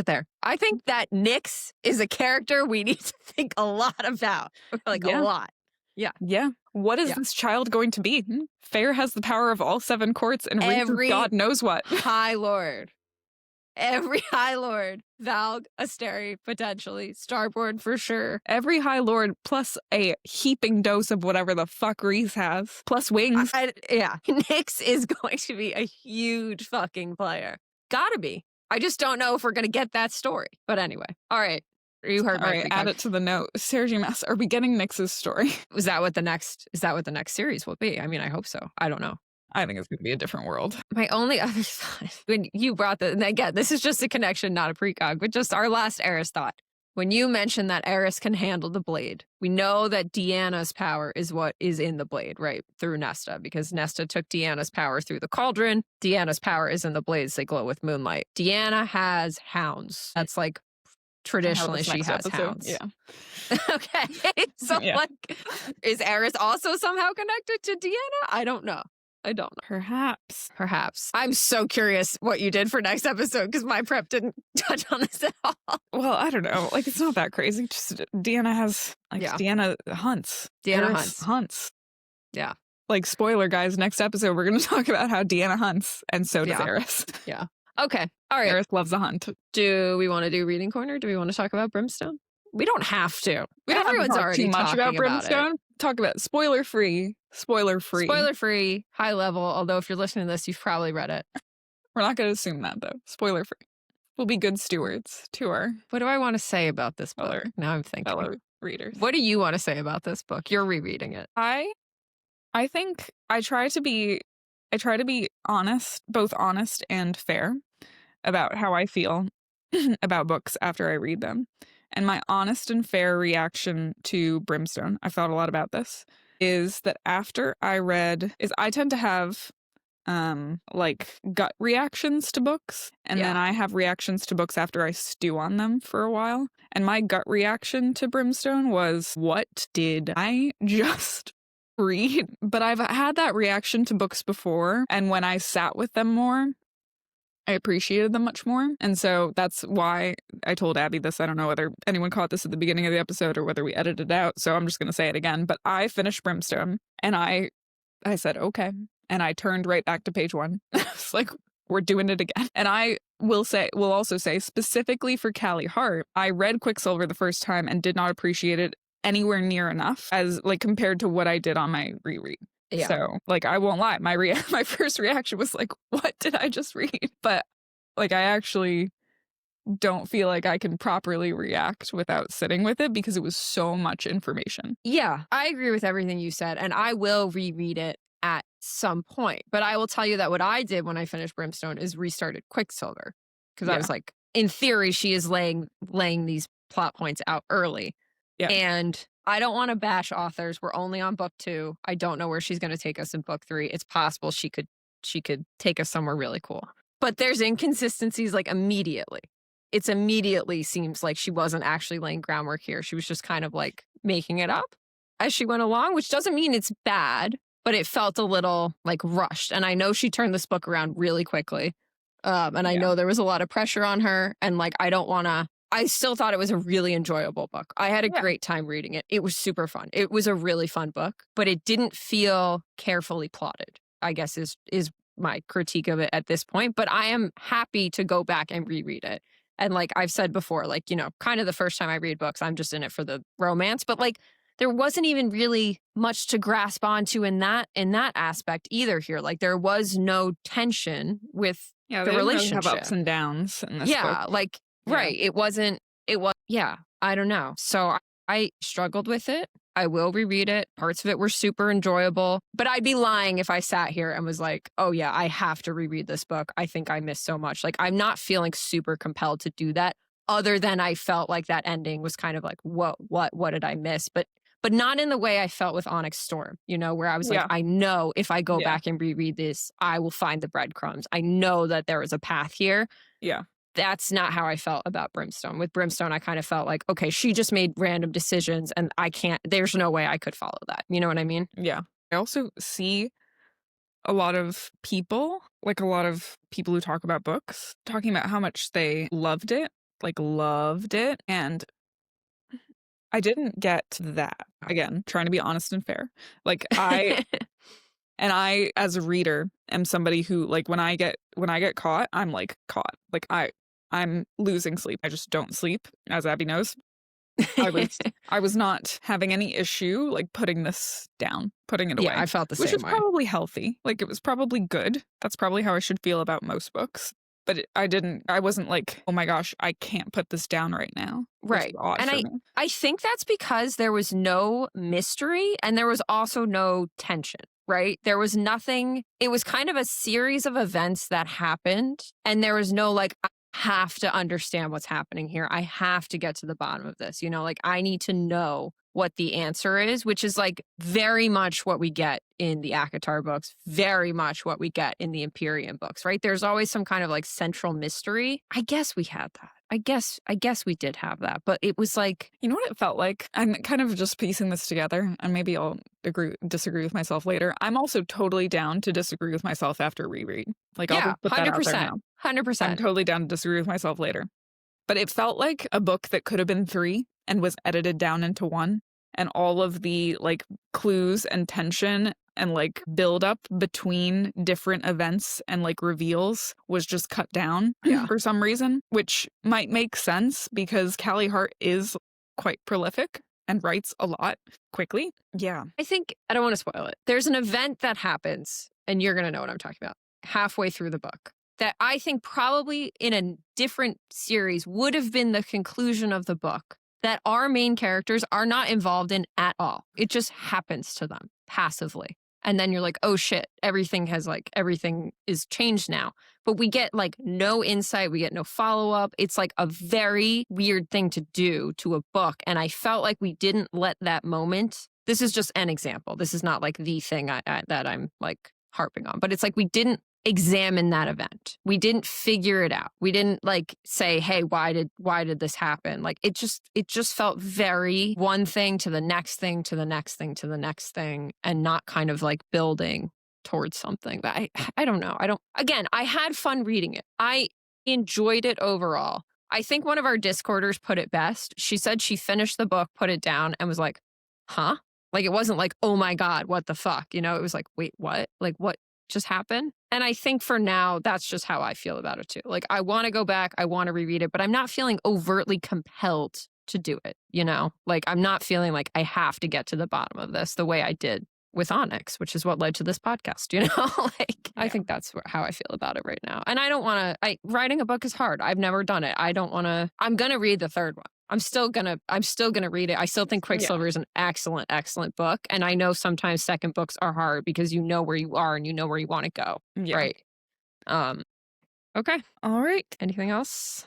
there. I think that Nyx is a character we need to think a lot about. A lot. Yeah. Yeah. What is this child going to be? Feyre has the power of all seven courts, and Rhys is God knows what. High Lord. Every High Lord, Valg, Asteri, potentially, Starboard for sure. Every High Lord plus a heaping dose of whatever the fuck Rhys has, plus wings. Nyx is going to be a huge fucking player. Gotta be. I just don't know if we're going to get that story. But anyway, all right. You heard my add it to the note. Sergi Mass, are we getting Nyx's story? Is that what the next series will be? I mean, I hope so. I don't know. I think it's going to be a different world. My only other thought, when you brought the, and again, this is just a connection, not a precog, but just our last Eris thought. When you mentioned that Eris can handle the blade, we know that Deanna's power is what is in the blade, right? Through Nesta, because Nesta took Deanna's power through the cauldron. Deanna's power is in the blades. They glow with moonlight. Deanna has hounds. That's like, traditionally she has hounds. Yeah. Okay. So like, is Eris also somehow connected to Deanna? I don't know. Perhaps. I'm so curious what you did for next episode, because my prep didn't touch on this at all. Well, I don't know. Like, it's not that crazy. Just Deanna has, Deanna hunts. Deanna hunts. Yeah. Like, spoiler, guys, next episode, we're going to talk about how Deanna hunts, and so does Eris. Yeah. Okay. All right. Eris loves a hunt. Do we want to do Reading Corner? Do we want to talk about Brimstone? We don't have to. Everyone's already too much about Brimstone. It. Talk about spoiler free, high level. Although if you're listening to this, you've probably read it. We're not going to assume that though. Spoiler free. We'll be good stewards to our. What do I want to say about this book? Now I'm thinking. readers. What do you want to say about this book? You're rereading it. I think I try to be honest, both honest and fair about how I feel about books after I read them. And my honest and fair reaction to Brimstone, I've thought a lot about this, is that after I read, I tend to have like gut reactions to books, and then I have reactions to books after I stew on them for a while. And my gut reaction to Brimstone was, what did I just read? But I've had that reaction to books before, and when I sat with them more, I appreciated them much more. And so that's why I told Abby this. I don't know whether anyone caught this at the beginning of the episode or whether we edited it out, so I'm just going to say it again. But I finished Brimstone, and I said, okay. And I turned right back to page 1. It's like, we're doing it again. And I will also say, specifically for Callie Hart, I read Quicksilver the first time and did not appreciate it anywhere near enough as like compared to what I did on my reread. Yeah. So, like, I won't lie. My first reaction was like, what did I just read? But, like, I actually don't feel like I can properly react without sitting with it because it was so much information. Yeah, I agree with everything you said, and I will reread it at some point. But I will tell you that what I did when I finished Brimstone is restarted Quicksilver because I was like, in theory, she is laying these plot points out early. Yeah. And I don't want to bash authors. We're only on book 2. I don't know where she's going to take us in book 3. It's possible she could take us somewhere really cool. But there's inconsistencies like immediately. It's immediately seems like she wasn't actually laying groundwork here. She was just kind of like making it up as she went along, which doesn't mean it's bad, but it felt a little like rushed. And I know she turned this book around really quickly. And I know there was a lot of pressure on her. And like, I still thought it was a really enjoyable book. I had a great time reading it. It was super fun. It was a really fun book, but it didn't feel carefully plotted, I guess is my critique of it at this point. But I am happy to go back and reread it. And like I've said before, like, you know, kind of the first time I read books, I'm just in it for the romance. But like, there wasn't even really much to grasp onto in that aspect either here. Like there was no tension with the relationship. Have ups and downs in this book. Like, right. It was, I don't know. So I struggled with it. I will reread it. Parts of it were super enjoyable, but I'd be lying if I sat here and was like, oh yeah, I have to reread this book. I think I missed so much. Like I'm not feeling super compelled to do that other than I felt like that ending was kind of like, what did I miss? But not in the way I felt with Onyx Storm, you know, where I was like, I know if I go back and reread this, I will find the breadcrumbs. I know that there is a path here. Yeah. That's not how I felt about Brimstone. With Brimstone, I kind of felt like, okay, she just made random decisions and there's no way I could follow that. You know what I mean? Yeah. I also see a lot of people who talk about books, talking about how much they loved it. And I didn't get to that. Again, trying to be honest and fair. Like I as a reader am somebody who like when I get caught, I'm like caught. Like I'm losing sleep. I just don't sleep, as Abby knows. I was not having any issue like putting this down, putting it away. Yeah, I felt the same way. Which is probably healthy. Like it was probably good. That's probably how I should feel about most books. But I wasn't like, oh my gosh, I can't put this down right now. Right. And I think that's because there was no mystery and there was also no tension, right? There was nothing. It was kind of a series of events that happened and there was no like, I have to understand what's happening here. I have to get to the bottom of this. You know, like I need to know what the answer is, which is like very much what we get in the ACOTAR books, very much what we get in the Imperium books, right? There's always some kind of like central mystery. I guess we had that. I guess we did have that, but it was like, you know what it felt like? I'm kind of just piecing this together and maybe I'll disagree with myself later. I'm also totally down to disagree with myself after reread. Like I'll put that 100%, out there now. 100%. I'm totally down to disagree with myself later. But it felt like a book that could have been 3 and was edited down into 1. And all of the like clues and tension and like build up between different events and like reveals was just cut down for some reason, which might make sense because Callie Hart is quite prolific and writes a lot quickly. Yeah. I think, I don't want to spoil it. There's an event that happens, and you're going to know what I'm talking about, halfway through the book that I think probably in a different series would have been the conclusion of the book. that our main characters are not involved in at all. It just happens to them passively. And then you're like, oh shit, everything is changed now. But we get like no insight. We get no follow-up. It's like a very weird thing to do to a book. And I felt like we didn't let that moment. This is just an example. This is not like the thing that I'm like harping on. But it's like we didn't examine that event. We didn't figure it out. We didn't like say, hey, why did this happen? Like it just felt very one thing to the next thing to the next thing to the next thing, and not kind of like building towards something. But I don't know. I had fun reading it. I enjoyed it overall. I think one of our Discorders put it best. She said she finished the book, put it down, and was like, huh? Like it wasn't like, oh my God, what the fuck? You know, it was like, wait, what? Like what just happened? And I think for now, that's just how I feel about it too. Like I want to go back, I want to reread it, but I'm not feeling overtly compelled to do it, you know? Like I'm not feeling like I have to get to the bottom of this the way I did with Onyx, which is what led to this podcast, you know? I think that's how I feel about it right now. And I don't want to, writing a book is hard. I've never done it. I don't want to, I'm going to read the third one. I'm still gonna read it. I still think Quicksilver is an excellent, excellent book. And I know sometimes second books are hard because you know where you are and you know where you want to go. Yeah. Right. Okay. All right. Anything else?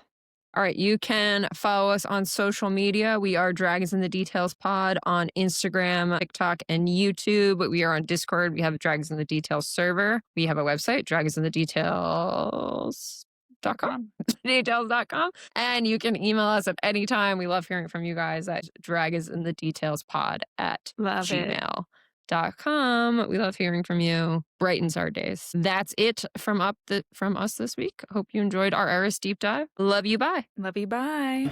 All right. You can follow us on social media. We are Dragons in the Details Pod on Instagram, TikTok, and YouTube. We are on Discord. We have a Dragons in the Details server. We have a website, dragonsindedetails.com. details.com. And you can email us at any time. We love hearing from you guys at dragonsindedetailspod@gmail.com. We love hearing from you. Brightens our days. That's it from us this week. Hope you enjoyed our Eris deep dive. Love you. Bye. Love you. Bye.